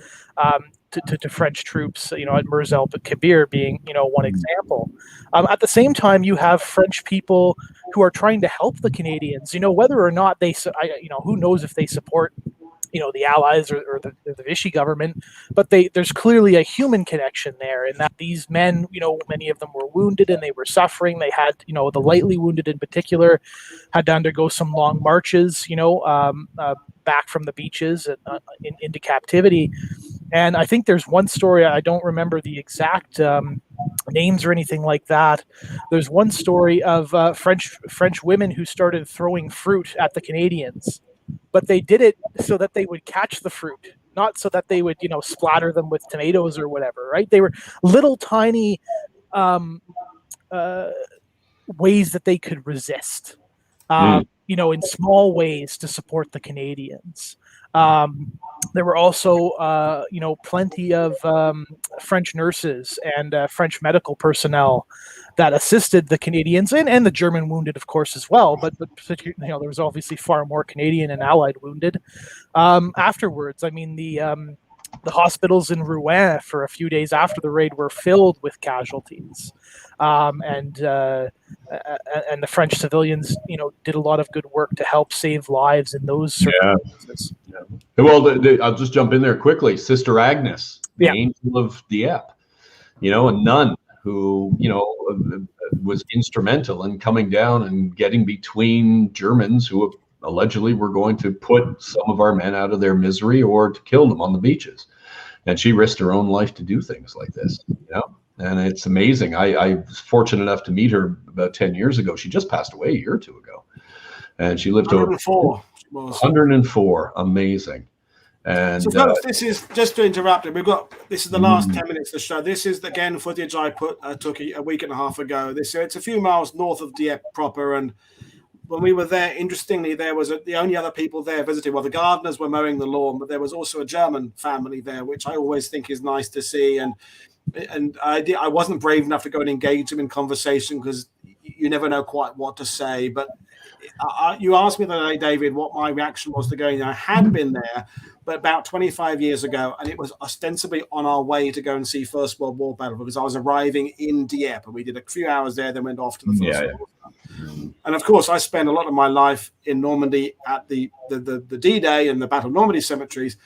to French troops, at Mers El Kabir being, one example. At the same time, you have French people who are trying to help the Canadians, whether or not they, who knows if they support, the Allies or the Vichy government, but there's clearly a human connection there in that these men, many of them were wounded and they were suffering. They had, the lightly wounded in particular had to undergo some long marches, back from the beaches into captivity. And I think there's one story, I don't remember the exact names or anything like that. There's one story of French women who started throwing fruit at the Canadians, but they did it so that they would catch the fruit, not so that they would, splatter them with tomatoes or whatever, right? They were little tiny ways that they could resist, in small ways to support the Canadians. There were also, plenty of French nurses and French medical personnel that assisted the Canadians and the German wounded, of course, as well. But there was obviously far more Canadian and Allied wounded. Afterwards, I mean, the hospitals in Rouen for a few days after the raid were filled with casualties, and the French civilians, did a lot of good work to help save lives in those circumstances. Yeah. Well, I'll just jump in there quickly. Sister Agnes, the Angel of Dieppe, a nun who, was instrumental in coming down and getting between Germans who allegedly were going to put some of our men out of their misery or to kill them on the beaches. And she risked her own life to do things like this, and it's amazing. I was fortunate enough to meet her about 10 years ago. She just passed away a year or two ago, and she lived 104. 104. Amazing. And so folks, this is just to interrupt it. This is the last 10 minutes of the show. This is again footage I took a week and a half ago. It's a few miles north of Dieppe proper, and when we were there, interestingly, there was the only other people there visiting. Well, the gardeners were mowing the lawn, but there was also a German family there, which I always think is nice to see. And I wasn't brave enough to go and engage them in conversation because you never know quite what to say. But you asked me the other day, David, what my reaction was to going there. I had been there, but about 25 years ago, and it was ostensibly on our way to go and see First World War battle because I was arriving in Dieppe, and we did a few hours there, then went off to the First World War. And of course, I spent a lot of my life in Normandy at the D-Day and the Battle of Normandy cemeteries.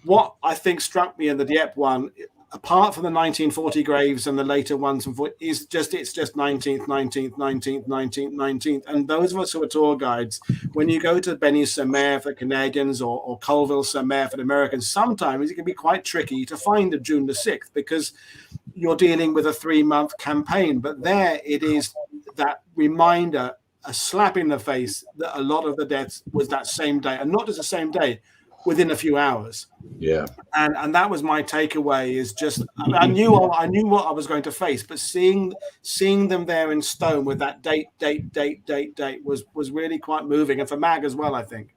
What I think struck me in the Dieppe one, apart from the 1940 graves and the later ones, it's just 19th, 19th, 19th, 19th, 19th. And those of us who are tour guides, when you go to Benis-sur-Mer for Canadians or Colville-sur-Mer for the Americans, sometimes it can be quite tricky to find a June the 6th because you're dealing with a 3-month campaign. But there it is, that reminder, a slap in the face that a lot of the deaths was that same day, and not just the same day, within a few hours. Yeah. And that was my takeaway, is just I knew what I was going to face, but seeing them there in stone with that date was really quite moving, and for Mag as well, I think.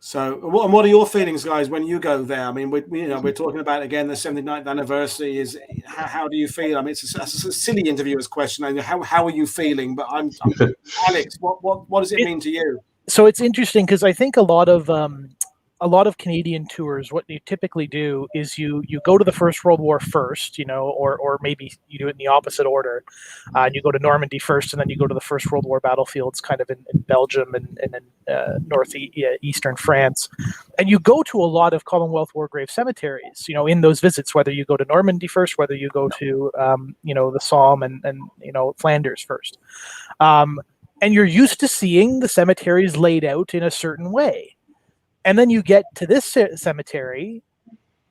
So what are your feelings, guys, when you go there? I mean, we're talking about, again, the 79th anniversary. Is how do you feel? I mean, it's a silly interviewer's question. I mean, how are you feeling? But I'm Alex, what does it mean to you? So it's interesting because I think a lot of Canadian tours, what you typically do is you go to the First World War first, or maybe you do it in the opposite order. And you go to Normandy first, and then you go to the First World War battlefields kind of in Belgium and in northeastern France. And you go to a lot of Commonwealth War Grave cemeteries, in those visits, whether you go to Normandy first, whether you go to, the Somme and Flanders first. And you're used to seeing the cemeteries laid out in a certain way. And then you get to this cemetery,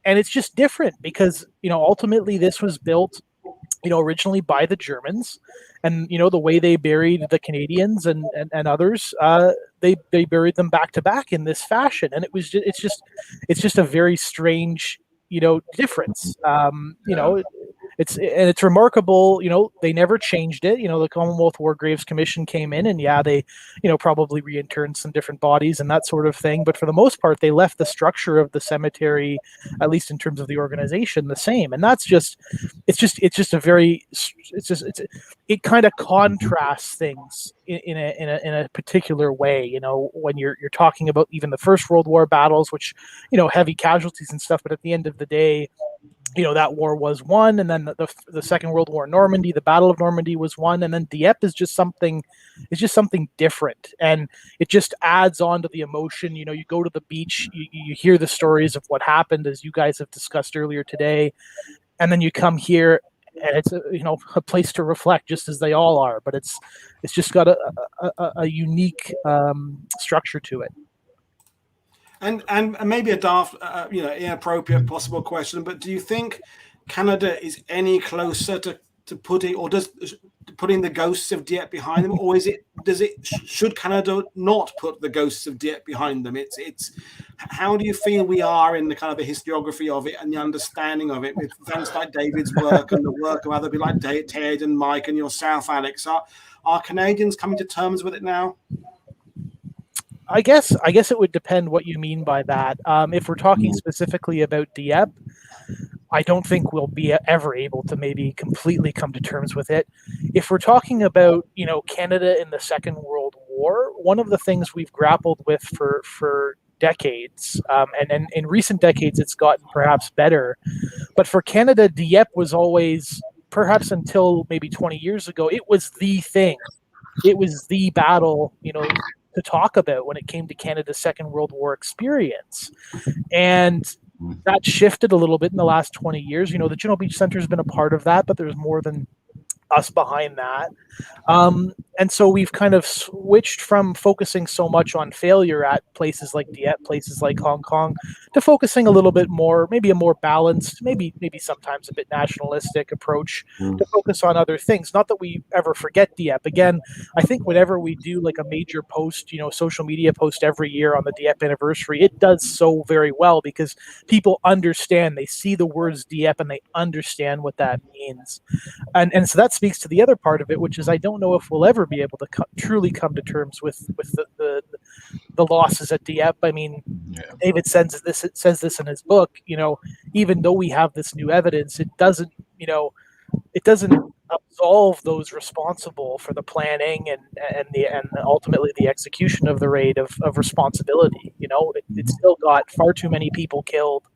and it's just different because, ultimately this was built originally by the Germans, and the way they buried the Canadians and others, they buried them back to back in this fashion, and it's just a very strange difference. It's remarkable. They never changed it. The Commonwealth War Graves Commission came in, and they probably reinterred some different bodies and that sort of thing, but for the most part they left the structure of the cemetery, at least in terms of the organization, the same. And that's it kind of contrasts things in a particular way, when you're talking about even the First World War battles, which heavy casualties and stuff, but at the end of the day, that war was won, and then the Second World War, Normandy, the Battle of Normandy was won, and then Dieppe is just something different, and it just adds on to the emotion. You go to the beach, you hear the stories of what happened, as you guys have discussed earlier today, and then you come here, and it's a place to reflect, just as they all are, but it's just got a unique structure to it. And maybe a daft, inappropriate possible question, but do you think Canada is any closer to putting the ghosts of Dieppe behind them, or should Canada not put the ghosts of Dieppe behind them? It's how do you feel we are in the kind of the historiography of it and the understanding of it, with things like David's work and the work of other people like Ted and Mike and yourself, Alex? Are Canadians coming to terms with it now? I guess it would depend what you mean by that. If we're talking specifically about Dieppe, I don't think we'll be ever able to maybe completely come to terms with it. If we're talking about, Canada in the Second World War, one of the things we've grappled with for decades, and in recent decades it's gotten perhaps better, but for Canada, Dieppe was always, perhaps until maybe 20 years ago, it was the thing. It was the battle, to talk about when it came to Canada's Second World War experience. And that shifted a little bit in the last 20 years. The Juno Beach Center has been a part of that, but there's more than us behind that. And so we've kind of switched from focusing so much on failure at places like Dieppe, places like Hong Kong, to focusing a little bit more, maybe a more balanced, maybe sometimes a bit nationalistic approach to focus on other things. Not that we ever forget Dieppe. Again, I think whenever we do like a major post, social media post every year on the Dieppe anniversary, it does so very well because people understand, they see the words Dieppe and they understand what that means. And so that speaks to the other part of it, which is I don't know if we'll ever be able to truly come to terms with the losses at Dieppe. I mean, David says this in his book. Even though we have this new evidence, it doesn't absolve those responsible for the planning and ultimately the execution of the raid of responsibility. It still got far too many people killed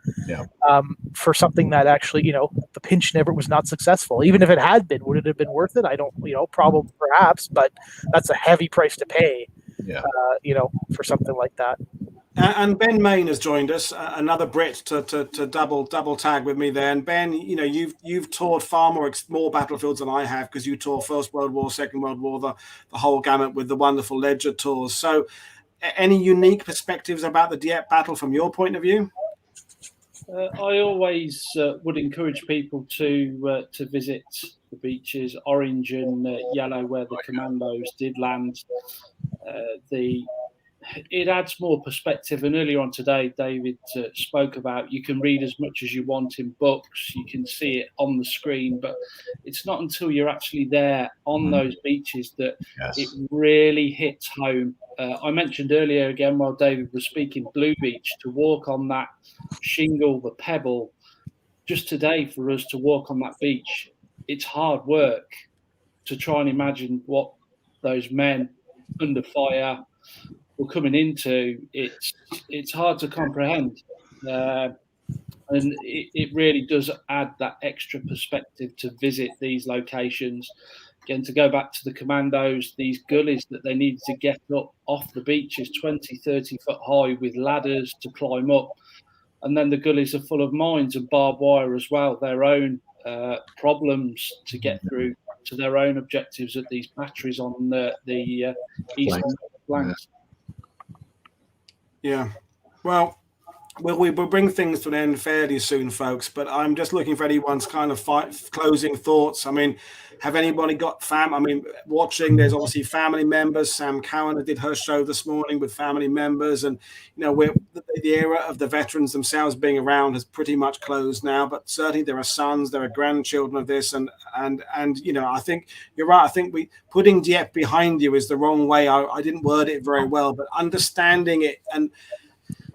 for something that actually, the pinch never was not successful. Even if it had been, would it have been worth it? I don't, probably perhaps, but that's a heavy price to pay, for something like that. And Ben Main has joined us, another Brit to double tag with me there. And Ben, you've toured far more battlefields than I have, because you toured First World War, Second World War, the whole gamut with the wonderful Ledger tours. So, any unique perspectives about the Dieppe battle from your point of view? I always would encourage people to visit the beaches, orange and yellow, where the Commandos did land. It adds more perspective. And earlier on today, David spoke about you can read as much as you want in books, you can see it on the screen, but it's not until you're actually there on those beaches that it really hits home. I mentioned earlier, again, while David was speaking, Blue Beach, to walk on that shingle, the pebble, just today for us to walk on that beach, it's hard work to try and imagine what those men under fire were coming into. It's hard to comprehend, and it really does add that extra perspective to visit these locations. Again, to go back to the Commandos, these gullies that they needed to get up off the beaches 20, 30 foot high with ladders to climb up, and then the gullies are full of mines and barbed wire as well, their own problems to get through to their own objectives at these batteries on the eastern flanks. Yeah, well, Well, we will bring things to an end fairly soon, folks, but I'm just looking for anyone's kind of closing thoughts. I mean, have anybody got watching, there's obviously family members. Sam Cowan did her show this morning with family members, and, the era of the veterans themselves being around has pretty much closed now, but certainly there are sons, there are grandchildren of this, and I think you're right. I think putting Dieppe behind you is the wrong way. I didn't word it very well, but understanding it and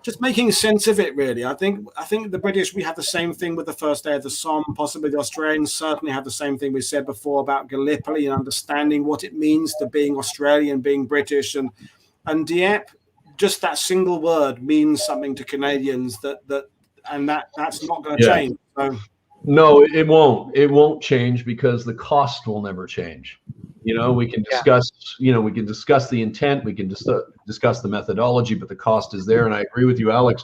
just making sense of it, really. I think the British, we have the same thing with the first day of the Somme. Possibly the Australians certainly have the same thing we said before about Gallipoli and understanding what it means to being Australian, being British, and Dieppe. Just that single word means something to Canadians that's not going to change. So. No, it won't. It won't change because the cost will never change. We can discuss, we can discuss the intent, we can discuss the methodology, but the cost is there. And I agree with you, Alex.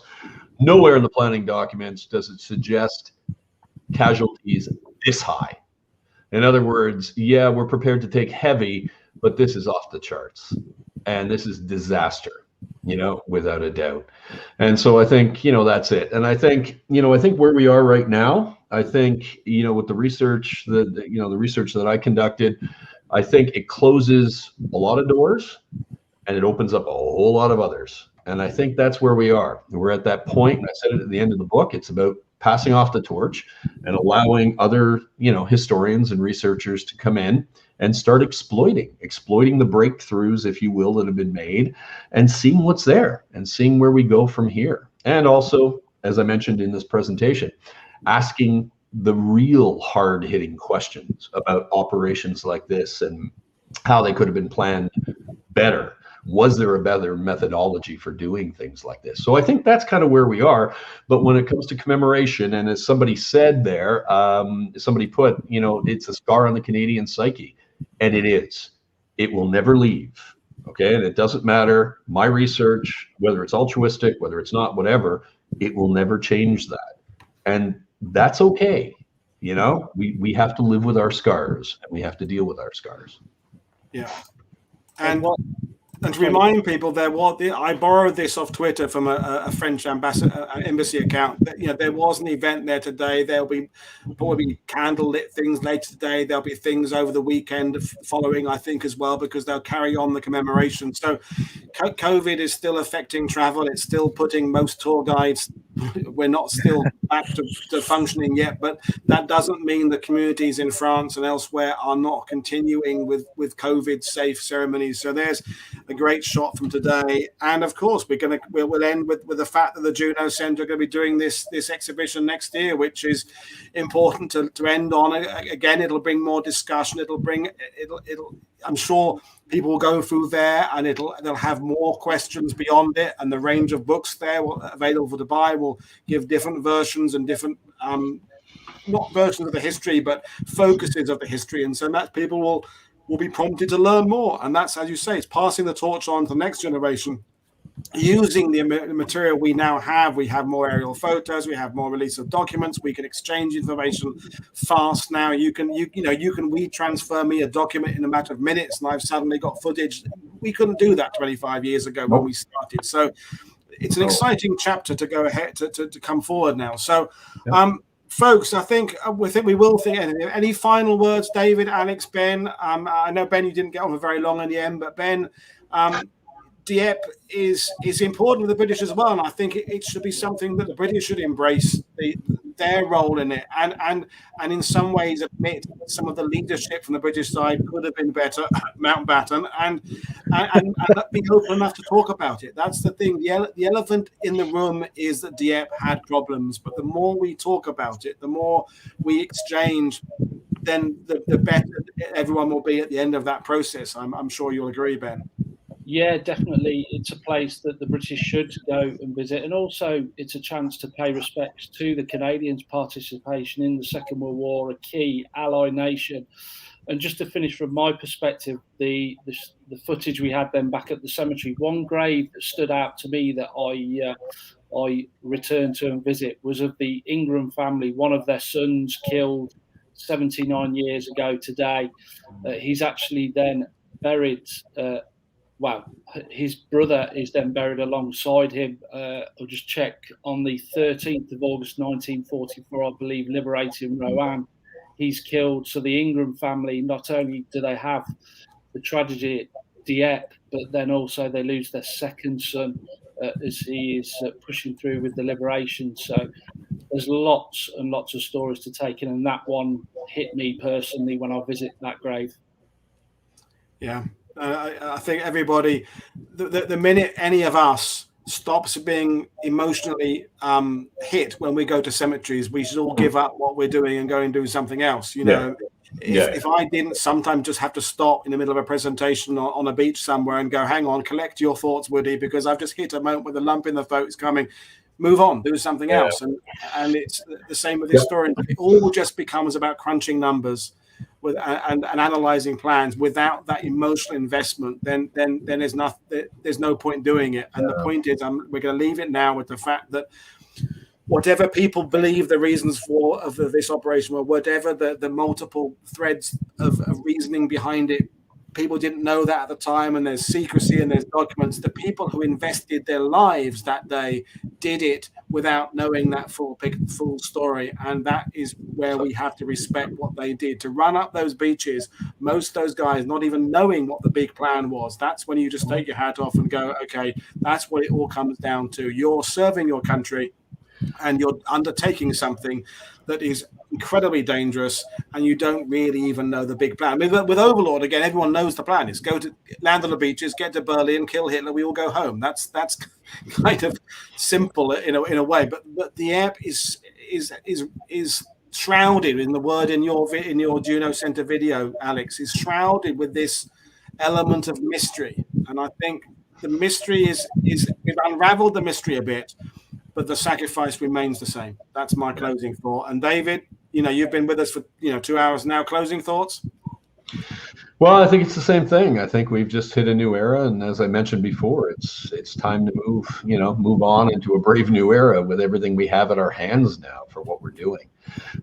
Nowhere in the planning documents does it suggest casualties this high. In other words, we're prepared to take heavy, but this is off the charts. And this is disaster, without a doubt. And so I think, that's it. And I think where we are right now, I think, with the research, the research that I conducted, I think it closes a lot of doors and it opens up a whole lot of others. And I think that's where we are. We're at that point, and I said it at the end of the book, it's about passing off the torch and allowing other, historians and researchers to come in and start exploiting the breakthroughs, if you will, that have been made, and seeing what's there and seeing where we go from here. And also, as I mentioned in this presentation, asking the real hard-hitting questions about operations like this and how they could have been planned better. Was there a better methodology for doing things like this? So I think that's kind of where we are. But when it comes to commemoration, and as somebody said there, somebody put, it's a scar on the Canadian psyche, and it is. It will never leave. Okay, and it doesn't matter my research, whether it's altruistic, whether it's not, whatever, it will never change that. And that's okay. We have to live with our scars, and we have to deal with our scars. Yeah. And to remind people, I borrowed this off Twitter from a French embassy account. There was an event there today. There'll be probably candlelit things later today. There'll be things over the weekend following, I think, as well, because they'll carry on the commemoration. So COVID is still affecting travel. It's still putting most tour guides. We're not still back to functioning yet, but that doesn't mean the communities in France and elsewhere are not continuing with COVID safe ceremonies. So there's a great shot from today, and of course we'll end with the fact that the Juno Centre are going to be doing this exhibition next year, which is important to end on. Again, it'll bring more discussion. It'll I'm sure people will go through there, and they'll have more questions beyond it, and the range of books there available to buy will give different versions and different not versions of the history, but focuses of the history, and so that people will be prompted to learn more. And that's, as you say, it's passing the torch on to the next generation. Using the material we now have, we have more aerial photos, we have more release of documents, we can exchange information fast now. You can transfer me a document in a matter of minutes, and I've suddenly got footage. We couldn't do that 25 years ago when we started. So it's an exciting chapter to go ahead to come forward now. So, folks, I think we will think. Any final words, David, Alex, Ben? I know, Ben, you didn't get on for very long in the end, but Ben, Dieppe is important to the British as well, and I think it should be something that the British should embrace their role in it, and in some ways admit that some of the leadership from the British side could have been better, Mountbatten, and be open enough to talk about it. That's the thing. The elephant in the room is that Dieppe had problems, but the more we talk about it, the more we exchange, then the better everyone will be at the end of that process. I'm sure you'll agree, Ben. Yeah, definitely. It's a place that the British should go and visit. And also it's a chance to pay respects to the Canadians' participation in the Second World War, a key ally nation. And just to finish from my perspective, the footage we had then back at the cemetery, one grave that stood out to me that I returned to and visit was of the Ingram family, one of their sons killed 79 years ago today. He's actually then buried well, his brother is then buried alongside him. I'll just check, on the 13th of August 1944, I believe, liberating Roanne. He's killed. So the Ingram family, not only do they have the tragedy at Dieppe, but then also they lose their second son as he is pushing through with the liberation. So there's lots and lots of stories to take in, and that one hit me personally when I visit that grave. Yeah, I think everybody, the minute any of us stops being emotionally hit when we go to cemeteries, we should all give up what we're doing and go and do something else. You know, if I didn't sometimes just have to stop in the middle of a presentation on a beach somewhere and go, hang on, collect your thoughts, Woody, because I've just hit a moment with a lump in the throat is coming. Move on, do something else. And it's the same with this story. It all just becomes about crunching numbers with and analyzing plans. Without that emotional investment, then there's no point doing it. And the point is, we're going to leave it now with the fact that whatever people believe the reasons of this operation were, whatever the multiple threads of reasoning behind it, people didn't know that at the time, and there's secrecy and there's documents. The people who invested their lives that day did it without knowing that full story, and that is where we have to respect what they did to run up those beaches. Most of those guys not even knowing what the big plan was. That's when you just take your hat off and go, okay, that's what it all comes down to. You're serving your country and you're undertaking something that is incredibly dangerous, and you don't really even know the big plan. With Overlord, again, everyone knows the plan. It's go to land on the beaches, get to Berlin, kill Hitler, we all go home. That's kind of simple in a way. But the app is shrouded in the word in your Juno Center video, Alex, is shrouded with this element of mystery. And I think the mystery is we've unraveled the mystery a bit, but the sacrifice remains the same. That's my closing thought. And David, you've been with us for 2 hours now. Closing thoughts? Well, I think it's the same thing. I think we've just hit a new era, and as I mentioned before, it's time to move on into a brave new era with everything we have at our hands now for what we're doing.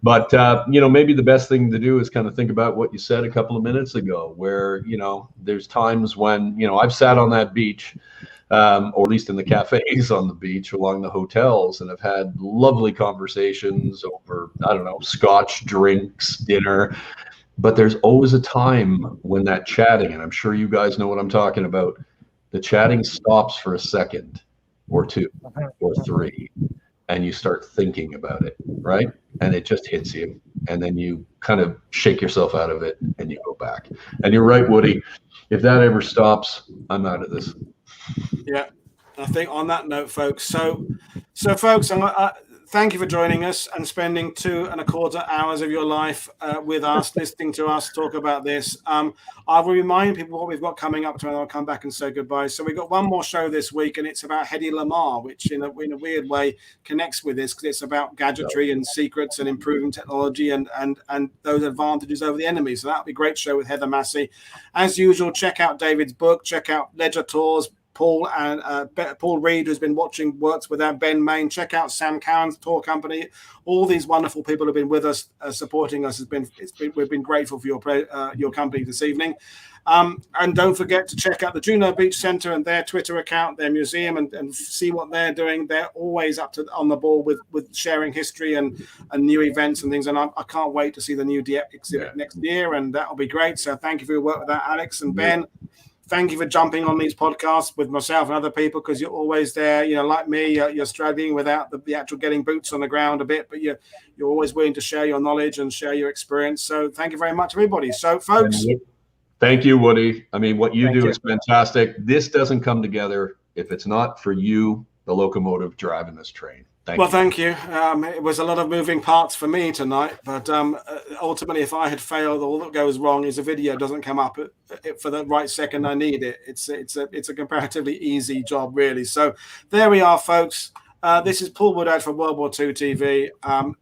But maybe the best thing to do is kind of think about what you said a couple of minutes ago, where there's times when I've sat on that beach. Or at least in the cafes on the beach along the hotels, and have had lovely conversations over, scotch, drinks, dinner. But there's always a time when that chatting, and I'm sure you guys know what I'm talking about, the chatting stops for a second or two or three, and you start thinking about it, right? And it just hits you, and then you kind of shake yourself out of it and you go back. And you're right, Woody, if that ever stops, I'm out of this. Yeah, I think on that note, folks. So folks, thank you for joining us and spending 2.25 hours of your life with us, listening to us talk about this. I will remind people what we've got coming up tomorrow. I'll come back and say goodbye. So we've got one more show this week, and it's about Hedy Lamarr, which in a weird way connects with this, because it's about gadgetry and secrets and improving technology and those advantages over the enemy. So that'll be a great show with Heather Massey. As usual, check out David's book, check out Ledger Tours. Paul Reed, who's been works with our Ben Main. Check out Sam Cowan's tour company. All these wonderful people have been with us, supporting us. We've been grateful for your company this evening. And don't forget to check out the Juno Beach Center and their Twitter account, their museum, and see what they're doing. They're always on the ball with sharing history and new events and things. And I can't wait to see the new Dieppe exhibit next year, and that'll be great. So thank you for your work with that, Alex and Ben. Thank you for jumping on these podcasts with myself and other people, because you're always there. Like me, you're struggling without the actual getting boots on the ground a bit, but you're always willing to share your knowledge and share your experience. So thank you very much, everybody. So, folks. Thank you, Woody. I mean, what you do is fantastic. This doesn't come together if it's not for you, the locomotive driving this train. Thank you. It was a lot of moving parts for me tonight, but ultimately, if I had failed, all that goes wrong is the video doesn't come up for the right second I need it. It's a comparatively easy job, really. So there we are, folks. This is Paul Woodadge from World War II TV.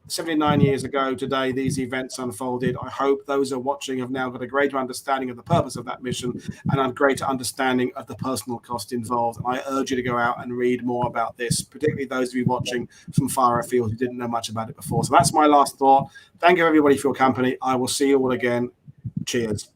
79 years ago today, these events unfolded. I hope those who are watching have now got a greater understanding of the purpose of that mission and a greater understanding of the personal cost involved. And I urge you to go out and read more about this, particularly those of you watching from far afield who didn't know much about it before. So that's my last thought. Thank you, everybody, for your company. I will see you all again. Cheers.